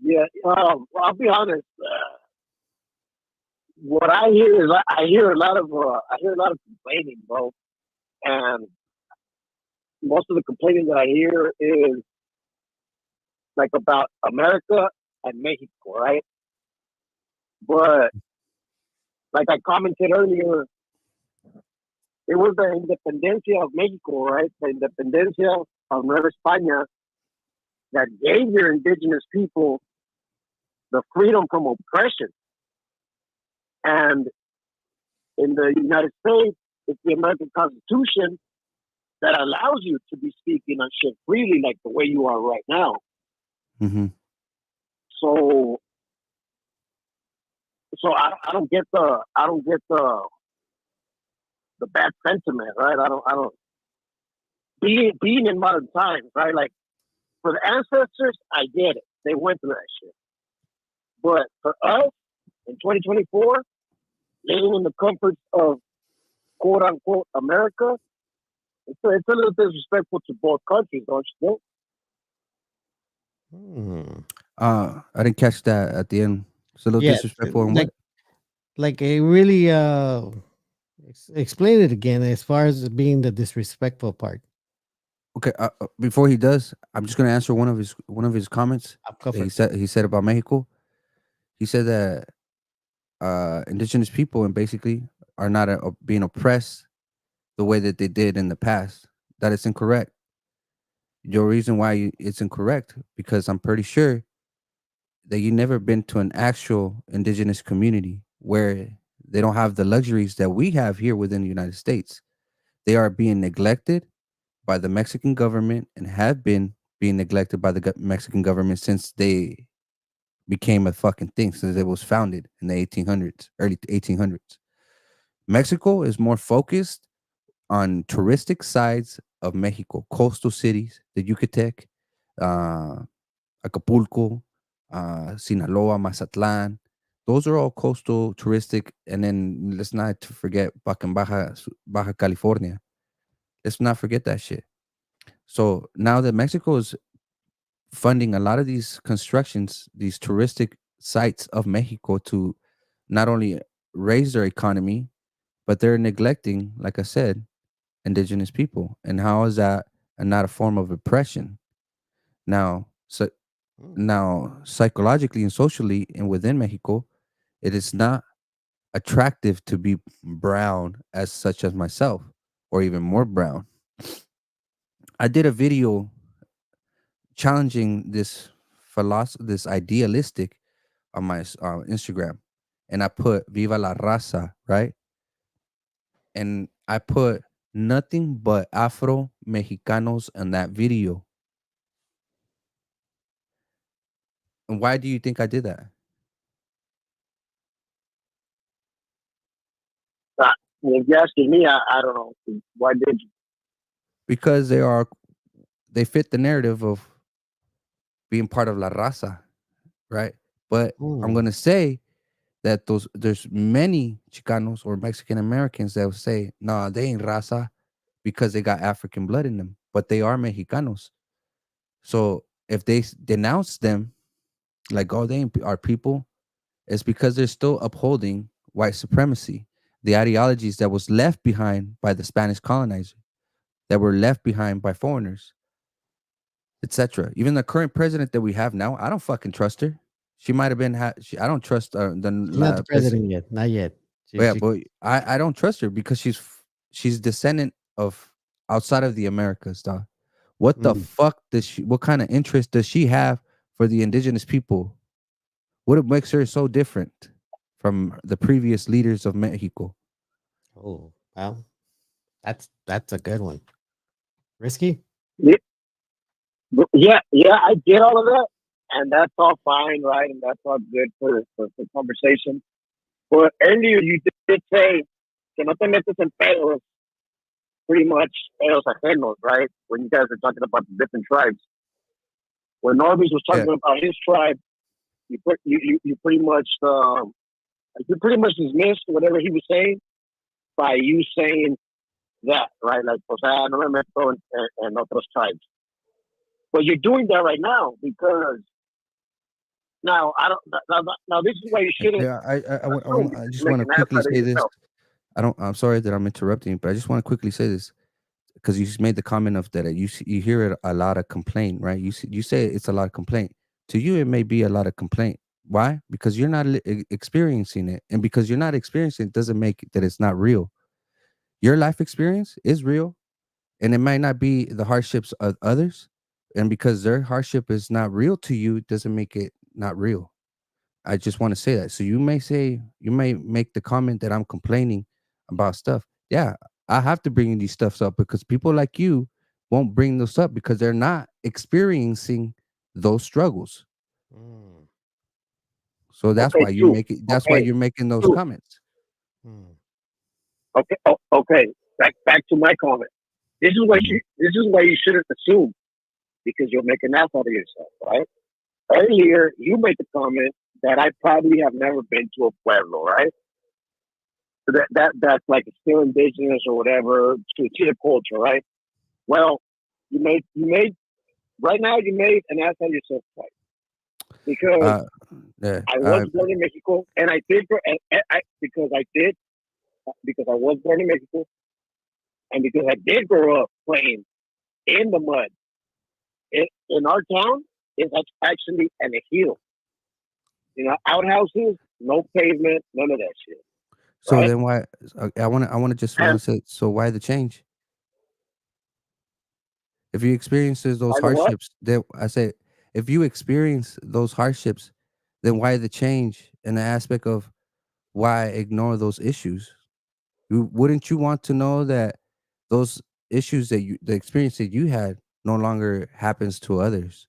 Yeah. Well, I'll be honest. What I hear is I hear a lot of complaining, bro, and most of the complaining that I hear is like about America and Mexico, right? But like I commented earlier, it was the independencia of Mexico, right? The independencia of Nueva España that gave your indigenous people the freedom from oppression. And in the United States, it's the American Constitution that allows you to be speaking on shit freely like the way you are right now. Mm-hmm. So So I don't get the bad sentiment, right? I don't being in modern times, right? Like for the ancestors, I get it. They went through that shit. But for us in 2024, living in the comforts of quote unquote America, it's a little disrespectful to both countries, don't you think? Hmm. I didn't catch that at the end. It's a little Yeah, disrespectful and like what? it really explain it again as far as being the disrespectful part. Okay, before he does, I'm just gonna answer one of his comments I'll go that he first. said he said about Mexico. He said that indigenous people and basically are not being oppressed the way that they did in the past. That is incorrect. Your reason why it's incorrect because I'm pretty sure that you never been to an actual indigenous community where they don't have the luxuries that we have here within the United States. They are being neglected by the Mexican government and have been being neglected by the Mexican government since they became a fucking thing, since it was founded in the 1800s, early 1800s. Mexico is more focused on touristic sides of Mexico, coastal cities, the Yucatec, uh, Acapulco, Sinaloa, Mazatlan. Those are all coastal touristic. And then let's not forget Baja California. Let's not forget that shit. So now that Mexico is funding a lot of these constructions, these touristic sites of Mexico to not only raise their economy, but they're neglecting, like I said, indigenous people. And how is that not a form of oppression? Now, so Hmm. now psychologically and socially and within Mexico, it is not attractive to be brown as such as myself, or even more brown. I did a video challenging this philosophy, this idealistic on my Instagram, and I put "Viva la raza," right? And I put nothing but Afro Mexicanos in that video. And why do you think I did that? Uh, if you're asking me, I don't know. Why did you? Because they fit the narrative of being part of la raza, right? But I'm Hmm. gonna say that there's many Chicanos or Mexican Americans that will say, nah, they ain't raza because they got African blood in them, but they are Mexicanos. So if they denounce them like, oh, they ain't our people, it's because they're still upholding white supremacy, the ideologies that was left behind by the Spanish colonizer, that were left behind by foreigners, etc. Even the current president that we have now, I don't fucking trust her. She might have been. I don't trust the She's not the president. president yet. Not yet. Yeah, but I don't trust her because she's descendant of outside of the Americas, dog. What the Mm. fuck does she? What kind of interest does she have for the indigenous people? What makes her so different from the previous leaders of Mexico? Oh, well, that's a good one. Risky. Yeah, yeah, I get all of that, and that's all fine, right? And that's all good for conversation. But earlier you did say que no te metes en pedos, pretty much pedos ajenos, right? When you guys were talking about the different tribes. When norbeez was Yeah, talking about his tribe, you pretty much dismissed whatever he was saying by you saying that, right? Like, o sea, no me meto en otros tribes. But you're doing that right now because now I don't. Now this is why you shouldn't yeah. assume I because just you make want to an ass quickly out of say this. yourself. I don't. I'm sorry that I'm interrupting, but I just want to quickly say this because you just made the comment of that you hear it a lot of complaint, right? You say it's a lot of complaint. To you, it may be a lot of complaint. Why? Because you're not experiencing it, and because you're not experiencing it, doesn't make it that it's not real. Your life experience is real, and it might not be the hardships of others. And because their hardship is not real to you, doesn't make it not real. I just want to say that. So you may make the comment that I'm complaining about stuff. Yeah, I have to bring these stuffs up because people like you won't bring those up because they're not experiencing those struggles. Mm. So that's Okay, why you two. make it. That's why Okay, you're making those two. comments. Hmm. Okay, okay. Back to my comment. This is why you shouldn't assume, because you'll make an ass out of yourself, right? Earlier, you made the comment that I probably have never been to a Pueblo, right? So that's like still indigenous or whatever to see the culture, right? Well, you made right now you made an ass out of yourself twice, because Yeah. I was born in Mexico, and I did because I was born in Mexico, and because I did grow up playing in the mud. In our town, it's actually an hill. You know, outhouses, no pavement, none of that shit. So Right? then why? I want to And say. So why the change? If you experiences those by the what? hardships, then I say, if you experience those hardships, then why the change in the aspect of why ignore those issues? Wouldn't you want to know that those issues the experience that you had no longer happens to others?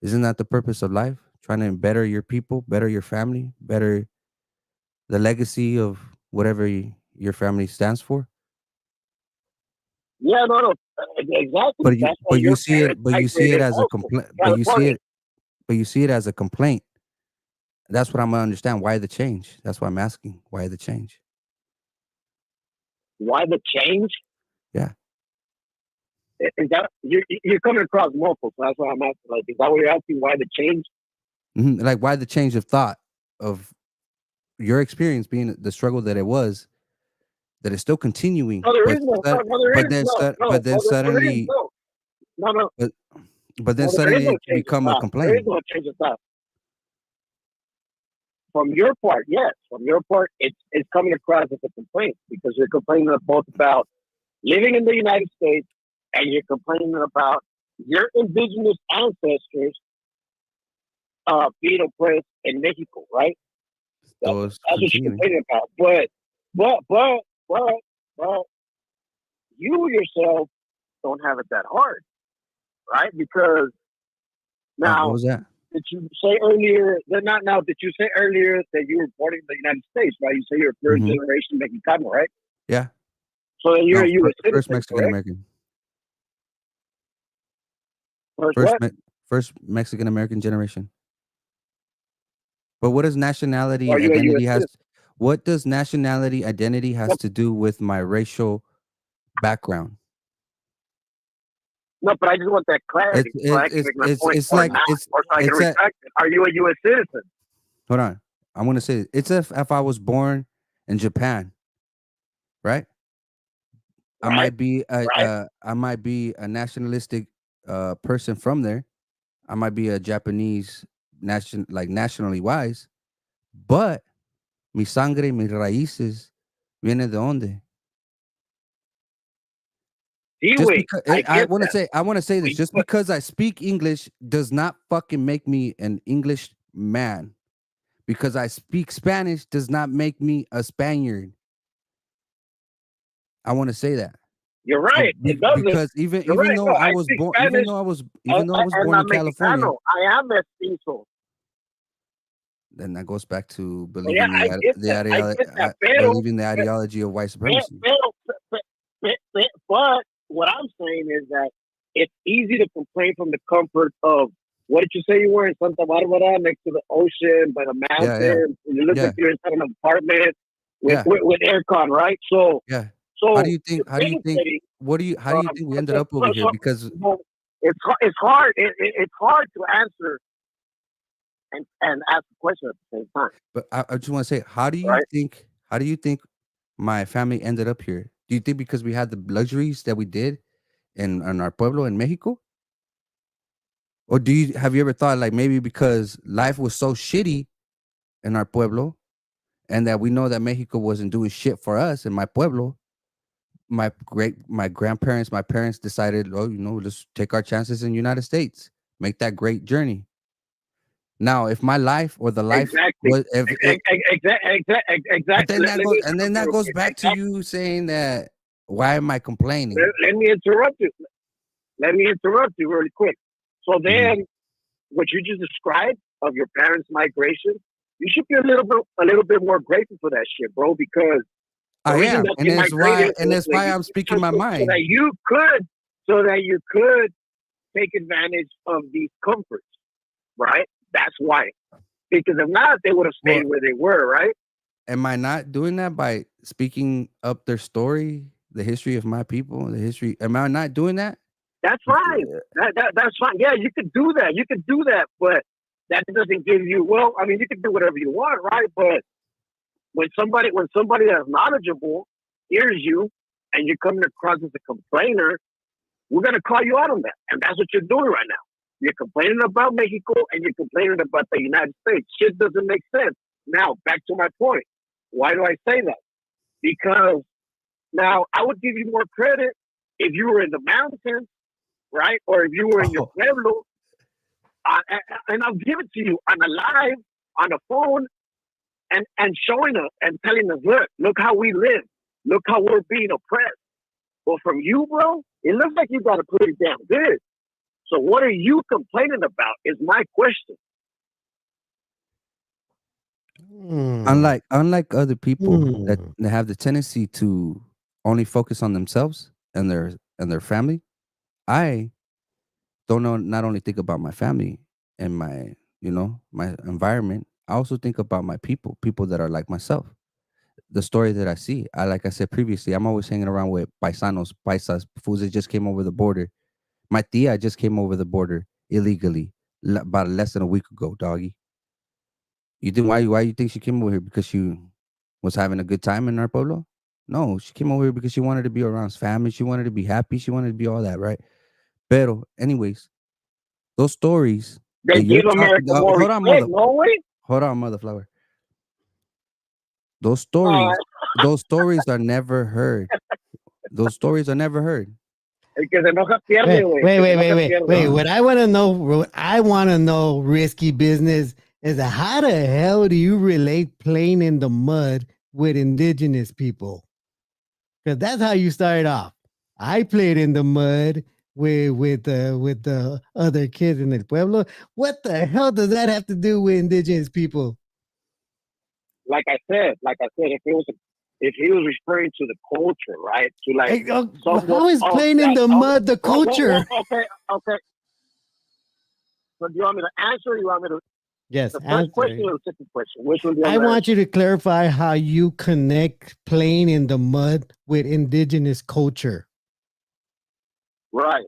Isn't that the purpose of life? Trying to better your people, better your family, better the legacy of whatever your family stands for. Yeah, no, exactly. That's why But you your see it parents migrated as a also complaint. to California. But you see it as a complaint. That's what I'm gonna understand. Why the change? That's why I'm asking. Why the change? Why the change? Yeah. Is that you're coming across multiple? So that's why I'm asking. Like, is that what you're asking? Why the change? Like why the change of thought of your experience being the struggle that it was, that is still continuing, No, there is no. No, there is no. No, no, there is suddenly, no. No, no, but, but then no. There is suddenly no it can change of become a thought. There is complaint. no change of thought. From your part, yes. From your part, it's coming across as a complaint, because you're complaining both about living in the United States, and you're complaining about your indigenous ancestors being oppressed in Mexico, right? Those That's what you're continuing. complaining about. But you yourself don't have it that hard, right? Because What now, was that? did you say earlier? Not now. Did you say earlier that you were born in the United States? Right? You say you're third Hmm. generation Mexicano, right? Yeah. So then you're No, a U.S. first citizen, Mexican correct? American. First First what? first Mexican American generation. But what does Or nationality are you a U.S. identity has? citizen? What does nationality identity No, has to do with my racial background? no, but I just want that It's clarity so I can make my point, it's or like not, or so I can it's a retract it. Are you a U.S. citizen? hold on. I'm gonna say it's if I was born in Japan, right? Right, right. I might be a nationalistic person from there. I might be a Japanese nationally wise, but mi sangre, mis raíces viene de donde? Just Anyway, because I get that. I want to say this. Just But because I speak English does not fucking make me an English man. Because I speak Spanish does not make me a Spaniard. I want to say that. you're right. It doesn't. Because You're right. No, I speak Spanish, even though I was and born in I'm California, Mexicano. I am mestizo. then that goes back to So yeah, I get that. I get that. believing the ideology of white supremacy. But what I'm saying is that it's easy to complain from the comfort of, what did you say you were in Santa Barbara, next to the ocean, by the Yeah, yeah, mountain? You look yeah, like you're inside an apartment with, yeah, with aircon, right? So yeah. so How do you think debating, how do you think we ended up over here? Because it's hard. It's hard to answer and ask a question at the same time, but I just want to say, right? how do you think my family ended up here? Do you think because we had the luxuries that we did in our pueblo in Mexico? Or have you ever thought like maybe because life was so shitty in our pueblo and that we know that Mexico wasn't doing shit for us in my pueblo, my grandparents, my parents decided, oh, let's take our chances in the United States, make that great journey. Now, if my life or the life Exactly. was if it, but Exactly. then that Let me goes and then interrupt you that real goes quick. back to you saying that why am I complaining? Let me interrupt you. Let me interrupt you really quick. So Mhm. then, what you just described of your parents' migration, you should be a little bit more grateful for that shit, bro. Because the I reason am, that and they that's migrated why, and was that's why I'm speaking my so mind. that you could take advantage of these comforts, right? That's why. Because if not, they would have stayed Well, where they were, right? am I not doing that by speaking up their story, the history of my people, the history? Am I not doing that? That's fine. That's fine. Yeah, you could do that. You could do that, but that doesn't give you. Well, I mean, you can do whatever you want, right? But when somebody that's knowledgeable hears you and you're coming across as a complainer, we're gonna call you out on that, and that's what you're doing right now. You're complaining about Mexico and you're complaining about the United States. Shit doesn't make sense. Now, back to my point. Why do I say that? Because now I would give you more credit if you were in the mountains, right? Or if you were in your pueblo, and I'll give it to you on a live, on a phone, and showing us and telling us, look how we live. Look how we're being oppressed. Well, from you, bro, it looks like you got to put it damn good. So what are you complaining about is my question. Unlike other people that have the tendency to only focus on themselves and their family, I don't know. Not only think about my family and my environment. I also think about my people that are like myself. The story that I see. Like I said previously, I'm always hanging around with paisas, fools that just came over the border. My tia just came over the border illegally about less than a week ago, doggy. You think why you think she came over here? Because she was having a good time in our pueblo? No, she came over here because she wanted to be around family. She wanted to be happy. She wanted to be all that, right? Pero, anyways, those stories They that you're give America talking. more respect, no way? Hold on, mother flower. Those stories are never heard. Those stories are never heard. El que se enoja pierde, güey. Wait. What I want to know, risky business, is how the hell do you relate playing in the mud with indigenous people? Because that's how you started off. I played in the mud with the other kids in the pueblo. What the hell does that have to do with indigenous people? Like I said, if he was referring to the culture, right? To like, how is playing in the mud the culture? Okay. So do you want me to answer or you want me to? Yes, the first question or the second question? Which one do you I want you to clarify how you connect playing in the mud with indigenous culture. Right.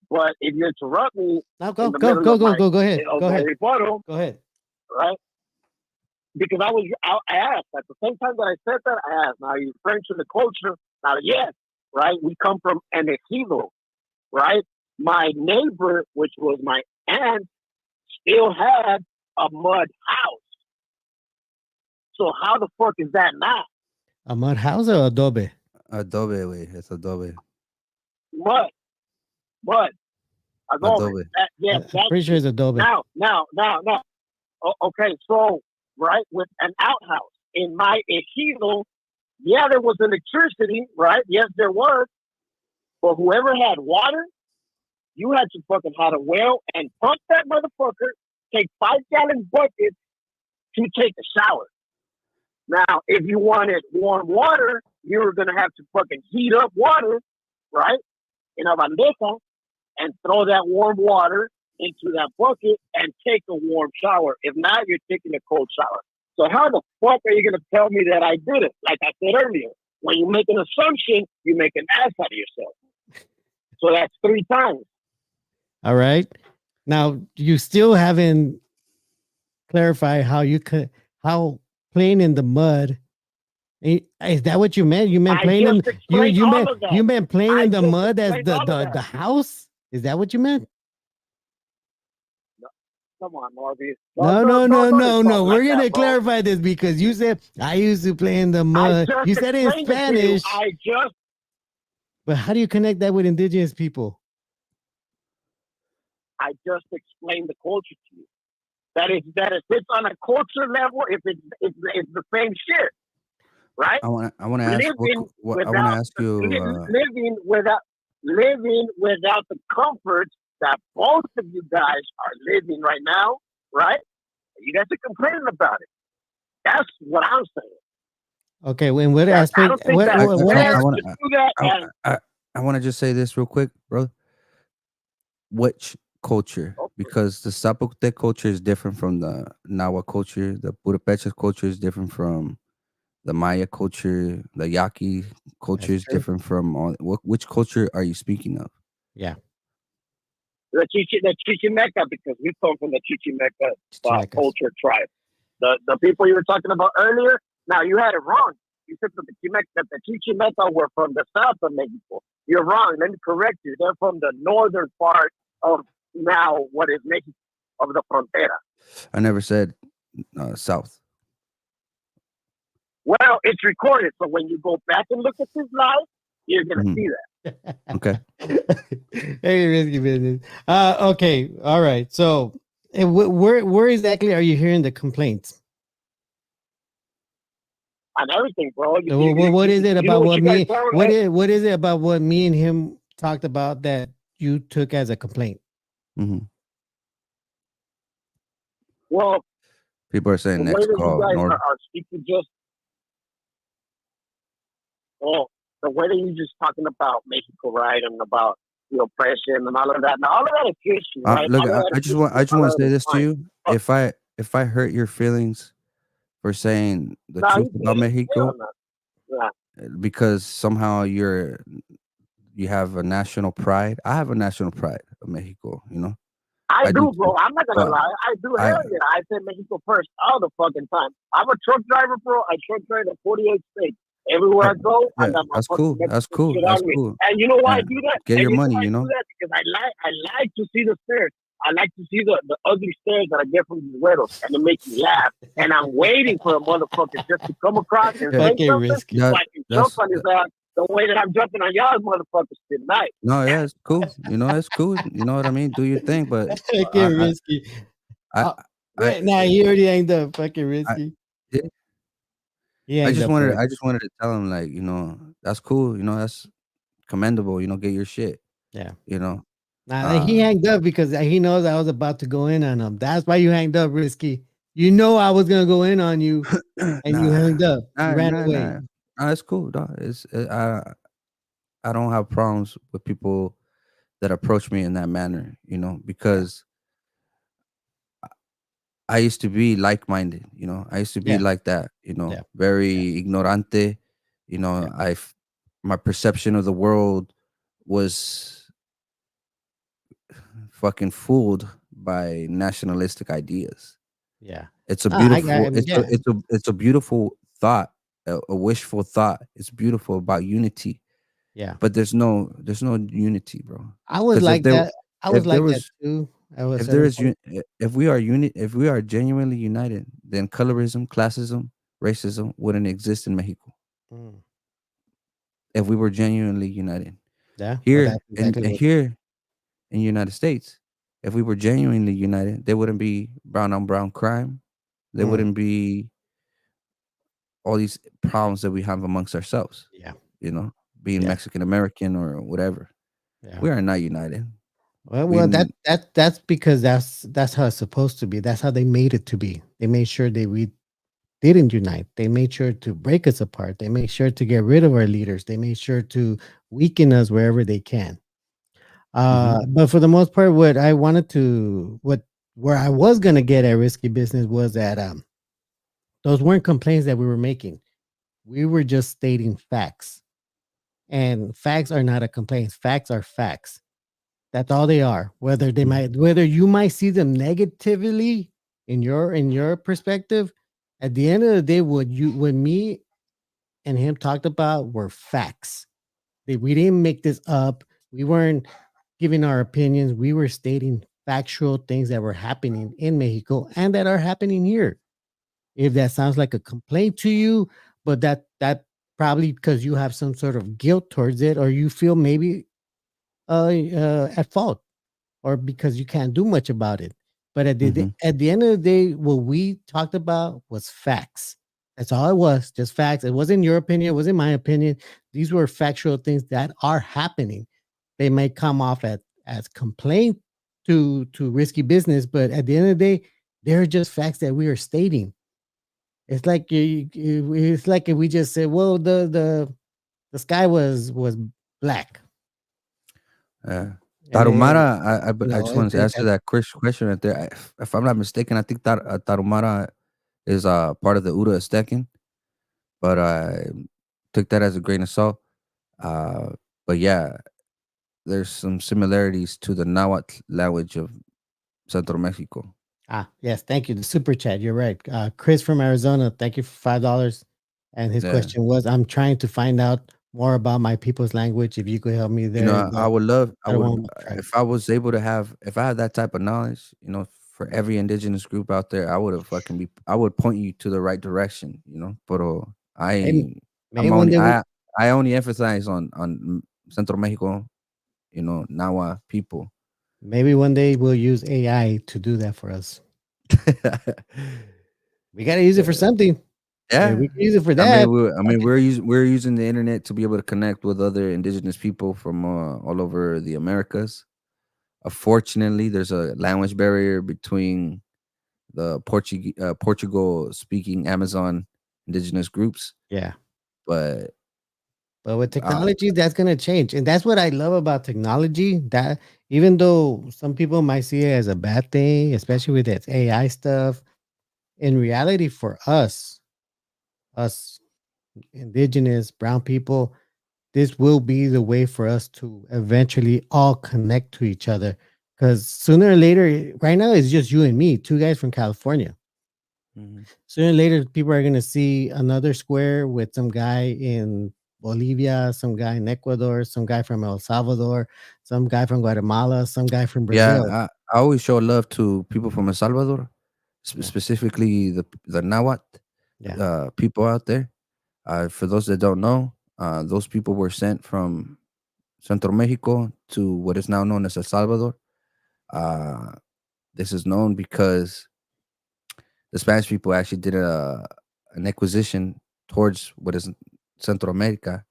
But if you interrupt me, now go ahead. Go ahead. Rebuttal, go ahead. Right? Because I asked at the same time that I said that, I asked, now are you referring to the culture? Now, yes, right? We come from an ejido, right? My neighbor, which was my aunt, still had a mud house. So how the fuck is that not? A mud house or adobe? Adobe, way. It's adobe. Mud. Adobe. I'm pretty sure it's adobe. Now. Okay, so, right, with an outhouse. In my ejido, yeah, there was electricity, right? Yes, there was. But whoever had water, you had to fucking have a well and pump that motherfucker, take 5-gallon buckets to take a shower. Now, if you wanted warm water, you were going to have to fucking heat up water, right, in a bandeja and throw that warm water into that bucket and take a warm shower. If not, you're taking a cold shower. So how the fuck are you going to tell me that I did it? Like I said earlier, when you make an assumption, you make an ass out of yourself. So that's 3 times. All right. Now, you still haven't clarified how playing in the mud. Is that what you meant? You meant playing in you meant playing in the mud as the house? Is that what you meant? Come on, norbeez. No. We're gonna clarify this because you said I used to play in the mud. You said it in Spanish. But how do you connect that with indigenous people? I just explained the culture to you. That if it's on a culture level, if it's the same shit, right? I want to ask you. Living without the comforts that both of you guys are living right now, right? You guys are complaining about it. That's what I'm saying. Okay, in what I aspect? don't think that's What fair aspect? to do that. And I want to just say this real quick, bro. Which culture? okay, Because the Zapotec culture is different from the Nahua culture. The Purepecha culture is different from the Maya culture. The Yaqui culture That's is true. different from all. Which culture are you speaking of? Yeah, the Chichimeca, because we come from the Chichimeca Chimecas. culture tribe. The people you were talking about earlier. Now you had it wrong. You said that the Chichimeca were from the south of Mexico. You're wrong. Let me correct you. They're from the northern part of now what is Mexico, of the frontera. I never said South. Well, it's recorded, so when you go back and look at this live, you're gonna Mhm. see that. Okay. Hey, risky business. Okay, all right. So, where exactly are you hearing the complaints? On everything, bro. What is it You know about what what you guys me? sound What like? is it about what me and him talked about that you took as a complaint? Hmm. Well, People are the saying way next that you call guys Norb. are speaking just well, the way that you're just talking about Mexico, right, and about the oppression and all of that. Now, all of that is history, right? Look, All of that is I history. just All want of to that say is this to fine. you. But If I hurt your feelings for saying the no, truth you about didn't. Hell Mexico, no. Yeah. because somehow you have a national pride. I have a national pride of Mexico. You know, I I do do, bro. too. I'm not gonna But lie. I do. I Hell yeah. I say Mexico first all the fucking time. I'm a truck driver, bro. I truck drive in 48 states. Everywhere uh, I go, I yeah, got my that's fucking cool. That's Mexican cool. shit That's on me. cool. And you know why I And do that? get And your you know money. why I You do know. that? Because I like to see the stares. I like to see the ugly stares that I get from these widows, and it makes me laugh. And I'm waiting for a motherfucker just to come across and Yeah, say Fucking something risky. so I can jump that's on his ass the way that I'm jumping on y'all motherfuckers tonight. no. Yeah, it's cool. You know, it's cool. You know what I mean. Do your thing. But Fucking I risky. I Oh, I nah, he already hanged up. Fucking I, risky. I, He hanged up I already. just wanted to tell him, like, that's cool, that's commendable, get your shit, Yeah. you know. Nah, he Uh hanged up because he knows I was about to go in on him. That's why you hanged up, risky. You know I was gonna go in on you, and you nah, hanged up. You nah, ran nah, away. nah. Nah, it's cool, dog. I don't have problems with people that approach me in that manner, Yeah. because I used to be like-minded, I used to be Yeah. like that, Yeah. very ignorante, Yeah. my perception of the world was fucking fooled by nationalistic ideas. Yeah. It's a No, I beautiful got yeah. it's a beautiful thought, a wishful thought. It's beautiful about unity, Yeah. but there's no unity, bro. I was Because like that. I was if there like that was too. I was if at there certain is point. if we are genuinely united, then colorism, classism, racism wouldn't exist in Mexico. Mm, If we were genuinely united yeah. Well, here that's exactly what. here in the United States, if we were genuinely united, there wouldn't be brown on brown crime. There Mm, wouldn't be all these problems that we have amongst ourselves, yeah. you know, being Yeah. Mexican American or whatever. Yeah. We are not united. We Well, that's because that's how it's supposed to be. That's how they made it to be. They made sure that we didn't unite. They made sure to break us apart. They made sure to get rid of our leaders. They made sure to weaken us wherever they can. Mhm, But for the most part, what where I was gonna get at risky business was that those weren't complaints that we were making. We were just stating facts, and facts are not a complaint. Facts are facts. That's all they are. mhm, Whether you might see them negatively in your perspective, at the end of the day, what me and him talked about were facts. We didn't make this up. We weren't giving our opinions. We were stating factual things that were happening in Mexico and that are happening here. If that sounds like a complaint to you, but that probably because you have some sort of guilt towards it, or you feel maybe at fault, or because you can't do much about it. But mhm, at the end of the day, what we talked about was facts. That's all it was, just facts. It wasn't your opinion, it wasn't my opinion. These were factual things that are happening. They may come off as complaint to risky business, but at the end of the day, they're just facts that we are stating. It's like it's like if we just said, well, the sky was black, and then Tarumara, but I just wanted to answer that question right there. If I'm not mistaken, I think Tarumara is part of the Uda Aztecan, but I took that as a grain of salt. Uh, but yeah, there's some similarities to the Nahuatl language of Central Mexico. Yes, thank you. The super chat. You're right. Chris from Arizona, thank you for $5. And his Yeah. question was, I'm trying to find out more about my people's language. If you could help me You know, there, I would love, I I don't would, want to try. if I was able to have, if I had that type of knowledge, for every indigenous group out there, I would point you to the right direction, But Maybe, maybe I'm one only, day we I only emphasize on Central Mexico, Nahua people. maybe one day we'll use AI to do that for us. We got to use it for something. If Yeah. we can use it for I mean, that. Fuck it. we're using the internet to be able to connect with other indigenous people from all over the Americas. Unfortunately, there's a language barrier between the Portugal speaking Amazon indigenous groups, Yeah. but But with uh, technology, that's gonna change, and that's what I love about technology. That even though some people might see it as a bad thing, especially with its AI stuff, in reality, for us indigenous brown people, this will be the way for us to eventually all connect to each other. Because sooner or later, right now it's just you and me, two guys from California. mhm. Sooner or later, people are going to see another square with some guy in Bolivia, some guy in Ecuador, some guy from El Salvador, some guy from Guatemala, some guy from Yeah, Brazil. I always show love to people from El Salvador, Yeah, specifically the Nahuatl yeah. people out there. For those that don't know, those people were sent from Central Mexico to what is now known as El Salvador. Uh, this is known because the Spanish people actually did an acquisition towards what is Central America,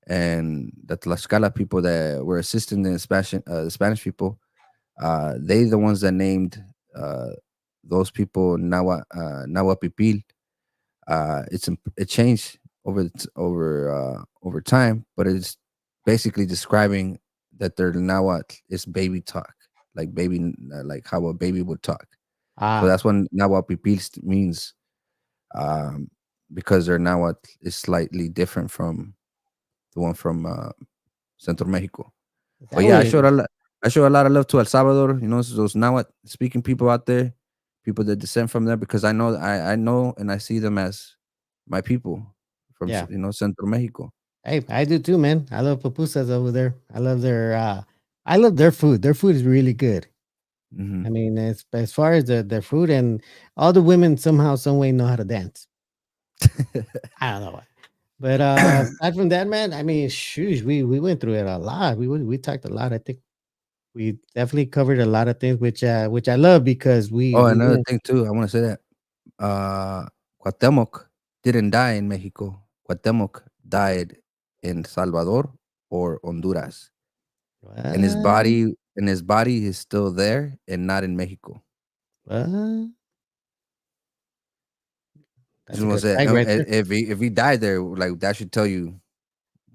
and the Tlaxcala people that were assisting the Spanish people, they the ones that named those people Nahuapipil. It changed over time, but it's basically describing that their Nahuatl is baby talk, like like how a baby would talk. So Ah, that's what Nahuapipil means, um, because their Nahuatl is slightly different from the one from Central Mexico. But that yeah, way. I show a lot of love to El Salvador. Those Nahuatl speaking people out there, people that descend from there, because I know and I see them as my people from Yeah. Central Mexico. Hey, I do too, man. I love pupusas over there. I love their food. Their food is really good. I Hmm. mean, as far as their food, and all the women somehow, some way know how to dance. I don't know why. But aside from that, man, I mean, shoot, we went through it a lot. We talked a lot. I think we definitely covered a lot of things, which I love because Oh, we another went. thing too, I want to say that Cuauhtemoc didn't die in Mexico. Cuauhtemoc died in Salvador or Honduras, and What? his body is still there and not in Mexico. What? That's Just a want good to say, flag right there. if he died there, like that should tell you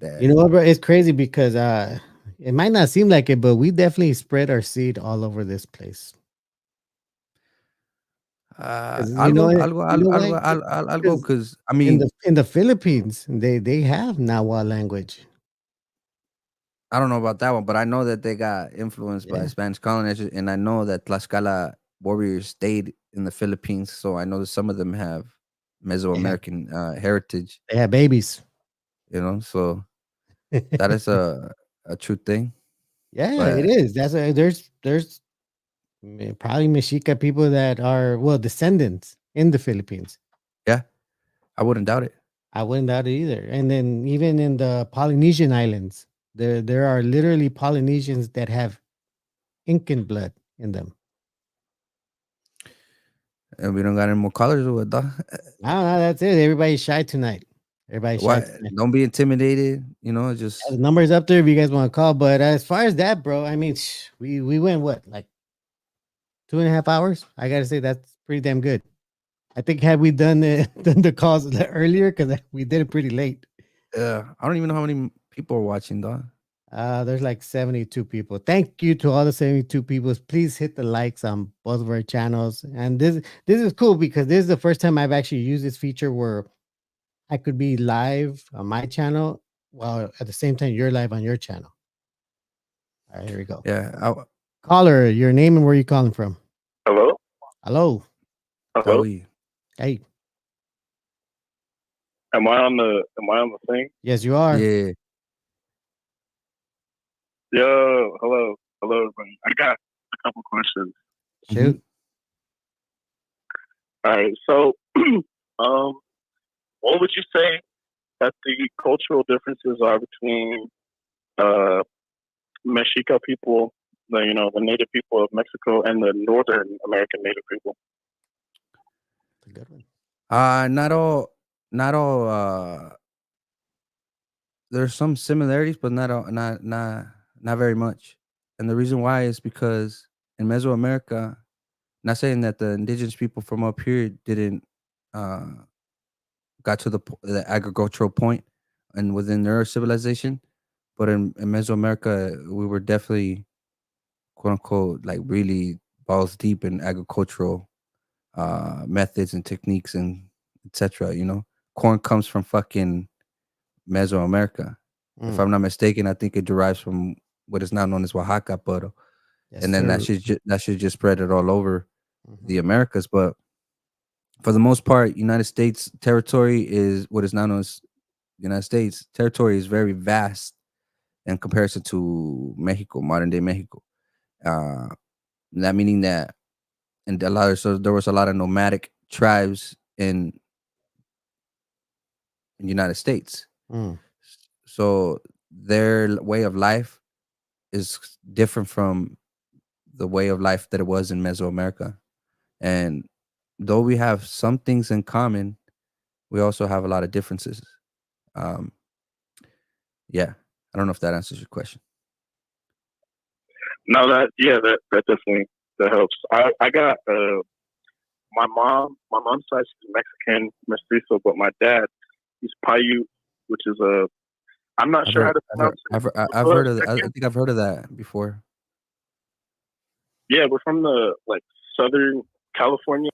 You that. know what, bro? It's crazy because it might not seem like it, but we definitely spread our seed all over this place. Because you know why? Algo, Because because I mean, in the Philippines, they have Nawa language. I don't know about that one, but I know that they got influenced by Yeah, Spanish colonizers, and I know that Tlaxcala warriors stayed in the Philippines, so I know that some of them have they have Mesoamerican heritage. they have babies. So that is a true thing. Yeah, it But is. There's probably Mexica people that are well descendants in the Philippines. yeah, I wouldn't doubt it. I wouldn't doubt it either. And then even in the Polynesian islands, there are literally Polynesians that have Incan blood in them. And we don't got any more colors or what? Dog? I don't know. That's it. Everybody's shy tonight. Everybody's shy Why? tonight. Don't be intimidated. Yeah, Just the number's up there if you guys want to call. But as far as that, bro, I mean, we went what, like 2.5 hours? I gotta say that's pretty damn good. I think had we done the calls earlier, because we did it pretty late. I don't even know how many people are watching, dog. There's like 72 people. Thank you to all the 72 people. Please hit the likes on both of our channels. And this is cool because this is the first time I've actually used this feature where I could be live on my channel while at the same time you're live on your channel. All right, here we go. Yeah, Caller, your name and where you calling from? Hello? Hello. Hello? Hey. Am I on the thing? Yes, you are. yeah. Yo, hello. Hello, everybody. I got a couple questions. Shoot. All right. So, what would you say that the cultural differences are between Mexica people, the native people of Mexico, and the Northern American native people? That's a good one. Not all. There's some similarities, but not very much. And the reason why is because in Mesoamerica, not saying that the indigenous people from up here didn't got to the agricultural point and within their civilization, but in Mesoamerica, we were definitely quote unquote like really balls deep in agricultural methods and techniques and etc. Corn comes from fucking Mesoamerica. If I'm not mistaken, I think it derives from what is now known as Oaxaca, Pueblo. Yes, And then sir. that should just spread it all over the Americas. But for the most part, United States territory is what is now known as United States territory is very vast in comparison to Mexico, modern day Mexico. That meaning that so there was a lot of nomadic tribes in United States. So their way of life is different from the way of life that it was in Mesoamerica. And though we have some things in common, we also have a lot of differences. Yeah, I don't know if that answers your question. No, that definitely that helps. I got my mom's side is Mexican mestizo, but my dad he's Paiute, which is I'm not sure how to pronounce it. I've heard of I think I've heard of that before. Yeah, we're from the Southern California,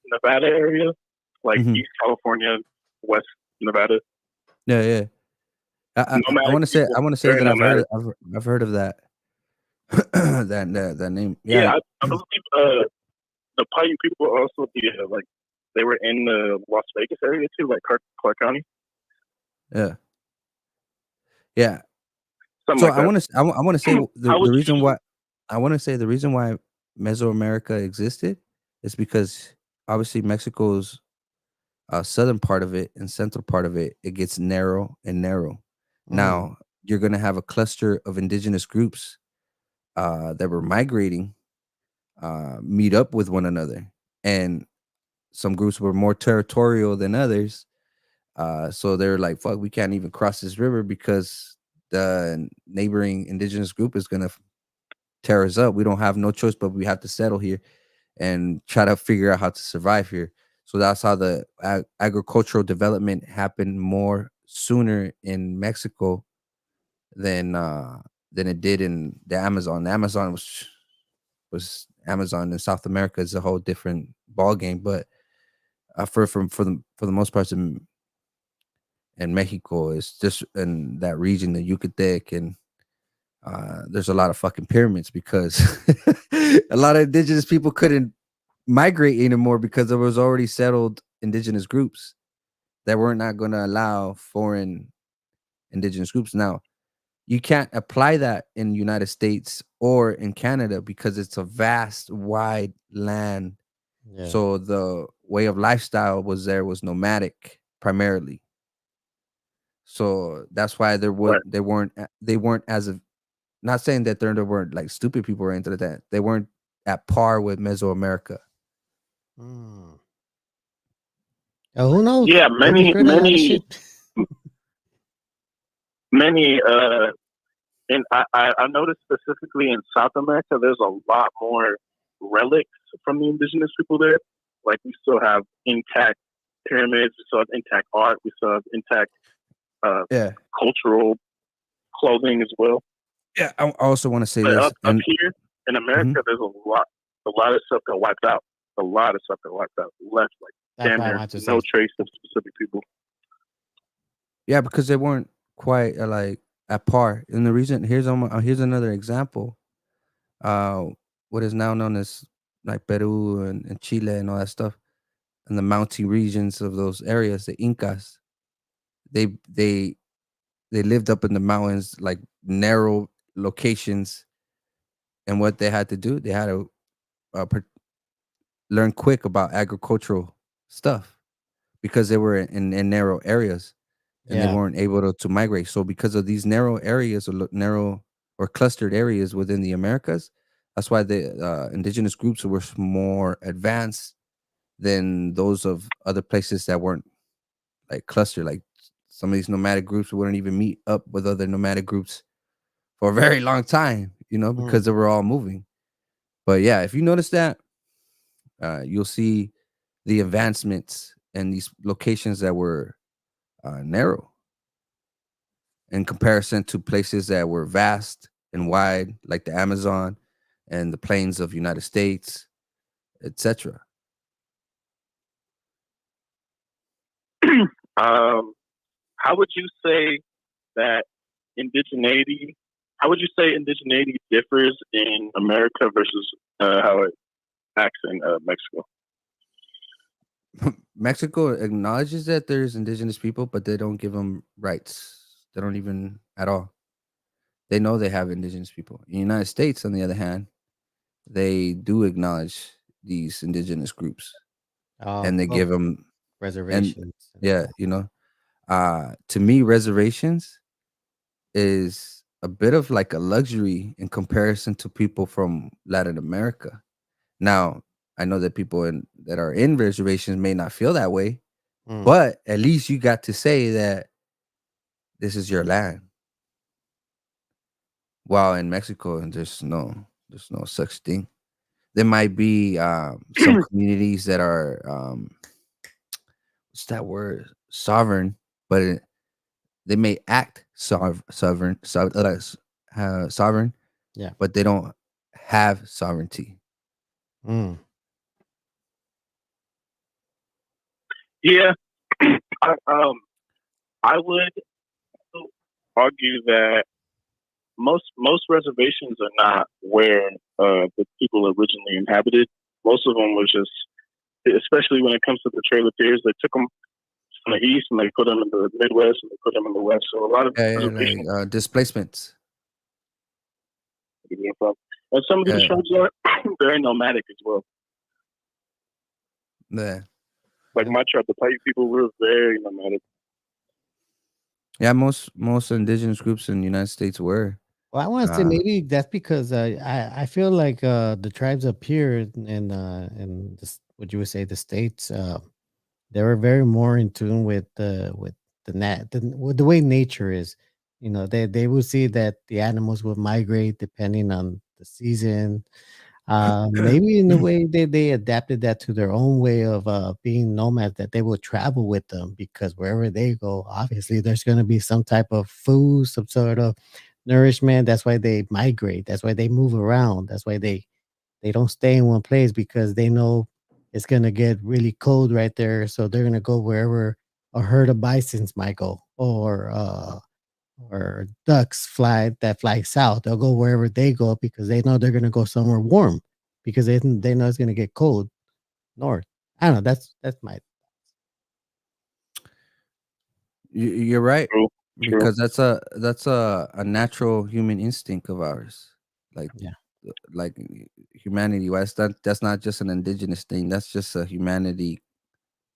Nevada area, East California, West Nevada. Yeah. I want to say that I've heard of that that name. Yeah, I believe the Paiute people are also they were in the Las Vegas area too, like Clark County. Yeah. Something so like that. I want to say the reason why I want to say the reason why Mesoamerica existed is because obviously Mexico's southern part of it and central part of it gets narrow and narrow. Now you're gonna have a cluster of indigenous groups that were migrating meet up with one another, and some groups were more territorial than others. So they're like, fuck, we can't even cross this river because the neighboring indigenous group is gonna tear us up. We don't have no choice, but we have to settle here and try to figure out how to survive here. So that's how the agricultural development happened more sooner in Mexico than it did in the Amazon. The Amazon was Amazon in South America is a whole different ball game, but for the most part in Mexico, it's just in that region, the Yucatec, and there's a lot of fucking pyramids because a lot of indigenous people couldn't migrate anymore because there was already settled indigenous groups that were not going to allow foreign indigenous groups. Now, you can't apply that in the United States or in Canada because it's a vast, wide land. Yeah. So the way of lifestyle was nomadic primarily. So that's why they weren't as of, not saying that there weren't like stupid people or anything like that. They weren't at par with Mesoamerica. Who knows? Yeah, many. And I noticed specifically in South America, there's a lot more relics from the indigenous people there. Like we still have intact pyramids, we still have intact art, we still have intact Yeah, cultural clothing as well. yeah. I also want to say But this, up and here in mhm. America, there's a lot of stuff got wiped out. A lot of stuff got wiped out. Left like That's damn what I near want to no say. trace of specific people. Yeah, because they weren't quite like at par. And the reason here's another example. Uh, what is now known as like Peru and Chile and all that stuff, and the mountain regions of those areas, the Incas, they they they lived up in the mountains, like narrow locations, and what they had to do, they had to learn quick about agricultural stuff because they were in narrow areas and they Yeah. weren't able to migrate. So because of these narrow areas or narrow or clustered areas within the Americas, that's why the indigenous groups were more advanced than those of other places that weren't like clustered. Like some of these nomadic groups wouldn't even meet up with other nomadic groups for a very long time, Mm. because they were all moving. But yeah, if you notice that, you'll see the advancements and these locations that were narrow in comparison to places that were vast and wide, like the Amazon and the plains of United States, etc. How would you say that indigeneity? How would you say indigeneity differs in America versus how it acts in Mexico? Mexico acknowledges that there's indigenous people, but they don't give them rights. They don't even at all. They know they have indigenous people. In the United States, on the other hand, they do acknowledge these indigenous groups and they Oh, give them, and reservations and yeah, stuff. to me, reservations is a bit of like a luxury in comparison to people from Latin America. Now, I know that people that are in reservations may not feel that way, Mm. but at least you got to say that this is your land. While in Mexico, and there's no such thing. There might be some communities that are what's that word? Sovereign, but they may act sovereign, Yeah. but they don't have sovereignty. Mm. Yeah, I, I would argue that most reservations are not where the people originally inhabited. Most of them was just, especially when it comes to the Trail of Tears, they took them from the east and they put them in the Midwest and they put them in the West. So a lot of Yeah, like reservations, displacements. and some of these Yeah, tribes are very nomadic as well. yeah, Like my tribe, the Paiute people, were very nomadic. yeah. Most indigenous groups in the United States were. Well, I want to say Uh, maybe that's because I feel like the tribes up here in this, what you would say, the states, they were very more in tune with with the way nature is. They would see that the animals would migrate depending on the season. Maybe in a way they adapted that to their own way of being nomads, that they will travel with them, because wherever they go, obviously there's going to be some type of food, some sort of nourishment. That's why they migrate. That's why they move around. That's why they don't stay in one place, because they know it's going to get really cold right there. So they're going to go wherever a herd of bisons might go, or ducks fly south. They'll go wherever they go because they know they're gonna go somewhere warm, because they know it's gonna get cold north. I don't know. That's my you're right, True, true. because that's a natural human instinct of ours. Like yeah. like humanity wise, that's not just an indigenous thing. That's just a humanity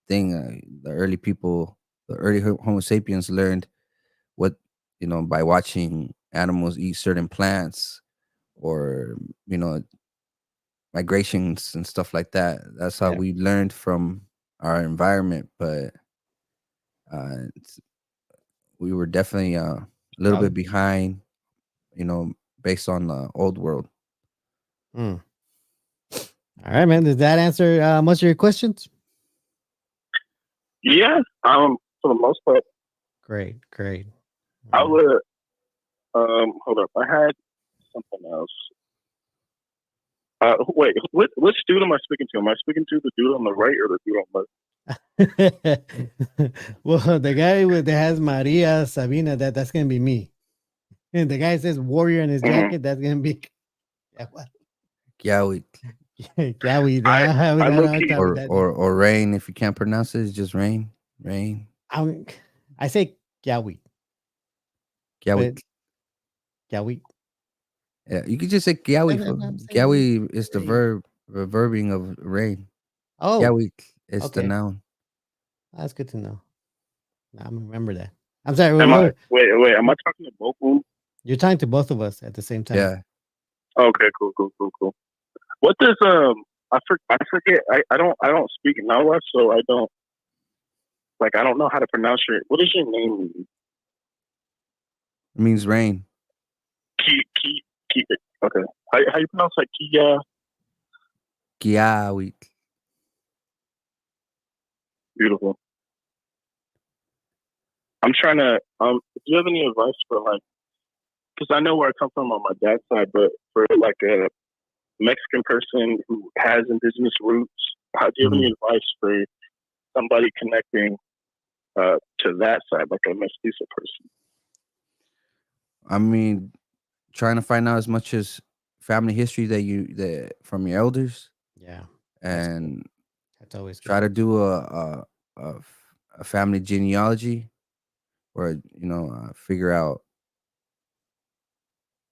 thing. The early people, the early Homo sapiens learned what, by watching animals eat certain plants, or you know migrations and stuff like that. That's how Yeah. we learned from our environment. But it's, we were definitely a little bit Probably. behind, based on the old world. Mm. All right, man. Does that answer most of your questions? Yeah, for the most part, Great, great. I would. Hold up, I had something else. Wait, which dude am I speaking to? Am I speaking to the dude on the right or the dude on the left? Well, the guy that has Maria Sabina, that's gonna be me. And the guy says warrior in his jacket, that's gonna be Kiyahuitl. Kiyahuitl. I I got a low hard key. time with that. Or rain. If you can't pronounce it, it's just rain. Rain. I say Kiyahuitl, but Kiyahuitl. Kiyahuitl. Yeah, you could just say Kiyahuitl. Kiyahuitl is the verb, verbing of rain. Oh, Kiyahuitl is the okay. noun. That's good to know. I'm gonna remember that. I'm sorry. Wait. Am I talking to both of them? You're talking to both of us at the same time. Yeah. Okay, cool. What does I forget. I don't speak Nahuatl, so I don't know how to pronounce your. What does your name mean? It means rain. Ki. Okay. How you pronounce that? Kia. Kiyahuitl. Beautiful. I'm trying to. Do you have any advice for because I know where I come from on my dad's side, but for like a Mexican person who has indigenous roots, do you have any advice for somebody connecting to that side, like a mestizo person? I mean, trying to find out as much as family history that from your elders. Yeah. And that's always try good. to do a family genealogy, or figure out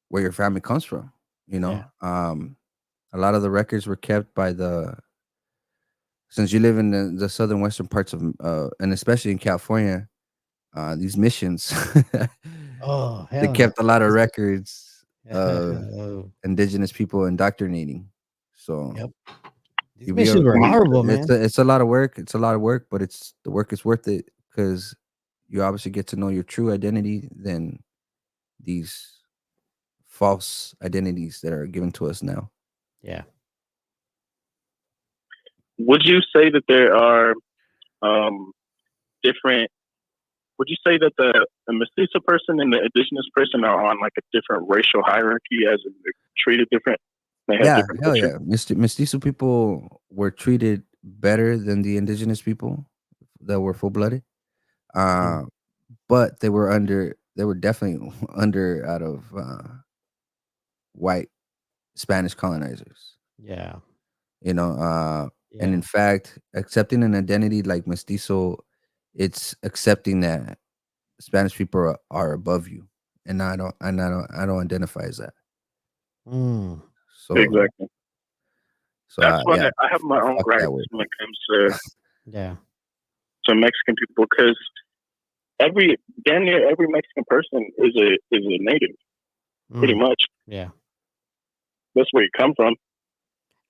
where your family comes from. A lot of the records were kept by since you live in the southern western parts of and especially in California, these missions Oh, they hell kept no. a lot of records of Oh, indigenous people indoctrinating. So yep. These missions were horrible, man. it's a lot of work. It's a lot of work, but the work is worth it because you obviously get to know your true identity than these false identities that are given to us now. Yeah. Would you say that there are different? Would you say that the mestizo person and the indigenous person are on like a different racial hierarchy, as in they're treated different? They have different Hell culture? yeah. Mestizo people were treated better than the indigenous people that were full blooded. But they were definitely under out of white Spanish colonizers. Yeah. And in fact, accepting an identity like mestizo, it's accepting that Spanish people are above you, and I don't identify as that. So exactly. So that's why I have my own gripes when it comes to to Mexican people, because damn near every Mexican person is a native, pretty much. Yeah, that's where you come from.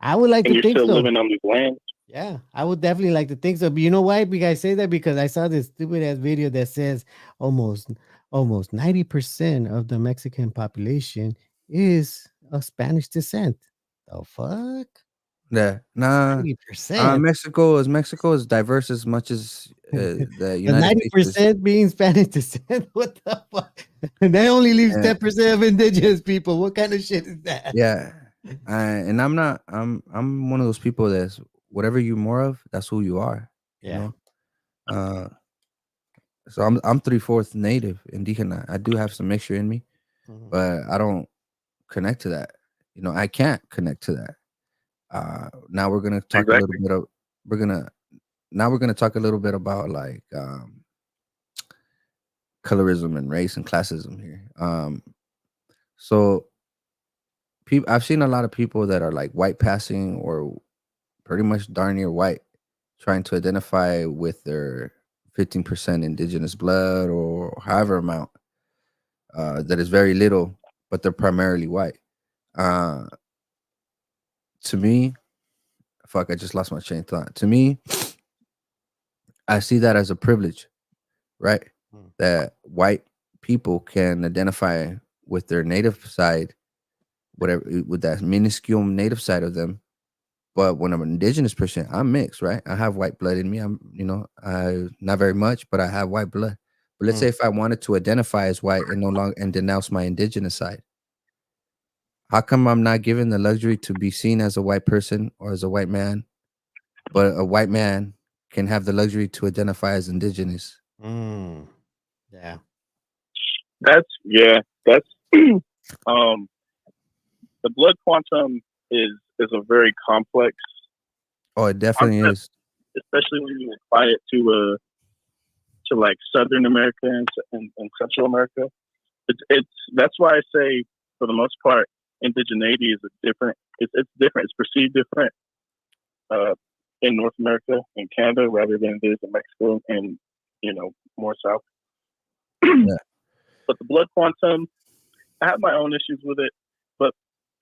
I would like and to think still so. Living on these lands. Yeah, I would definitely like to think so. But you know why you guys say that? Because I saw this stupid ass video that says almost 90% of the Mexican population is of Spanish descent. The fuck? Yeah, nah. 90%. Mexico is diverse as much as the United States. 90% being Spanish descent. What the fuck? And they only leave 10% of indigenous people. What kind of shit is that? Yeah, and I'm not. I'm one of those people that's whatever you're more of, that's who you are. You know. So I'm 3/4 native Indigena. I do have some mixture in me, but I don't connect to that. I can't connect to that. Now we're gonna talk a little bit of we're gonna talk a little bit about like colorism and race and classism here. So I've seen a lot of people that are like white passing or pretty much darn near white, trying to identify with their 15% indigenous blood or however amount that is very little, but they're primarily white. To me, fuck, I just lost my chain of thought. To me, I see that as a privilege, right? That white people can identify with their native side, whatever, with that minuscule native side of them, But when I'm an indigenous person, I'm mixed, right? I have white blood in me. I not very much, but I have white blood. But let's say if I wanted to identify as white and no longer and denounce my indigenous side, how come I'm not given the luxury to be seen as a white person or as a white man, but a white man can have the luxury to identify as indigenous? Yeah. That's the blood quantum is a very complex Oh, it definitely concept, is. especially when you apply it to like Southern America and Central America. It's that's why I say, for the most part, indigeneity is different. It's different. It's perceived different in North America and Canada rather than it is in Mexico and more south. Yeah. But the blood quantum, I have my own issues with it. But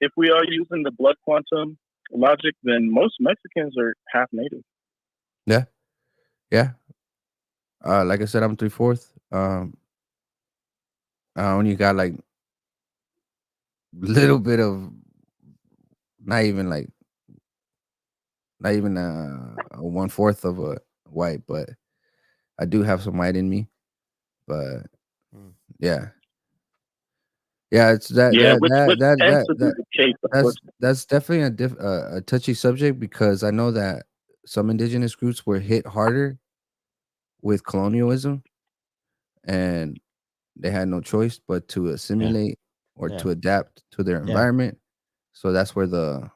if we are using the blood quantum logic, then most Mexicans are half native. Yeah. Yeah. Like I said, I'm 3/4. I only got like little bit of not even like not even a 1/4 of a white, but I do have some white in me. But yeah, it's Which tends to be the case, that's definitely a touchy subject, because I know that some indigenous groups were hit harder with colonialism, and they had no choice but to assimilate or to adapt to their environment. So that's where the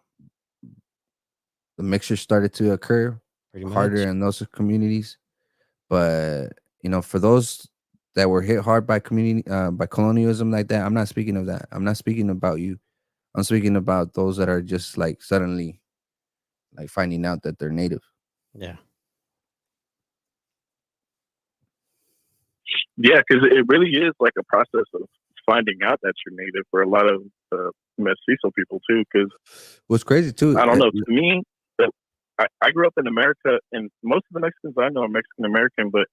mixture started to occur harder in those communities. But for those that were hit hard by by colonialism like that, I'm not speaking of that. I'm not speaking about you. I'm speaking about those that are just like suddenly like finding out that they're native. Yeah. Yeah, because it really is like a process of finding out that you're native for a lot of mestizo people too. Because what's crazy too, I don't know. To me, I grew up in America, and most of the Mexicans I know are Mexican American. But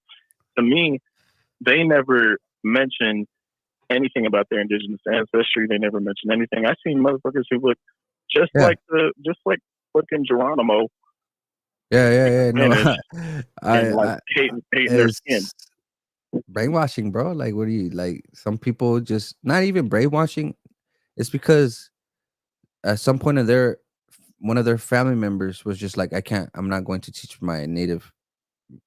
to me, they never mention anything about their indigenous ancestry. They never mention anything. I seen motherfuckers who look just like fucking Geronimo. Yeah. No, and like hating their skin. Brainwashing, bro. Like, what do you like? Some people just not even brainwashing. It's because at some point of one of their family members was just like, I'm not going to teach my native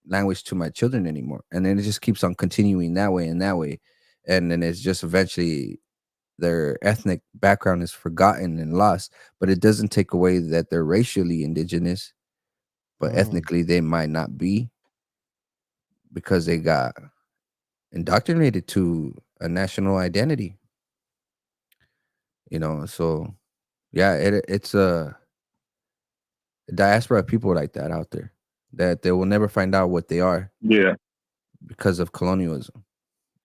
language to my children anymore. And then it just keeps on continuing that way and that way. And then it's just eventually their ethnic background is forgotten and lost, but it doesn't take away that they're racially indigenous, but ethnically they might not be, because they got indoctrinated to a national identity. So yeah, it's a diaspora of people like that out there that they will never find out what they are. Yeah. Because of colonialism.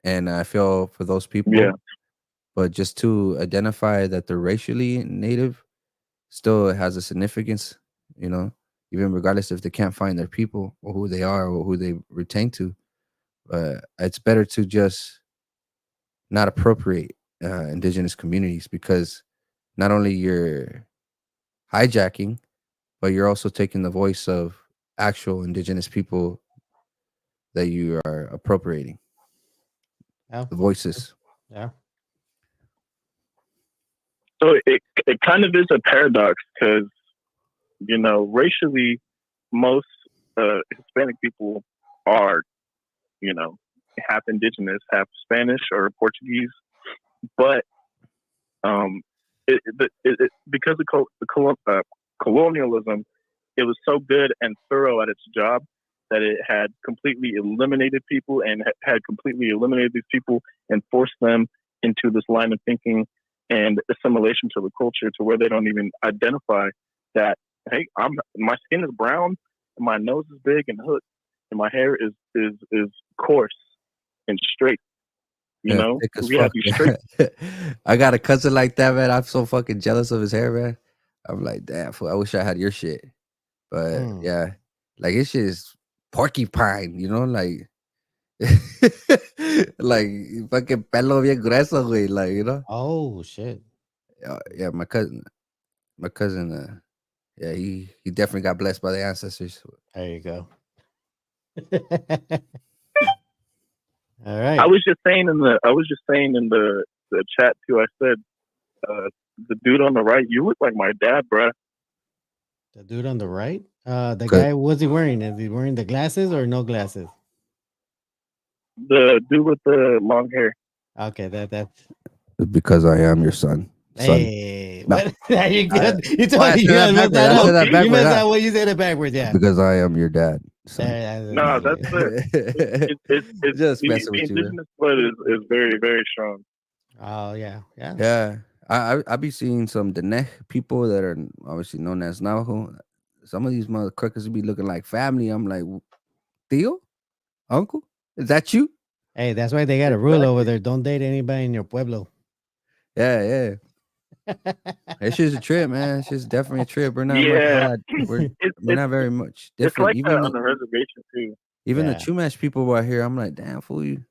And I feel for those people. Yeah. But just to identify that they're racially native still has a significance, even regardless if they can't find their people or who they are or who they retain to. But it's better to just not appropriate indigenous communities, because not only you're hijacking, but you're also taking the voice of actual indigenous people that you are appropriating. Yeah. The voices. Yeah. So it kind of is a paradox, because racially most Hispanic people are half indigenous, half Spanish or Portuguese, but because of colonialism, it was so good and thorough at its job that it had completely eliminated people and had completely eliminated these people and forced them into this line of thinking and assimilation to the culture, to where they don't even identify that, hey, my skin is brown and my nose is big and hooked and my hair is coarse and straight. We have these straight. I got a cousin like that, man. I'm so fucking jealous of his hair, man. I'm like, damn, fool, I wish I had your shit. But yeah, like his shit is porcupine, like like fucking pelo bien grueso, güey, like, Oh shit. Yeah, my cousin, Yeah, he definitely got blessed by the ancestors. There you go. All I right. was just saying in the chat too. I said, the dude on the right, you look like my dad, bruh. The dude on the right. The Good. guy. What's he wearing? Is he wearing the glasses or no glasses? The dude with the long hair. Okay, that's. Because I am your son. Hey, No. what? You I, good? You well, told I me said you that gotta mess backward. that I up. said that Low-key, You backward. messed Huh? that. What you said it backwards? Yeah. Because I am your dad. Son. No, that's it's Just the messing with you, man. indigenous blood is very, very strong. Oh yeah, yeah. Yeah, I be seeing some Diné people that are obviously known as Navajo. Some of these motherfuckers be looking like family. I'm like, Theo, uncle, is that you? Hey, that's why they got a rule over Exactly. there. Don't date anybody in your pueblo. Yeah, yeah. It's just a trip, man. It's just definitely a trip. We're not much Yeah, that we're it's we're it's not very much it's different. like that on the reservation too. Even the Yeah. Chumash people out here, I'm like, damn fool, you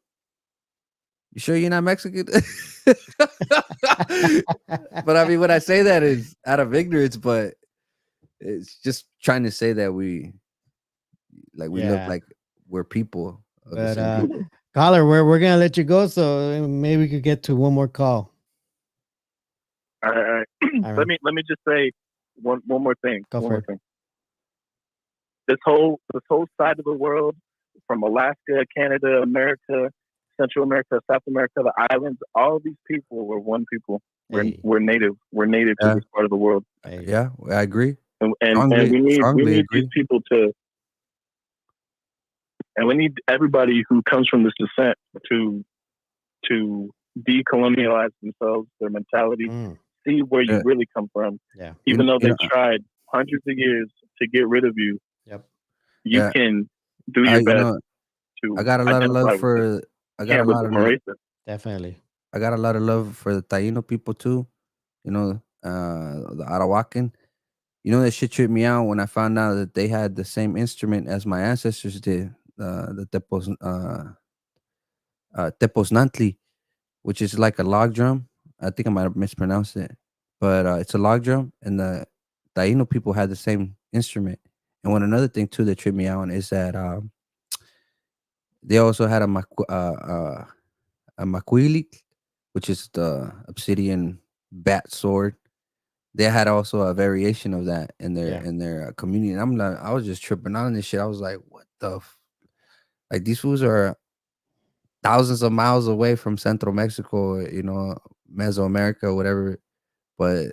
sure you're not Mexican? But I mean, when I say that is out of ignorance, but it's just trying to say that we look Yeah. like we're people of the But same people. caller, we're gonna let you go, so maybe we could get to one more call. All right. All right, Let me just say one more thing. go One for more it. thing. This whole side of the world, from Alaska, Canada, America, Central America, South America, the islands, all of these people were one people. Hey, We're native. We're native to Yeah, this part of the world, hey, yeah, I agree. and we Strongly need these agree. people to, and we need everybody who comes from this descent to decolonialize themselves, their mentality, mm, see where you Yeah, really come from. yeah, Even though you they've know, tried hundreds of years to get rid of you, yep, you yeah, can do I your you best know, I to got a lot of identify love with it. for I got a Can't look lot at of them racist. definitely. I got a lot of love for the Taino people too. The Arawakan. That shit tripped me out when I found out that they had the same instrument as my ancestors did. The Teposnantli, which is like a log drum. I think I might have mispronounced it, but it's a log drum, and the Taino people had the same instrument. And one another thing too that tripped me out is that they also had a maquili, which is the obsidian bat sword. They had also a variation of that in their Yeah, community. And I'm like, I was just tripping out on this shit. I was like, what the like these fools are thousands of miles away from Central Mexico, Mesoamerica, whatever, but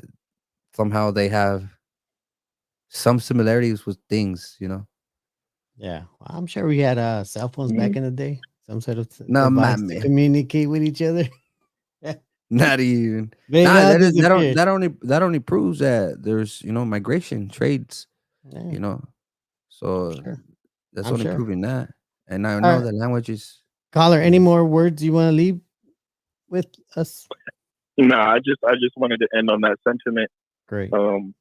somehow they have some similarities with things. yeah. Well, I'm sure we had cell phones back Mm. in the day. Some sort of No device to mames. communicate with each other. Not even. They Nah, now that is disappeared. that only proves that there's migration, trades, Yeah, you know. I'm So sure. that's I'm only sure. proving that. And I All know right, the languages. caller. Any Mhm. more words you want to leave with us? No, I just wanted to end on that sentiment. Great. And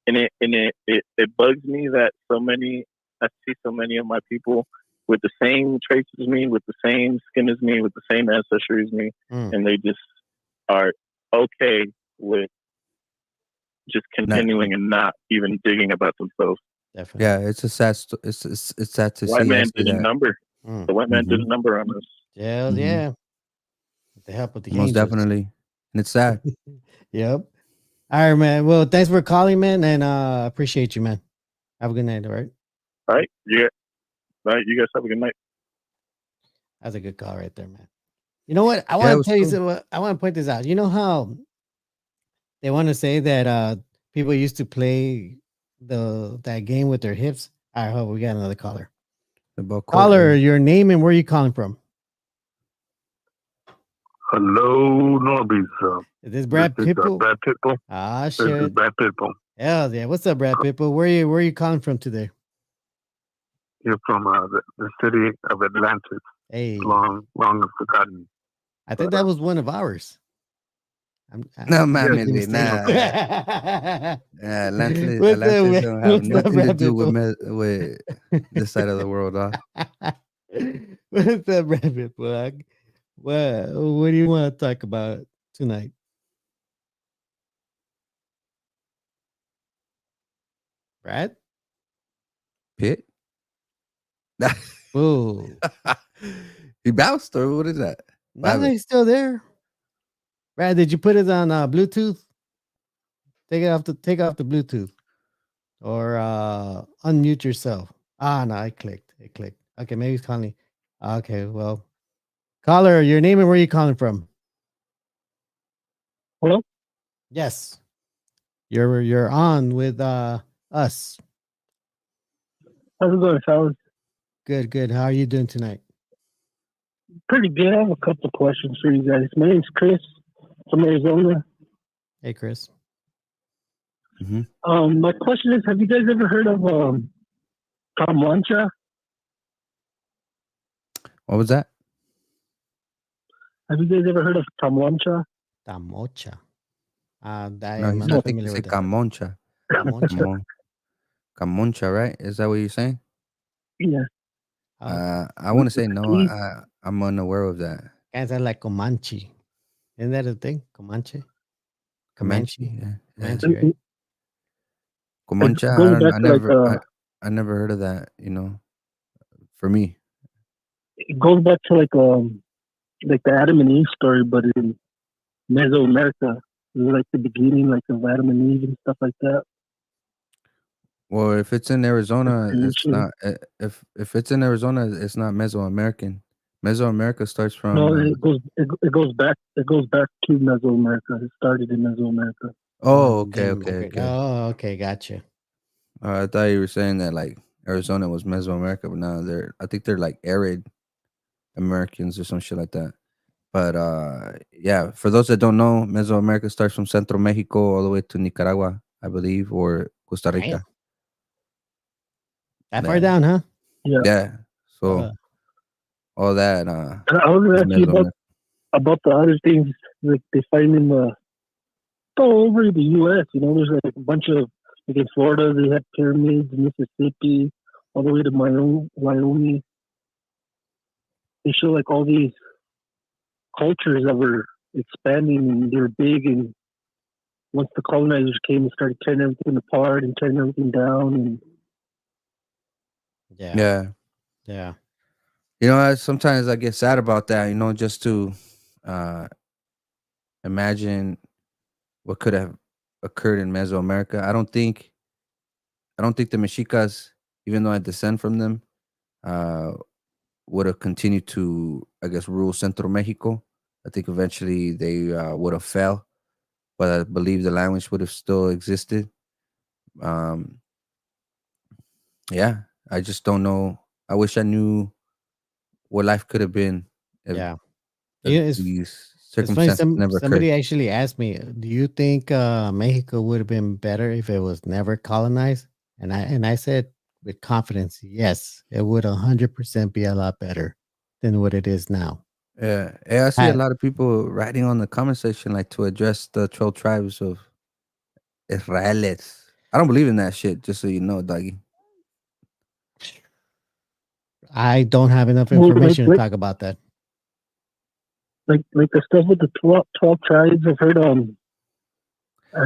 it bugs me that I see so many of my people with the same traits as me, with the same skin as me, with the same ancestry as me, Mm, and they just are okay with just Not, continuing and not even digging about themselves. definitely. yeah, it's a sad. It's sad to White see. I man see did a that. number. Mm, The white man did Hmm. a number on us. yeah, Hmm. yeah. With the help of the Most angels. definitely, and it's sad. Yep. All right, man. Well, thanks for calling, man, and appreciate you, man. Have a good night. All right. All right? Yeah. All right. You guys have a good night. That's a good call right there, man. You know what? I Yeah, it want to was tell you cool. something. I want to point this out. You know how they want to say that people used to play that game with their hips? All right, hold on, we got another caller. About Caller, courtyard. your name and where you calling from? Hello, norbeez. Is this This Brad is Pitbull? Brad Pitbull. Ah, This is shit. Brad Pitbull. Hell yeah. What's up, Brad Pitbull? Where you calling from today? You're from the city of Atlantis, Hey, long forgotten. I think But that was one of ours. No, I yes, make mames, a güey, mistake. nah, What's up, Atlantis man? don't have What's up, nothing to Brad do with Pitbull? with this side of the world, huh? What's up, Brad Pitbull? What do you want to talk about tonight? Brad? Pitt. Ooh. He bounced, or what is that? What No, happened? he's still there. Brad, did you put it on Bluetooth? Take off the Bluetooth. Or unmute yourself. Ah, no, it clicked. It clicked. Okay, maybe he's calling. Okay, well. Caller, your name and where you calling from? Hello? Yes. You're on with us. How's it going, fellas? Good, good. How are you doing tonight? Pretty good. I have a couple of questions for you guys. My name's Chris from Arizona. Hey, Chris. My question is, have you guys ever heard of Tamancha? What was that? Have you guys ever heard of Tamancha? Tamocha. No, I'm he's not I think he familiar said with that. Camoncha. Tamocha. Camoncha, right? Is that what you're saying? Yeah. I want to say no. I'm unaware of that. Kind of like Comanche. Isn't that a thing? Comanche? Comanche, Comanche? yeah. Comanche, It, right? it, Comanche. it goes back to I never heard of that. For me. it goes back to like the Adam and Eve story, but in Mesoamerica. It was like the beginning, like of Adam and Eve and stuff like that. Well, if it's in Arizona, it's Creation. not. If it's in Arizona, it's not Mesoamerican. Mesoamerica starts from. No, it goes back to Mesoamerica. It started in Mesoamerica. Oh, And okay, then okay, migrate. okay. Oh, okay, gotcha. I thought you were saying that like Arizona was Mesoamerica, but no, I think they're like arid Americans or some shit like that. But yeah, for those that don't know, Mesoamerica starts from Central Mexico all the way to Nicaragua, I believe, or Costa Damn. Rica. That far Yeah, down, huh? Yeah. yeah. So Uh, all that And I was gonna is ask you Mesoamerica. about the other things like they find in the all over the U.S. You know, there's like a bunch of like in Florida they have pyramids, in Mississippi, all the way to Wyoming. They show like all these cultures that were expanding and they were big, and once the colonizers came and started tearing everything apart and tearing everything down, and yeah. Yeah. Yeah. Sometimes I get sad about that. Just to uh, imagine what could have occurred in Mesoamerica. I don't think the Mexicas, even though I descend from them, uh, would have continued to, I guess, rule Central Mexico. I think eventually they would have fell, but I believe the language would have still existed. Um, yeah, I just don't know. I wish I knew what life could have been if, Yeah. if Yeah, these it's funny. circumstances never occurred. Somebody actually asked me, "Do you think Mexico would have been better if it was never colonized?" And I said with confidence, yes, it would 100% be a lot better than what it is now. Yeah, I see a I, lot of people writing on the comment section like to address the 12 tribes of Israelis. I don't believe in that shit, just so you know, doggy. I don't have enough well, information to talk about that. like the stuff with the 12 tribes. I heard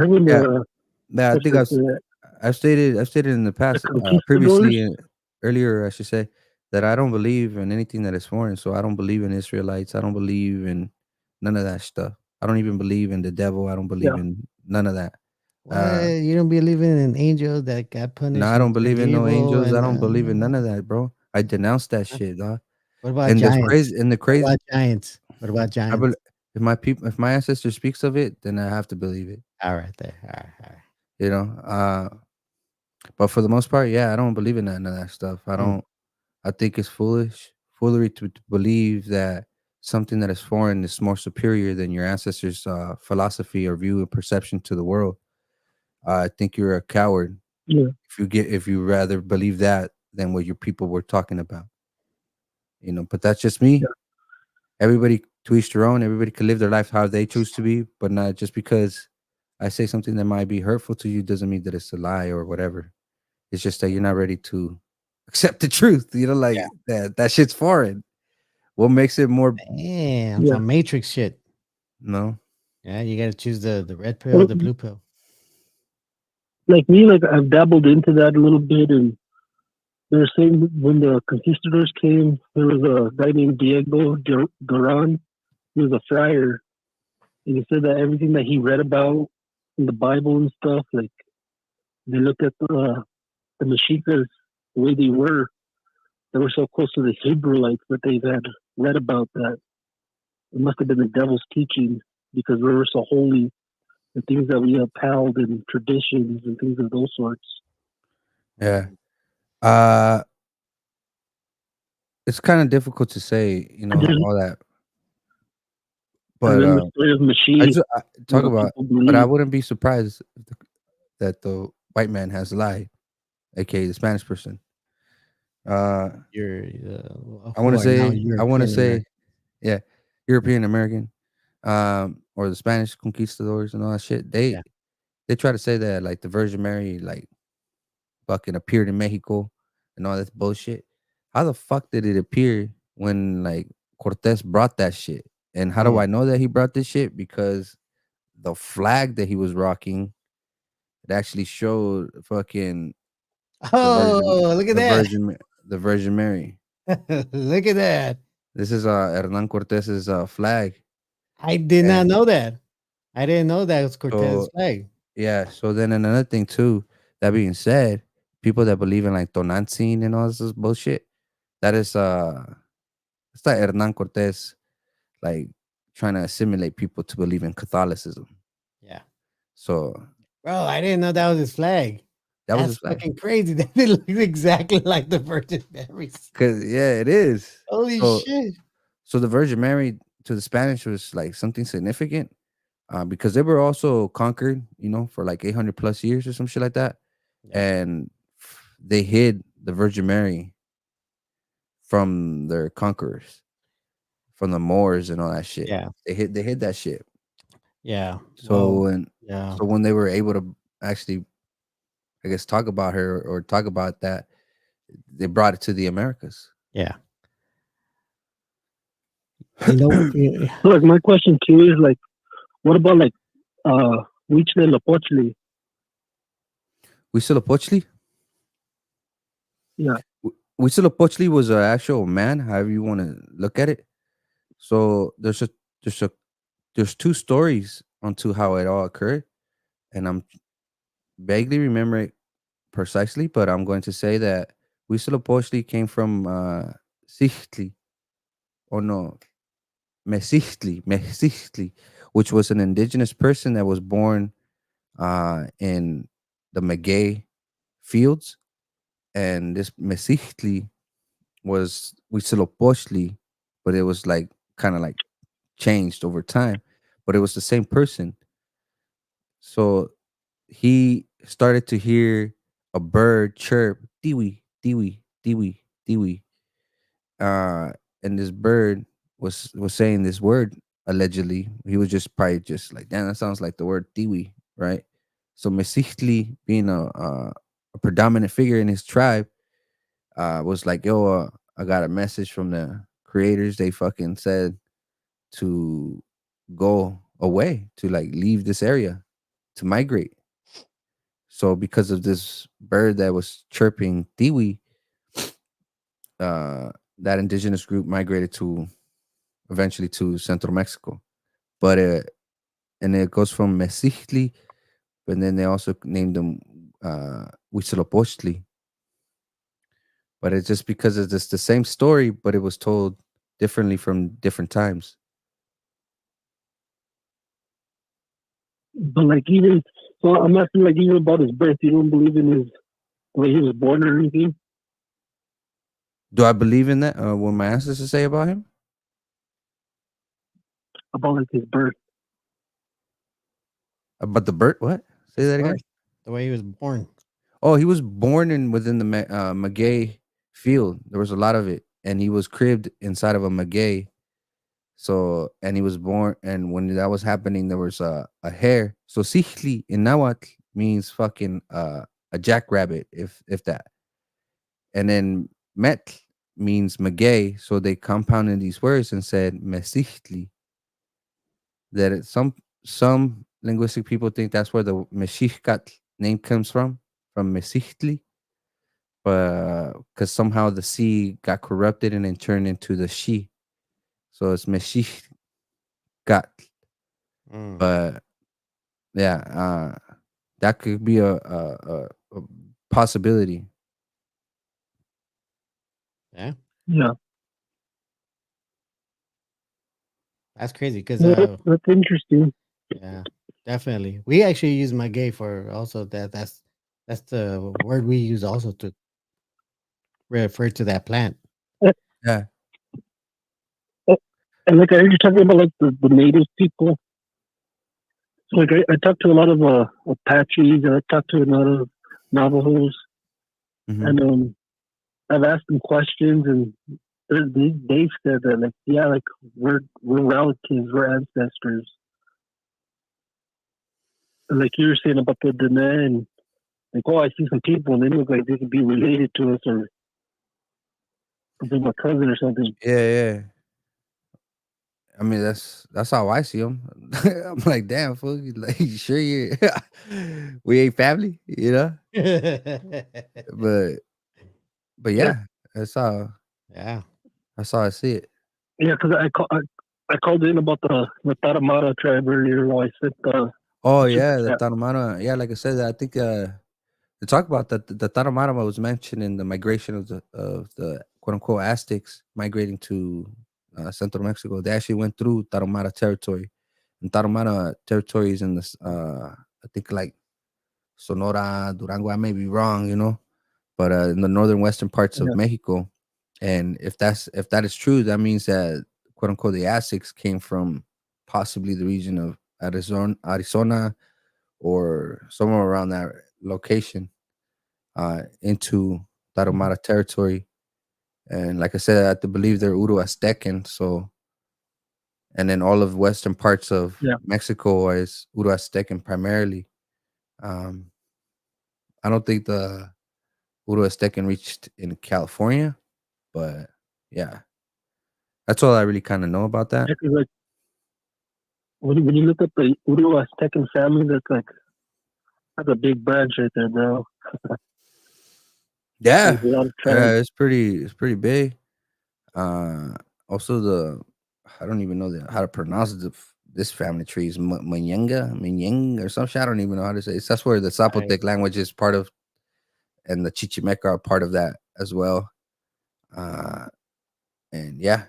when Yeah, the yeah. I what's think it, the, I've stated in the the past, conquistadors. previously, earlier, I should say, that I don't believe in anything that is foreign. So I don't believe in Israelites. I don't believe in none of that stuff. I don't even believe in the devil. I don't Yeah, believe in none of that. What, Uh, you don't believe in an angel that got no, punished I don't and turned believe in no evil? angels. I And don't believe in none of that, bro. I denounce that huh? shit, dog. What about And the giants? crazy, and the What crazy, about giants? What about I bel giants? if my ancestor speaks of it, then I have to believe it. All right, there. All right, all right. You know. But for the most part, yeah, I don't believe in none of that stuff. I Hmm. don't. I think it's foolery to believe that something that is foreign is more superior than your ancestors' philosophy or view and perception to the world. I think you're a coward yeah, if you rather believe that than what your people were talking about. But that's just me. yeah, Everybody to each their own. Everybody can live their life how they choose to be, but not just because I say something that might be hurtful to you doesn't mean that it's a lie or whatever. It's just that you're not ready to accept the truth. Yeah. Like that shit's foreign. What makes it more Damn, yeah. some Matrix shit. no? Yeah, you got to choose the red pill or Well, the blue pill. like me, like I've dabbled into that a little bit, and they're saying when the conquistadors came, there was a guy named Diego Duran. He was a friar, and he said that everything that he read about in the Bible and stuff, like they looked at the Mexicas the way they were so close to the Hebrewites that they had read about that it must have been the devil's teaching because we were so holy and things that we upheld and traditions and things of those sorts. Yeah. Uh, it's kind of difficult to say, And all that. But then the story of I Mashiach, just talk what about, people but I believe. wouldn't be surprised that the white man has lied, aka the Spanish person. Uh, You're I who want to are now say, European American. yeah, European American, or the Spanish conquistadors and all that shit. Yeah. They try to say that like the Virgin Mary like fucking appeared in Mexico and all that bullshit. How the fuck did it appear when like Cortez brought that shit? And how do Mm. I know that he brought this shit? Because the flag that he was rocking, it actually showed fucking the Virgin, Oh, look at that! The Virgin Mary. Look at that! This is Hernan Cortez's flag. I did not And know that. I didn't know that was Cortez so flag. yeah, so then another thing too, that being said, people that believe in like Tonantzin and all this bullshit, that is it's like Hernan Cortez like trying to assimilate people to believe in Catholicism. Yeah, So bro, I didn't know that was his flag. that was his That's flag. fucking crazy. That it looks exactly like the Virgin Mary's. Cause yeah, it is. Holy So shit! so the Virgin Mary to the Spanish was like something significant, because they were also conquered, for like 800 plus years or some shit like that, Yeah, and they hid the Virgin Mary from their conquerors, from the Moors and all that shit. yeah, They hid that shit. yeah. So Well, when yeah, so when they were able to actually, I guess, talk about her or talk about that, they brought it to the Americas. yeah. You know, yeah, So like my question to you is like, what about like Huichel Lopochli? Huitzilopochtli? Yeah, Huitzilopochtli was an actual man, however you want to look at it. So there's a there's two stories onto how it all occurred, and I'm vaguely remember it precisely, but I'm going to say that Huitzilopochtli came from Sichtli, or no, Mesistli, which was an indigenous person that was born in the Magay fields, and this Mesistli was Huitzilopochtli, but it was like kind of like changed over time, but it was the same person. So he started to hear a bird chirp, tiwi, tiwi, tiwi, tiwi. Uh, and this bird was saying this word allegedly. He was just probably just like, damn, that sounds like the word tiwi, right? So Mesihli, being a predominant figure in his tribe, was like, yo, I got a message from the creators. They fucking said to go away, to like leave this area, to migrate. So because of this bird that was chirping tiwi, uh, that indigenous group migrated to eventually to Central Mexico. But and it goes from Mesihli, but then they also named them Huitzilopochtli. But it's just because it's just the same story, but it was told differently from different times. but like even so, I'm asking like even about his birth. You don't believe in his the way he was born or anything? Do I believe in that? What my ancestors say about him? About like his birth. About the bird? What? Say that again. birth, the way he was born. Oh, he was born in within the Magay field. There was a lot of it, and he was cribbed inside of a Magay. So, and he was born, and when that was happening, there was a hare. So, Sihli in Nahuatl means fucking a jackrabbit, if that. And then Met means Magay. So they compounded these words and said Mesihli. That some linguistic people think that's where the Meshikatl name comes from Mesixtli, but because somehow the C got corrupted and then turned into the she, so it's Mexicatl. Mm. But yeah, that could be a possibility. Yeah, Yeah, that's crazy. Because yeah, that's interesting. yeah, definitely. We actually use maguey for also that. That's the word we use also to refer to that plant. Uh, Yeah. uh, And like I heard you talking about like the native people. So like I talked to a lot of Apaches, and I talked to a lot of Navajos, Hmm. and I've asked them questions, and they've said that like yeah, like we're relatives, we're ancestors. And like you were saying about the Dene, and like oh, I see some people, and they look like they could be related to us, or be my cousin or something. Yeah, yeah. I mean, that's how I see them. I'm like, damn, fool, like, you sure you we ain't family, you know? But Yeah, yeah, that's how Yeah. that's how I see it. yeah, because I called in about the Taramara tribe earlier. While I sent Oh the super yeah, the chat. Tarahumara. Yeah, like I said, I think to talk about that, the Tarahumara was mentioned in the migration of the quote unquote Aztecs migrating to Central Mexico. They actually went through Tarahumara territory, and Tarahumara territory is in this. I think like Sonora, Durango. I may be wrong, you know, but in the northern western parts of Yeah, Mexico. And if that is true, that means that quote unquote the Aztecs came from possibly the region of Arizona, or somewhere around that location, into Tarahumara territory. And like I said, I have to believe they're Uru Aztecan. So, and then all of western parts of yeah. Mexico is Uru Aztecan primarily. Um, I don't think the Uru Aztecan reached in California, but yeah, that's all I really kind of know about that. Yeah, 'cause, like when you look at the Uru Aztecan family, that's a big branch right there, bro. Yeah, There's a lot of yeah, tribes. it's pretty big. Uh, Also I don't even know how to pronounce this family tree is Manyanga, or some shit. I don't even know how to say it. That's where the Right. Zapotec language is part of, and the Chichimeca are part of that as well. Uh, and yeah,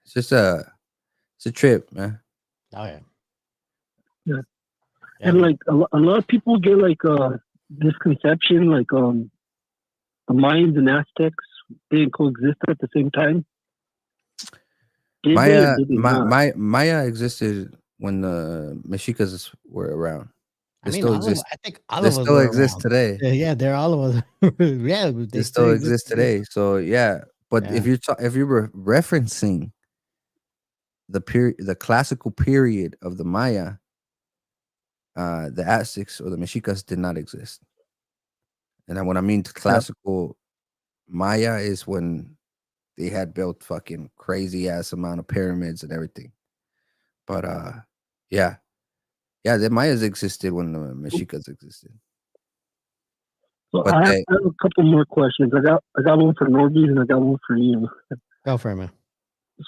it's just it's a trip, man. Oh yeah. Yeah. Yeah. And like a lot of people get like this conception like the Mayans and Aztecs didn't coexist at the same time. Did they or Maya, did they not? Maya existed when the Mexicas were around. I They mean, still exist. I think all They of us still were exist around. today. Yeah, they're all of us. Yeah, They they still still exist exist today. today. So yeah, but Yeah. if you were referencing the classical period of the Maya, the Aztecs or the Mexicas did not exist. And then when I mean Yeah. classical Maya is when they had built fucking crazy ass amount of pyramids and everything. But yeah, yeah, the Mayas existed when the Mexicas existed. So But they I have a couple more questions. I got one for norbeez and I got one for you. Go for it, man.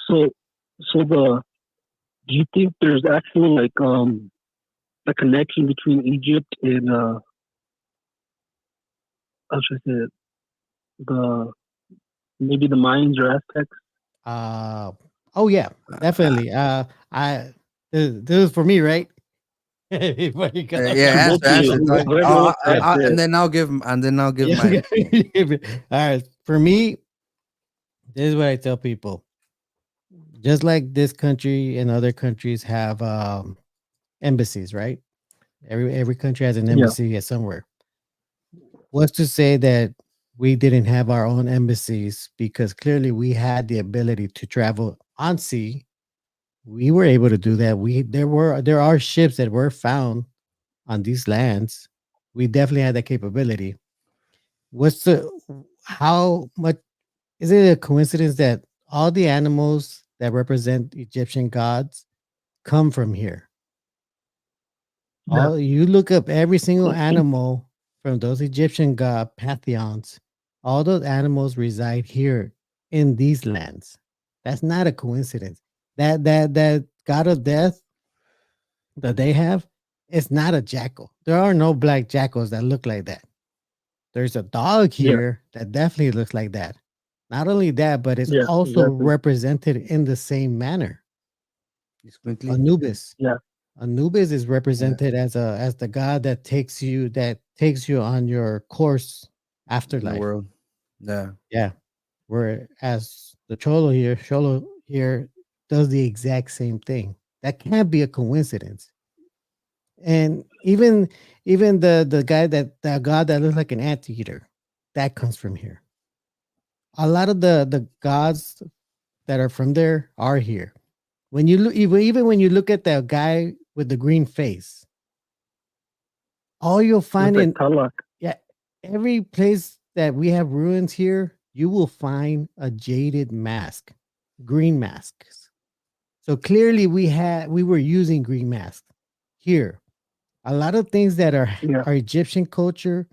So do you think there's actually like a connection between Egypt and how should I say it? The maybe the Mayans or Aztecs? Uh oh yeah, uh, definitely. I this is for me, right? Everybody got that yeah, Both comment. answer, of you, answer, dog. whoever wants to answer And it. then I'll give Yeah. my opinion. All right. For me, this is what I tell people. Just like this country and other countries have embassies, right? Every country has an Yeah, embassy at somewhere. What's to say that we didn't have our own embassies because clearly we had the ability to travel on sea. We were able to do that. There are ships that were found on these lands. We definitely had that capability. What's the how much is it a coincidence that all the animals that represent Egyptian gods come from here? yeah. All you look up every single animal from those Egyptian god pantheons, all those animals reside here in these lands. That's not a coincidence. That god of death that they have is not a jackal. There are no black jackals that look like that. There's a dog Yeah. here that definitely looks like that. Not only that, but it's Yeah. also Exactly. represented in the same manner. Squinkly. Anubis. Yeah. Anubis is represented as the god that takes you on your course In the afterlife. world. Yeah. Yeah. Whereas the Cholo here does the exact same thing. That can't be a coincidence. And even the guy that god that looks like an anteater, that comes from here. A lot of the gods that are from there are here. When you look, even when you look at that guy with the green face, all you'll find Looks in like Talak. yeah, every place that we have ruins here, you will find a jaded mask, green masks. So clearly we were using green masks here. A lot of things that are Yeah. our Egyptian culture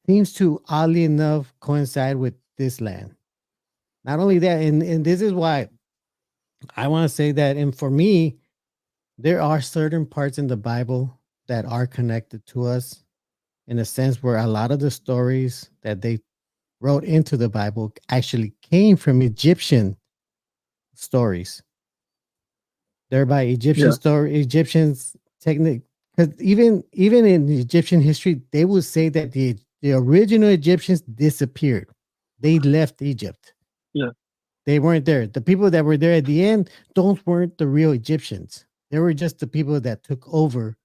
seems to oddly enough coincide with this land. Not only that, and this is why I want to say that, and for me, there are certain parts in the Bible that are connected to us in a sense where a lot of the stories that they wrote into the Bible actually came from Egyptian stories. Thereby Yeah. Egyptians technique, because even in Egyptian history, they would say that the original Egyptians disappeared. They left Egypt. Yeah. They weren't there. The people that were there at the end, those weren't the real Egyptians. They were just the people that took over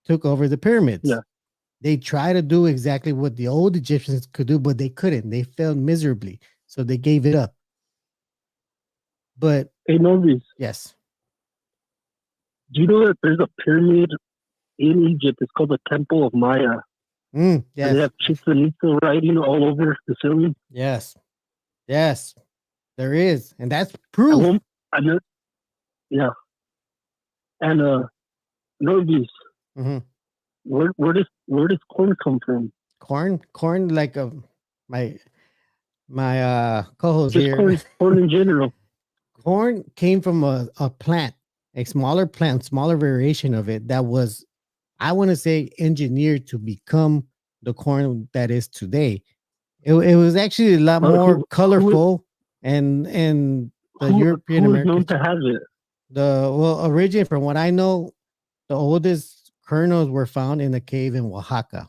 the pyramids. Yeah. They tried to do exactly what the old Egyptians could do, but they couldn't. They failed miserably. So they gave it up. But Hey, Norbeez, yes. do you know that there's a pyramid in Egypt? It's called the Temple of Maya. And they Yes. have Chichen Itza writing all over the ceiling. Yes. Yes. There is. And that's I proof. won't, I just, yeah. And Norbeez, Mhm. where does corn come from? Corn like my co-host Just here. corn in general. Corn came from a plant, a smaller plant, smaller variation of it that was, I want to say, engineered to become the corn that is today. It was actually a lot more colorful and the European who is known Americans. to have it? Originally, from what I know, the oldest kernels were found in a cave in Oaxaca,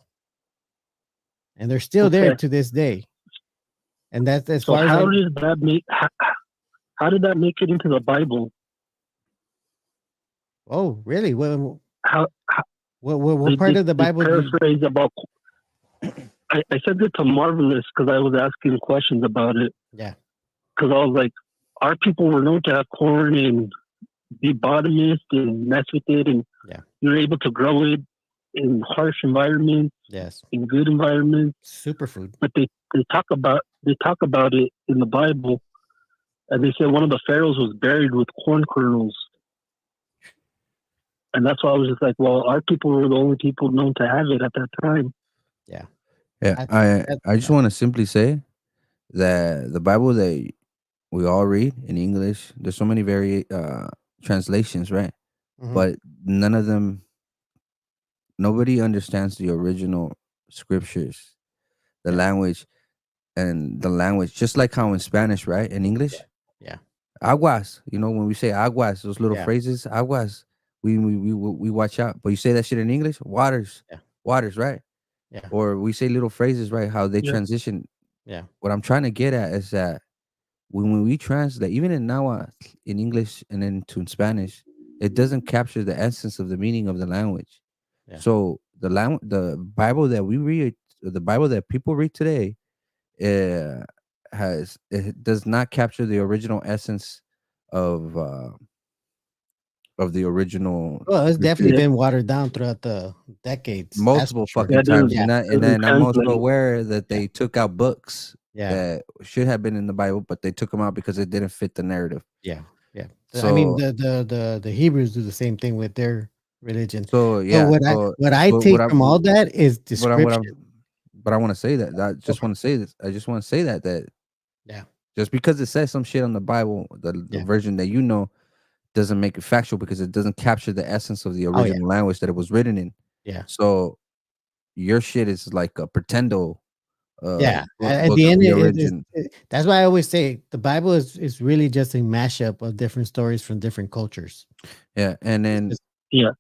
and they're still there to this day. And that's as So far as how did that make it into the Bible? Oh, really? What How part of the Bible? Paraphrase about. I said it to Marvelous because I was asking questions about it. Yeah. Because I was like, our people were known to have corn and be bottomist and mess with it, and you're able to grow it in harsh environments. Yes. In good environments. Superfood. But they talk about it in the Bible, and they say one of the pharaohs was buried with corn kernels. And that's why I was just like, well, our people were the only people known to have it at that time. Yeah. Yeah. I just want to simply say that the Bible that we all read in English, there's so many translations, right? Mhm. But none of them, nobody understands the original scriptures, the language, just like how in Spanish, right? In English, Yeah. Aguas, when we say aguas, those little phrases, aguas, we watch out. But you say that shit in English, waters, right? Yeah. Or we say little phrases, right? How they transition. Yeah. What I'm trying to get at is that when we translate, even in Nahuatl, in English, and then to Spanish, it doesn't capture the essence of the meaning of the language. Yeah. So the Bible that we read, the Bible that people read today, it does not capture the original essence of the original. Well, it's definitely been watered down throughout the decades. Multiple Sure. fucking times. Yeah. And then I'm also aware that they took out books that should have been in the Bible, but they took them out because it didn't fit the narrative. Yeah. Yeah. So I mean, the Hebrews do the same thing with their religion. So So yeah, what I so what take I from all that is what description. I'm but I want to say that I just Okay. want to say this. I just want to say that Yeah. just because it says some shit on the Bible, the Yeah. version that you know doesn't make it factual because it doesn't capture the essence of the Oh yeah. original language that it was written in. Yeah. So your shit is like a pretendo Yeah. At book the of end, the origin. that's why I always say the Bible is really just a mashup of different stories from different cultures. Yeah, and It's then just, Yeah.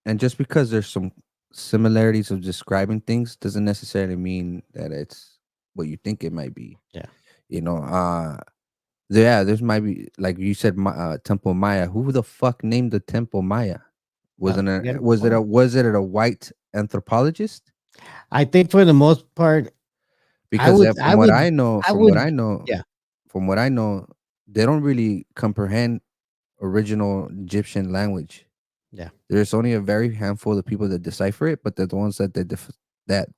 and just because there's some similarities of describing things doesn't necessarily mean that it's what you think it might be. yeah. You know, yeah, there's might be like you said, Temple Maya. Who the fuck named the Temple Maya? Oh, forget it. Was it a white anthropologist? I think for the most part, I Because would, from what I know, I would, yeah, from what I know, they don't really comprehend original Egyptian language. yeah, There's only a very handful of people that decipher it, but the ones that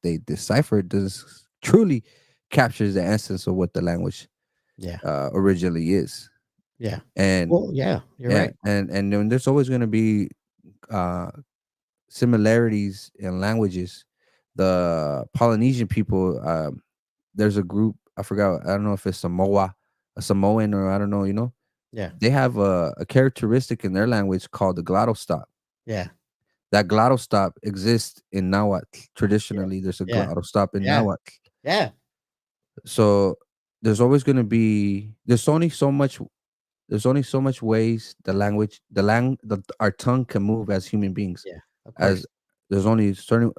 they decipher does truly captures the essence of what the language yeah, originally is. yeah. And Well, yeah, you're yeah, right. and then there's always going to be uh, similarities in languages. The Polynesian people, there's a group I forgot. I don't know if it's a Samoan, or I don't know. You know, Yeah, they have a characteristic in their language called the glottal stop. yeah, That glottal stop exists in Nahuatl. yeah, Traditionally, there's a yeah, glottal stop in yeah, Nahuatl. yeah, So there's always going to be there's only so much ways the language our tongue can move as human beings. yeah. Of As course. there's only certain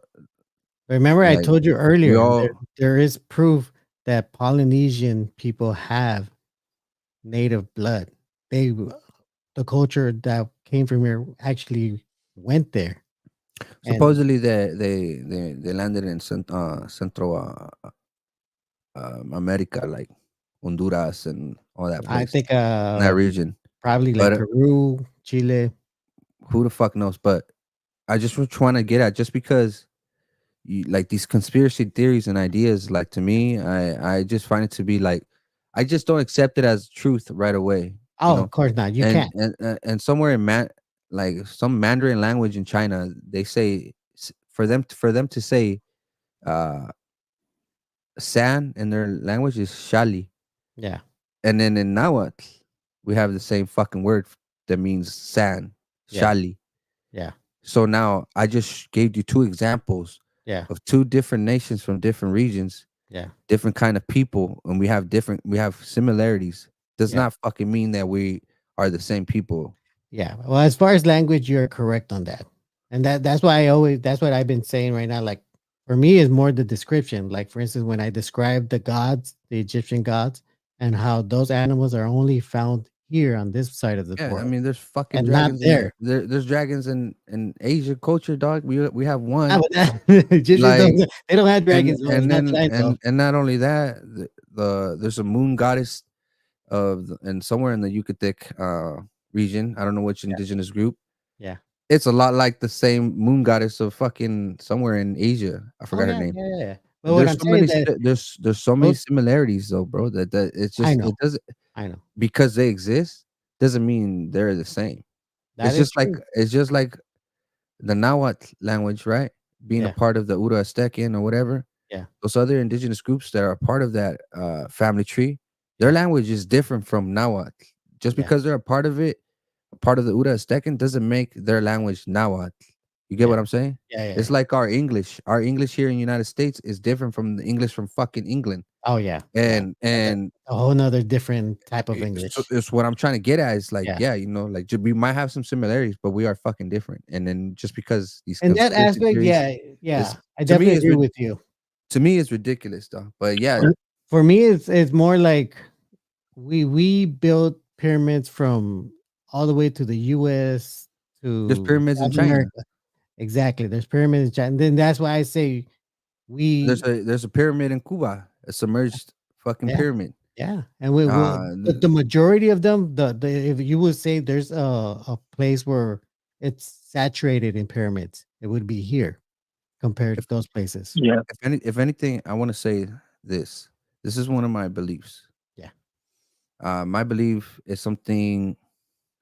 Remember, I like told you we earlier all there is proof that Polynesian people have native blood. They the culture that came from here actually went there, and supposedly they landed in Central America, like Honduras and all that I place, think in that region. probably like But Peru, Chile. who the fuck knows? But I just was trying to get at just because like these conspiracy theories and ideas, like to me, I just find it to be like I just don't accept it as truth right away, you Oh, know. of course not. You can't. And somewhere in like some Mandarin language in China, they say for them to say uh san in their language is shali, Yeah, and then in Nahuatl we have the same fucking word that means san, yeah, shali. yeah, So now I just gave you two examples yeah, of two different nations from different regions, yeah, different kind of people, and we have similarities. Does yeah, not fucking mean that we are the same people. yeah. Well, as far as language, you're correct on that, and that's why I always that's what I've been saying right now. Like for me, is more the description. Like for instance, when I describe the gods, the Egyptian gods, and how those animals are only found here on this side of the Yeah, I world mean, there's fucking and not dragons there. there's dragons in Asia culture, dog. We have Ah, one but Egyptians like, don't. They don't have dragons. Though. It's and not then giant though. and not only that, there's a moon goddess and somewhere in the Yucatec region. I don't know which Yeah, indigenous group. yeah. It's a lot like the same moon goddess of fucking somewhere in Asia. I Oh forgot her yeah, name. yeah, yeah. Yeah. But what There's I'm so saying many is that there's so many those similarities though, bro. That it's I just know, it doesn't I know. because they exist doesn't mean they're the same. That is true. It's just like the Nahuatl language, right? Being a Yeah, part of the Ura Aztecan or whatever. yeah, Those other indigenous groups that are a part of that family tree, their yeah, language is different from Nahuatl. Just yeah, because they're a part of it, a part of the Ura Aztecan, doesn't make their language Nahuatl. You get yeah, what I'm saying? yeah, yeah, It's yeah. like our English. Our English here in the United States is different from the English from fucking England. Oh yeah, yeah. That's And a whole nother different type of so English. it's what I'm trying to get at is like, Yeah, yeah, you know, like we might have some similarities, but we are fucking different. And then just because these in that conspiracy aspect, theories yeah, is yeah. I to me definitely is agree with you. to me is ridiculous though. But yeah, Uh, For me, it's more like we built pyramids from all the way to the U.S. there's to pyramids in South China. America. Exactly. There's pyramids, in China. And then that's why I say we, There's a pyramid in Cuba, a submerged fucking yeah, pyramid. yeah. And we will, Uh, but the majority of them, the if you would say there's a place where it's saturated in pyramids, it would be here compared to if those places. yeah. if anything, I want to say this. This is one of my beliefs. Yeah. My belief is something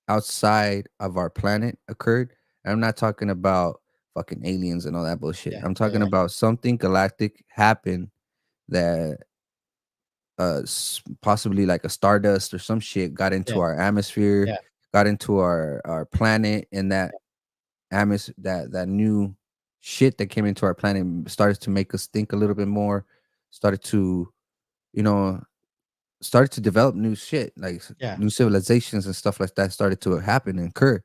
outside of our planet occurred I'm not talking about fucking aliens and all that bullshit. Yeah, I'm yeah, talking yeah. about something galactic happened that possibly like a stardust or some shit got into Yeah, our atmosphere, yeah, got into our planet, and that that new shit that came into our planet started to make us think a little bit more, started to, you know, started to develop new shit, like yeah, new civilizations and stuff like that started to happen and occur.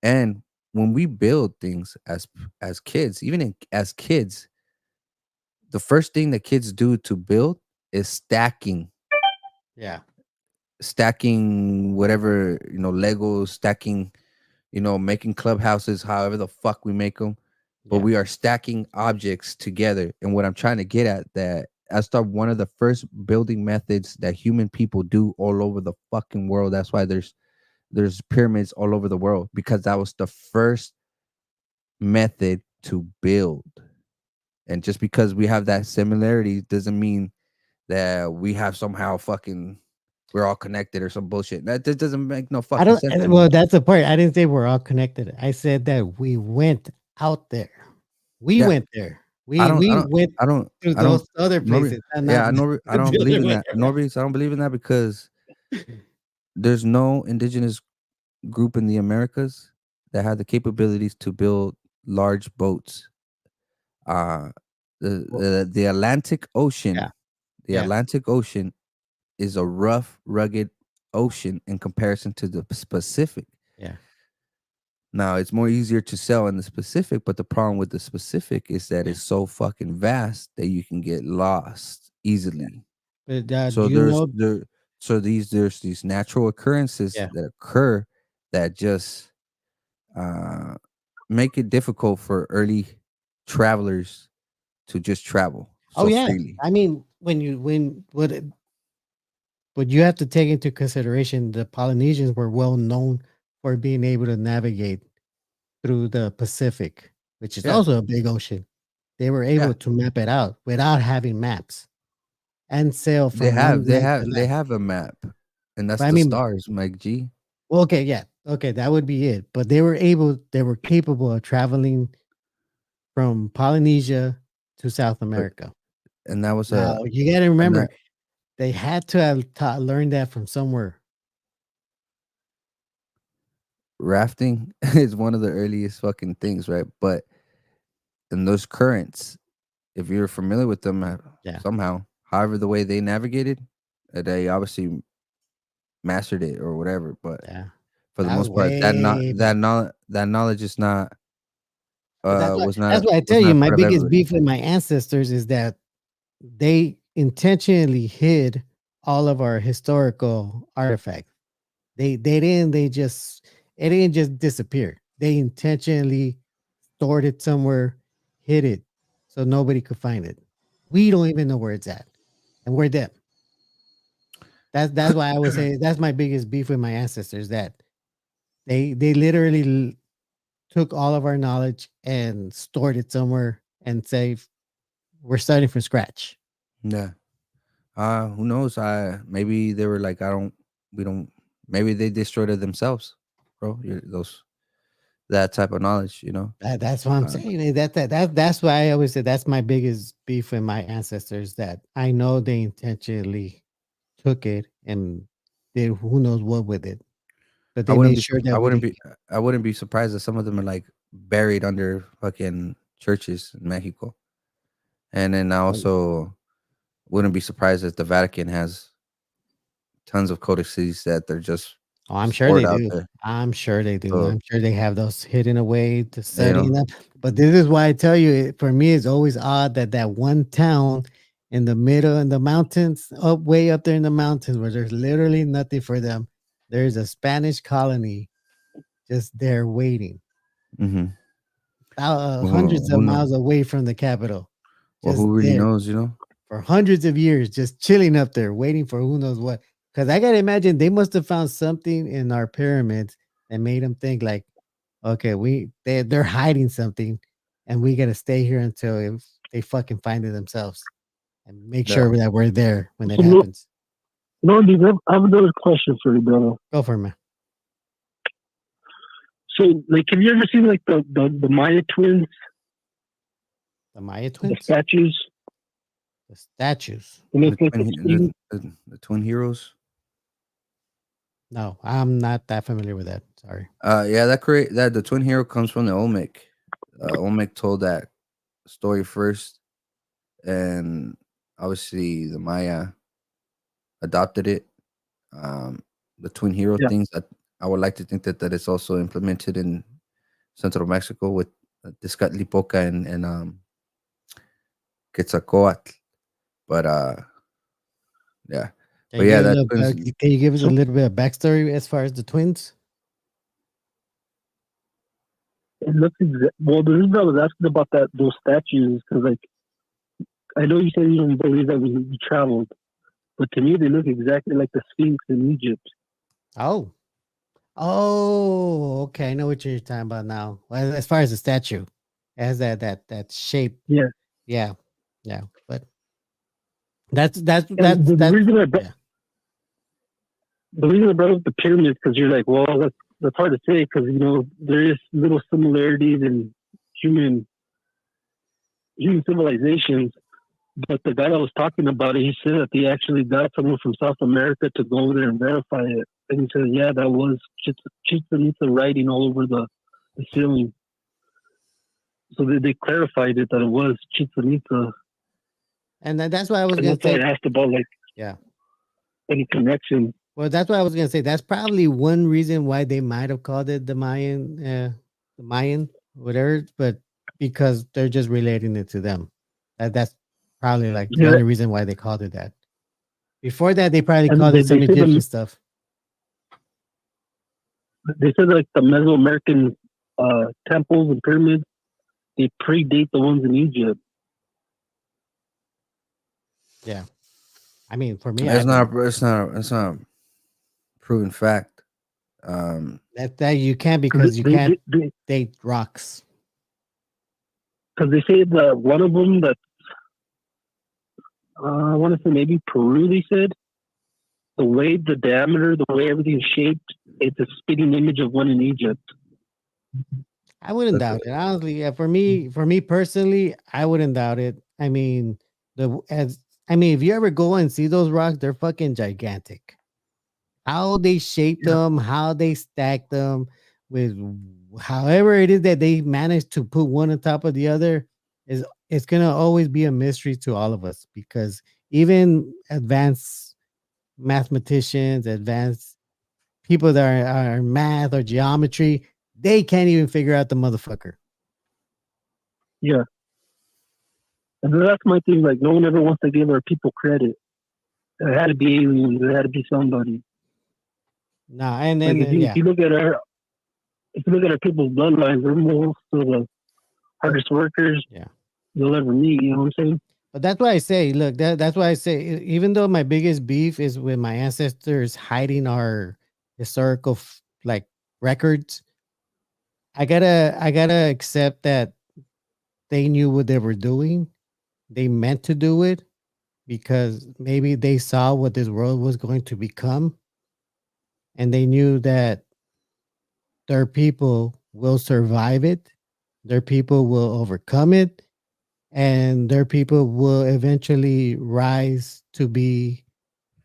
And when we build things as kids, even as kids, the first thing that kids do to build is yeah, stacking whatever, Legos, stacking, making clubhouses, however the fuck we make them. But yeah, we are stacking objects together. And what I'm trying to get at, that that's one of the first building methods that human people do all over the fucking world. That's why there's pyramids all over the world, because that was the first method to build. And just because we have that similarity doesn't mean that we have somehow fucking we're all connected or some bullshit. That just doesn't make no I fucking don't. sense to me. Well, that's the part. I didn't say we're all connected. I said that we went out there. We Yeah, went there. I We don't, I we don't, went I don't, to I don't. those other Norby, places, and not yeah, Norby, I don't the believe other in way that. around. Norby, I don't believe in that because there's no indigenous group in the Americas that had the capabilities to build large boats. Uh, the Atlantic Yeah, Ocean, the yeah, Atlantic Ocean is a rough, rugged ocean in comparison to the Pacific. yeah, Now, it's more easier to sell in the Pacific, but the problem with the Pacific is that yeah, it's so fucking vast that you can get lost yeah. easily. But do So you know? there's these natural occurrences Yeah. that occur that just uh, make it difficult for early travelers to just travel Oh so yeah. freely. I mean, when what you have to take into consideration, the Polynesians were well known for being able to navigate through the Pacific, which is Yeah, also a big ocean. They were yeah. able to map it out without having maps and sail They from one have they land have to they land. have a map, and that's But I the mean, stars, Mike G. well, okay, yeah, okay, that would be it. But they were capable of traveling from Polynesia to South But America. and that was Now a you got to and that remember, they had to have learned that from somewhere. rafting is one of the earliest fucking things, right? But in those currents, if you're familiar with them Yeah, somehow, however the way they navigated, they obviously mastered it or whatever. But yeah, for the that was most part, way back. that knowledge is not But that's why I was tell not you, a my part of biggest everybody. beef with my ancestors is that they intentionally hid all of our historical artifacts. They just it didn't just disappear. They intentionally stored it somewhere, hid it, so nobody could find it. We don't even know where it's at, and we're them. That's why I would say that's my biggest beef with my ancestors. That they literally took all of our knowledge and stored it somewhere and say we're starting from scratch. Yeah. Who knows? Maybe they were like, we don't. Maybe they destroyed it themselves, bro. Those that type of knowledge, you know. That's what I'm Uh, saying. That's why I always say that's my biggest beef with my ancestors. That I know they intentionally took it and did who knows what with it, but they made sure that we didn't. I wouldn't be surprised that some of them are like buried under fucking churches in Mexico. And then I also wouldn't be surprised if the Vatican has tons of codices that they're just Oh, I'm sure stored they out do. there. I'm sure they do. So, I'm sure they have those hidden away to you studying know, them. But this is why I tell you, for me, it's always odd that that one town in the middle in the mountains, up way up there in the mountains, where there's literally nothing for them. There's a Spanish colony just there waiting, hmm hundreds of who know? miles away from the capital, Well, just who really there knows? You know? for hundreds of years, just chilling up there, waiting for who knows what. Because I gotta imagine they must have found something in our pyramids that made them think like, okay, they're hiding something, and we gotta stay here until they fucking find it themselves and make Yeah. sure that we're there when it So, no, happens. no, I have another question for you, brother. Go for it, man. So, like, have you ever seen like the Maya twins, The Maya the twins, statues? the statues. It The looks like twin, the he- sphinx. the twin heroes. No, I'm not that familiar with that. Sorry. Yeah, that the twin hero comes from the Olmec. Olmec told that story first, and obviously the Maya adopted it. The twin hero Yeah. things. I would like to think that it's also implemented in Central Mexico with Tezcatlipoca and Quetzalcoatl. But yeah, Can but you yeah, give us that a, twins. can you give us a So, little bit of backstory as far as the twins? it looks well. The reason I was asking about those statues because, like, I know you said you don't believe that we traveled, but to me they look exactly like the Sphinx in Egypt. Oh, oh, okay. I know what you're talking about now. Well, as far as the statue, it has that shape. Yeah. Yeah, yeah. But that's And the reason yeah. the reason I brought up the pyramids because you're like, well, that's hard to say because there is little similarities in human civilizations. But the guy that was talking about it, he said that they actually got someone from South America to go over there and verify it. And he said, yeah, that was Chichen Itza writing all over the ceiling. So they clarified it that it was Chichen Itza. And that's why I was And gonna that's why say. I asked about like Yeah. any connection. Well, that's what I was gonna say. That's probably one reason why they might have called it the Mayan, whatever. But because they're just relating it to them, that's probably like the Yeah, only reason why they called it that. Before that, they probably and called they it some said Egyptian stuff. like the Mesoamerican temples and pyramids, they predate the ones in Egypt. Yeah, I mean, for me, I It's believe not. It's not a proven fact. that you can't because you can't date rocks. Because they say that one of them that I want to say maybe Peru. They said the way the diameter, the way everything's shaped, it's a spitting image of one in Egypt. I wouldn't doubt it. Honestly, yeah, for me personally, I wouldn't doubt it. I mean, if you ever go and see those rocks, they're fucking gigantic. How they shape them, how they stack them, with however it is that they managed to put one on top of the other, is it's gonna always be a mystery to all of us because even advanced mathematicians, advanced people that are in math or geometry, they can't even figure out the motherfucker. Yeah. And that's my thing. Like, no one ever wants to give our people credit. It had to be aliens. It had to be somebody. Nah, and Like, then if you look at our people's bloodlines, they're most of the hardest workers you'll ever meet. You know what I'm saying? But that's why I say, look, that's why I say, even though my biggest beef is with my ancestors hiding our historical like records, I gotta accept that they knew what they were doing. They meant to do it because maybe they saw what this world was going to become, and they knew that their people will survive it, their people will overcome it, and their people will eventually rise to be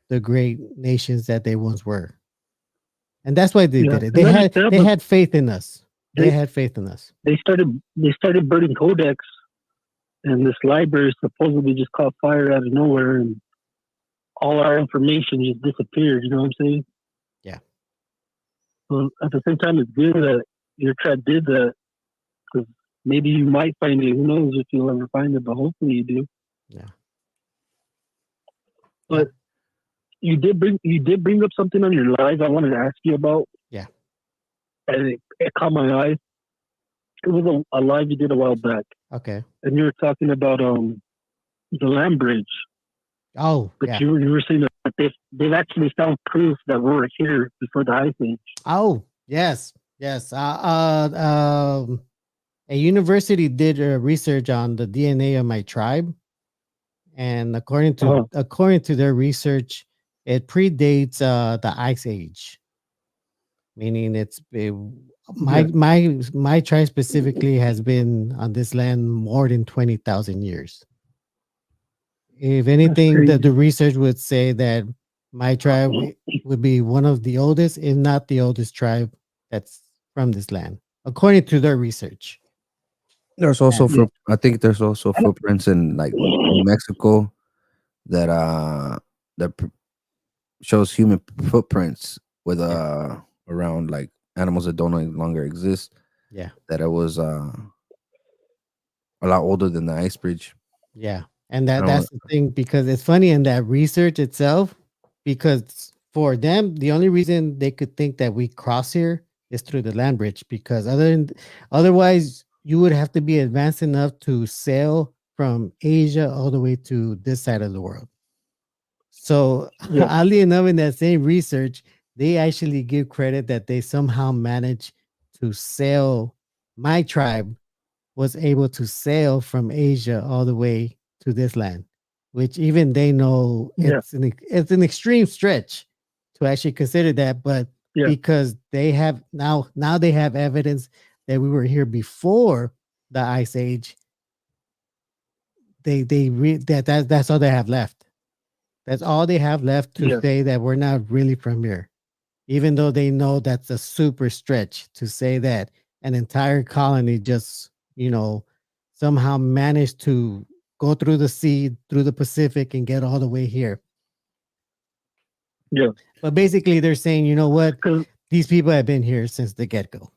the great nations that they once were. And that's why they did it. And understand, They but had faith in us. They they had faith in us. they started burning codex, and this library supposedly just caught fire out of nowhere, and all our information just disappeared. You know what I'm saying? Yeah. So at the same time, it's good that your tribe did that because maybe you might find it. Who knows if you'll ever find it? But hopefully you do. Yeah. But you did bring up something on your live I wanted to ask you about. Yeah. And it caught my eye. It was a live you did a while back. Okay. And you were talking about the land bridge. Oh, But yeah. you were saying that they've actually found proof that we were here before the Ice Age. Oh, yes. Yes. A university did research on the DNA of my tribe, and according to their research, it predates the Ice Age, meaning it's My tribe specifically has been on this land more than 20,000 years. If anything, crazy. the research would say that my tribe would be one of the oldest, if not the oldest tribe that's from this land, according to their research. There's also And Yeah. I think there's also footprints in like New Mexico that that shows human footprints with yeah, around like animals that don't no longer exist. yeah, That it was a lot older than the ice bridge. yeah. And I don't. that's the thing, because it's funny in that research itself, because for them, the only reason they could think that we cross here is through the land bridge, because otherwise you would have to be advanced enough to sail from Asia all the way to this side of the world. So Yeah. oddly enough, in that same research, they actually give credit that they somehow managed to sail. My tribe was able to sail from Asia all the way to this land, which even they know Yeah. it's an extreme stretch to actually consider that, but Yeah. because they have now they have evidence that we were here before the ice age. That's all they have left. That's all they have left to Yeah. say that we're not really from here, even though they know that's a super stretch to say that an entire colony just, somehow managed to go through the sea, through the Pacific, and get all the way here. Yeah. But basically, they're saying, you know what? Because These people have been here since the get go.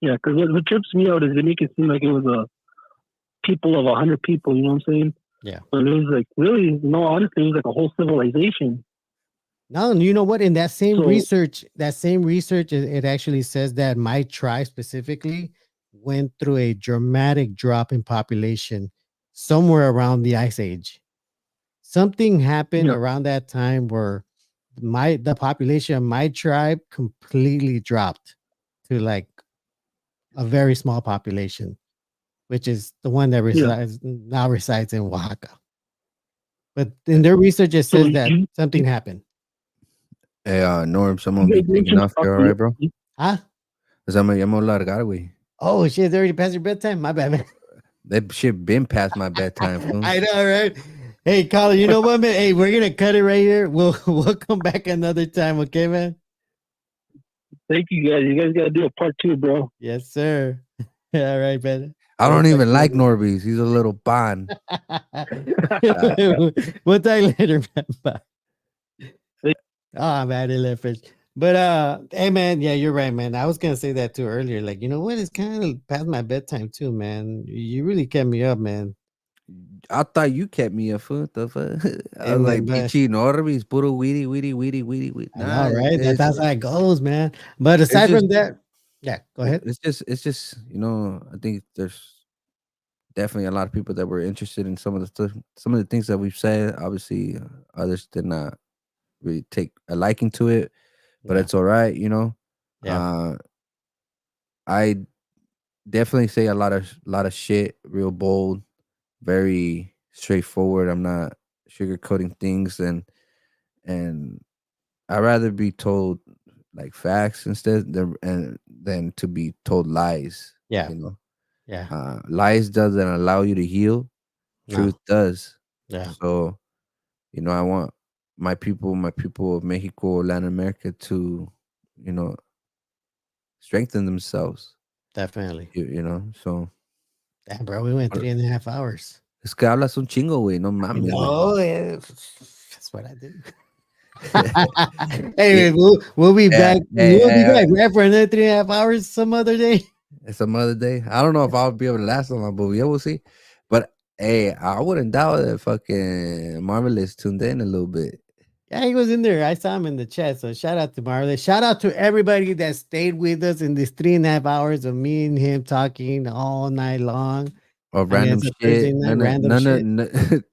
what trips me out is they make it seem like it was a people of 100 people. You know what I'm saying? Yeah. But it was like really, no, honestly, it was like a whole civilization. No, and you know what? In that same So research, it actually says that my tribe specifically went through a dramatic drop in population somewhere around the ice age. Something happened yeah. around that time where the population of my tribe completely dropped to like a very small population, which is the one that Yeah. resides in Oaxaca. But in their research, it So says that something happened. Hey, Norm, someone you be guys taking mentioned off here, all right, bro? Huh? Cause I'm a largar, güey. Oh shit! It's already past your bedtime. My bad, man. That shit been past my bedtime, fool. I know, right? Hey, Colin, you know what, man? Hey, we're gonna cut it right here. We'll come back another time, okay, man? Thank you guys. You guys got to do a part 2, bro. Yes, sir. All right, man. I We'll don't talk even to you like later. Norbeez. He's a little ban. We'll talk later, man. Bye. Thank- Oh man, they left fish. But hey man, yeah, you're right, man. I was gonna say that too earlier. Like, you know what? It's kind of past my bedtime too, man. You really kept me up, man. I thought you kept me a foot. The fuck? I Hey was man, like, but Pichi Norbeez, puro weedy, weedy, weedy, weedy, weedy. I Nah, know, right? That's how it goes, man. But it's aside just, from that, yeah, go ahead. it's just, I think there's definitely a lot of people that were interested in some of the stuff, some of the things that we've said. Obviously, others did not really take a liking to it, but Yeah, it's all right. yeah, Uh, I definitely say a lot of shit, real bold, very straightforward. I'm not sugarcoating things, and I'd rather be told like facts instead than to be told lies. yeah, You know, yeah. lies doesn't allow you to heal. No, Truth does. yeah, So I want my people of Mexico, Latin America, to you know strengthen themselves. definitely. So Damn, bro, we went 3.5 hours. es que hablas un chingo, güey. No I mames, güey. know. That's what I do. Anyway, we'll be Yeah, back. hey, We'll be hey, back right for another 3.5 hours some other day. some other day. I don't know if I'll be able to last so long, but yeah, we'll see. But hey, I wouldn't doubt that fucking Marvelous tuned in a little bit. Yeah, he was in there. I saw him in the chat. So shout out to Marley. Shout out to everybody that stayed with us in this 3.5 hours of me and him talking all night long. Or I mean, random it's a Thursday shit. night, random shit.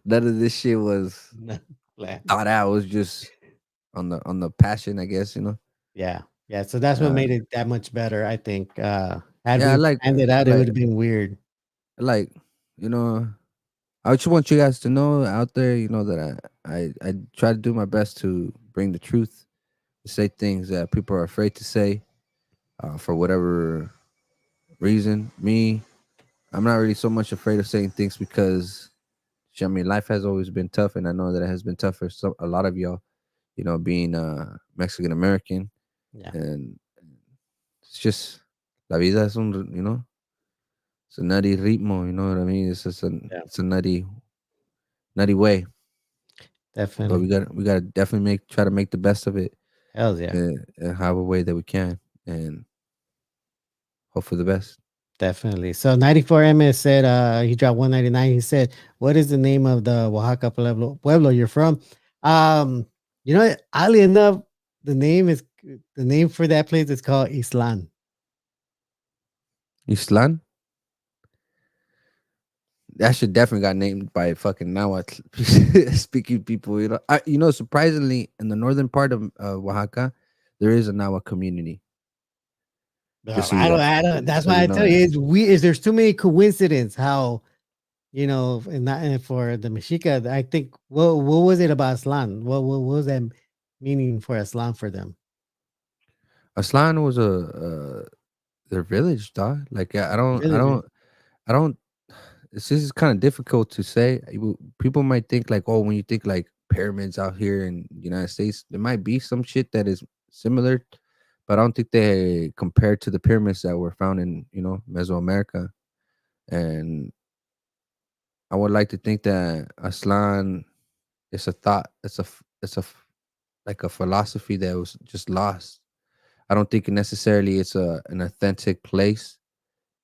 None of this shit was No, la- thought out. It was just on the passion, I guess. yeah, yeah. So that's what Uh, made it that much better, I think. Had yeah, we planned it out, it would like have been weird. like you know. I just want you guys to know out there, that I try to do my best to bring the truth say things that people are afraid to say for whatever reason. Me, I'm not really so much afraid of saying things because I mean, life has always been tough, and I know that it has been tough for a lot of y'all. Being Mexican American, Yeah, and it's just la vida es un it's a nutty ritmo. You know what I mean? It's just yeah, it's a nutty way, but definitely. we gotta definitely try to make the best of it Hells yeah, and have a way that we can and hope for the best. definitely. So 94 MS said he dropped 199. He said, "What is the name of the Oaxaca Pueblo you're from?" Um, oddly enough, the name is the name for that place is called Islan. Islan, that should definitely got named by fucking Nahuatl speaking people. Surprisingly, in the northern part of Oaxaca, there is a Nahuatl community. No, Just so you got, I don't. That's so why you I know tell you, that. it's weird. There's too many coincidence. How and not and for the Mexica, I think what was it about Aslan? What was that meaning for Aslan for them? Aslan was their village, dog. Like Villager. I don't. This is kind of difficult to say. People might think like, oh, when you think like pyramids out here in the United States, there might be some shit that is similar, but I don't think they compare to the pyramids that were found in Mesoamerica. And I would like to think that Aslan is a thought. Like a philosophy that was just lost. I don't think necessarily it's an authentic place.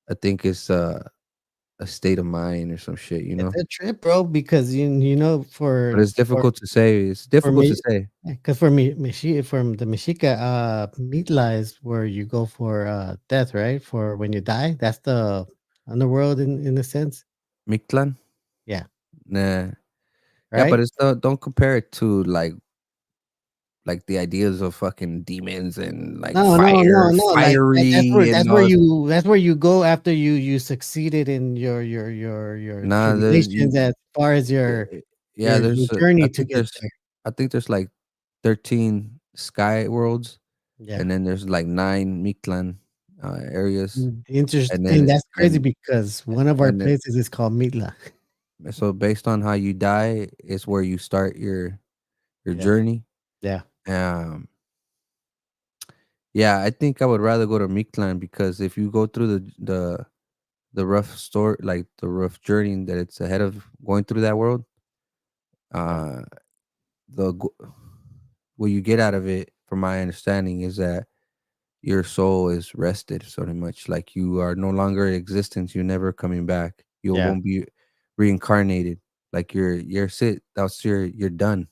I think it's a state of mind or some shit, you It's know. a trip, bro, because But it's difficult to say. It's for difficult to me, say. because for me, from the Mexica, Mitla is where you go for death, right? For when you die, that's the underworld in a sense. Mictlan? Yeah, Nah. Yeah, but right. it's don't compare it to like the ideas of fucking demons and like No, no, no, no. Like fiery and all this. that's where you go after you succeeded in your Nah, there's tribulations you. as far as Yeah, your there's journey to get there. I think there's like 13 sky worlds, Yeah. and then there's like 9 Mictlan areas, and Interesting. then That's crazy because one of our and then places is called Mitla. so based on how you die is where you start your Yeah. journey. Yeah. Um, yeah, I think I would rather go to Mictlan because if you go through the rough story, like the rough journey that it's ahead of going through that world, Yeah. uh, the go- what you get out of it, from my understanding, is that your soul is rested so much. Like you are no longer in existence. You're never coming back. You Yeah. won't be reincarnated. Like you're sit. That's you're done.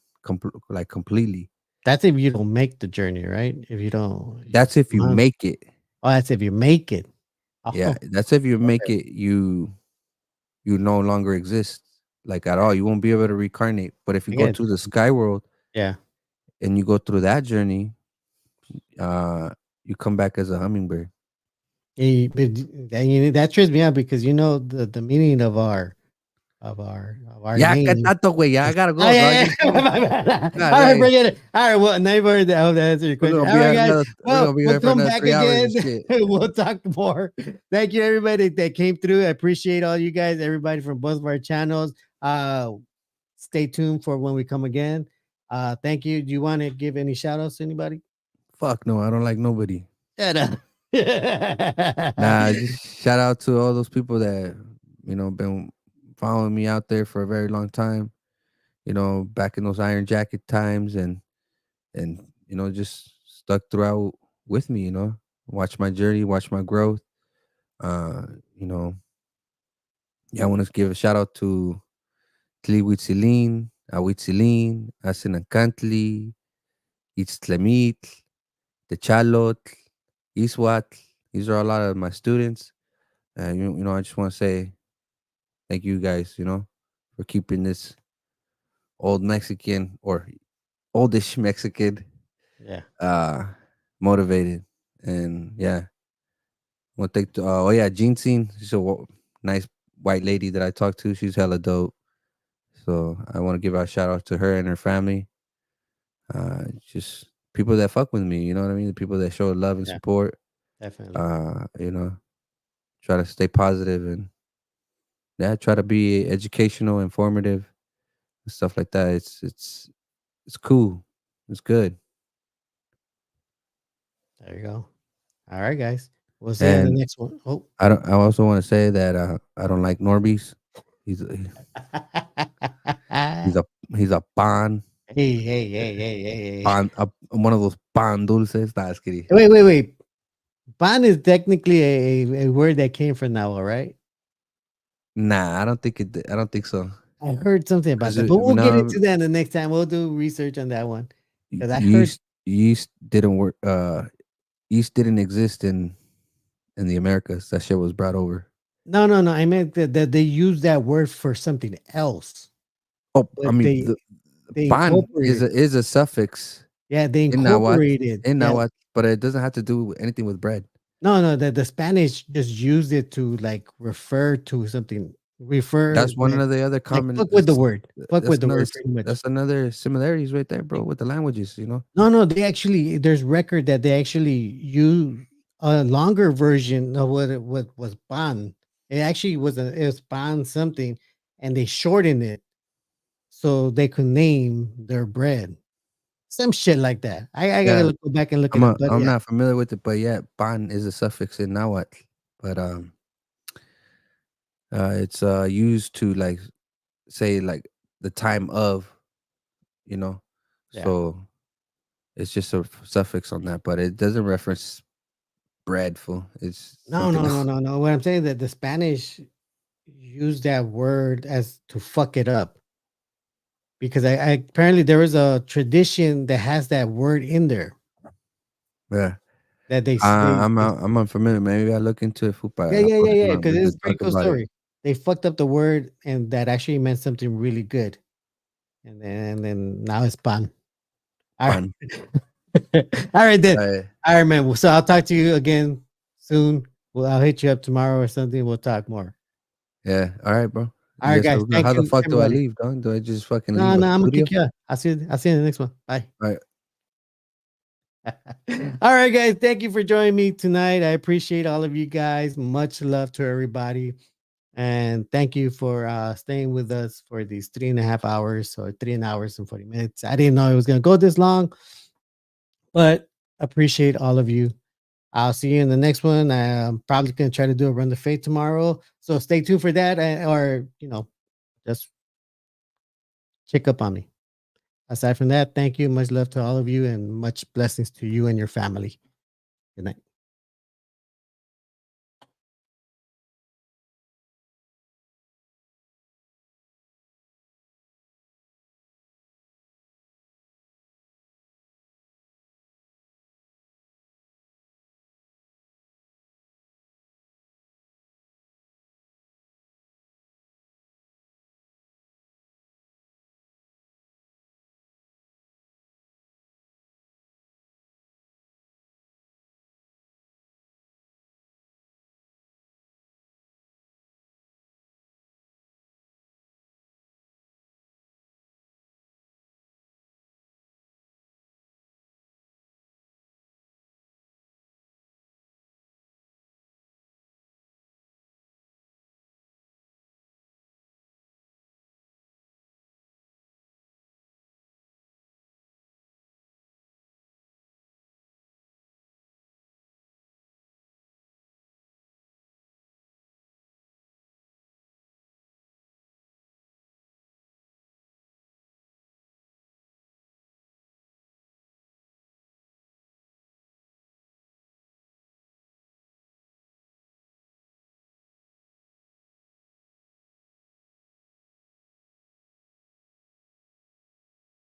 Like completely. That's if you don't make the journey, right? If you don't, That's if you somehow- make it. oh, that's if you make it. Yeah, Oh, that's if you make okay. it. You no longer exist like at all. You won't be able to reincarnate. But if you I go get it. to the sky world Yeah. and you go through that journey, uh, you come back as a hummingbird. But that trips me out because the meaning of our Ya, ¿qué name. tanto, güey? Ya, I gotta Oh go, dog. yeah, yeah. My bad. God All right, dang. bring it. All right, well, neighbor, I hope that answered your We're question. gonna All be right, at guys. another. We're Well, gonna be we'll here for come another back 3 hours again. and shit. We'll talk more. Thank you, everybody that came through. I appreciate all you guys, everybody from both of our channels. Stay tuned for when we come again. Thank you. Do you want to give any shout outs to anybody? Fuck no, I don't like nobody. Shut up. Nah, just shout out to all those people that been following me out there for a very long time. Back in those Iron Jacket times, and just stuck throughout with me. Watch my journey, watch my growth. Uh, you know, yeah, I want to give a shout out to Tlihuitzilin, Ahuitzilin, Asinacantli, Itztlemitl, Techalotl, Iswatl. These are a lot of my students. I just want to say thank you guys, for keeping this old Mexican or oldish Mexican Yeah. uh motivated. And yeah, I want to thank oh yeah, Jean Scene. She's a nice white lady that I talked to. She's hella dope. So I want to give a shout out to her and her family. Just people that fuck with me. You know what I mean? The people that show love and Yeah, support. definitely. You know, try to stay positive and yeah, try to be educational, informative, and stuff like that. It's cool. It's good. There you go. All right, guys. We'll see you in the And next one. Oh. I don't. I also want to say that I don't like norbeez. He's a, he's a he's a pan Hey. pan one of those pan dulces. Nah, just kidding. Wait. Ban is technically a word that came from now, all right? Nah, I don't think it. I don't think so. I heard something about Because that, but we'll get no, into that the next time. We'll do research on that one because I heard. yeast didn't work. Yeast didn't exist in the Americas. That shit was brought over. No. I meant that they use that word for something else, Oh, I but mean, they pan incorporated. is a suffix Yeah, they in Nahuatl, incorporated. Yeah, but it doesn't have to do with anything with bread. no. The Spanish just used it to like refer to something. Refer That's one of the other like common. fuck with the word. Fuck That's with the another. word, pretty much. That's another similarities right there, bro, with the languages. You know. No. They actually there's record that they actually use a longer version of what was ban. It actually it was ban something, and they shortened it so they could name their bread. Some shit like that. I Yeah, gotta go back and look it up. But I'm yeah, not familiar with it, but yeah, pan is a suffix in Nahuatl, but it's used to like say like the time of, you know, yeah. so it's just a suffix on that, but it doesn't reference bread. Fool, it's No, something else. no. What I'm saying that the Spanish use that word as to fuck it up because I apparently there is a tradition that has that word in there Yeah, that they I'm unfamiliar. Maybe I look into it, fool, but you know, Because we it's could a pretty talk cool about it. story. They fucked up the word, and that actually meant something really good. And then now it's pan. All right, Pan. all right then. Uh, All right, man. So I'll talk to you again soon. Well, I'll hit you up tomorrow or something. We'll talk more. yeah. All right, bro. All right, Yes, guys. Thank how the you, fuck do I everybody. leave, dog? Do I just fucking No, leave a I'm gonna studio? kick you out. I'll see you in the next one. Bye. All right. All right, guys. Thank you for joining me tonight. I appreciate all of you guys. Much love to everybody. And thank you for staying with us for these 3.5 hours or 3 hours and 40 minutes. I didn't know it was going to go this long, but appreciate all of you. I'll see you in the next one. I'm probably going to try to do a run the fate tomorrow. So stay tuned for that or, just check up on me. Aside from that, thank you. Much love to all of you and much blessings to you and your family. Good night.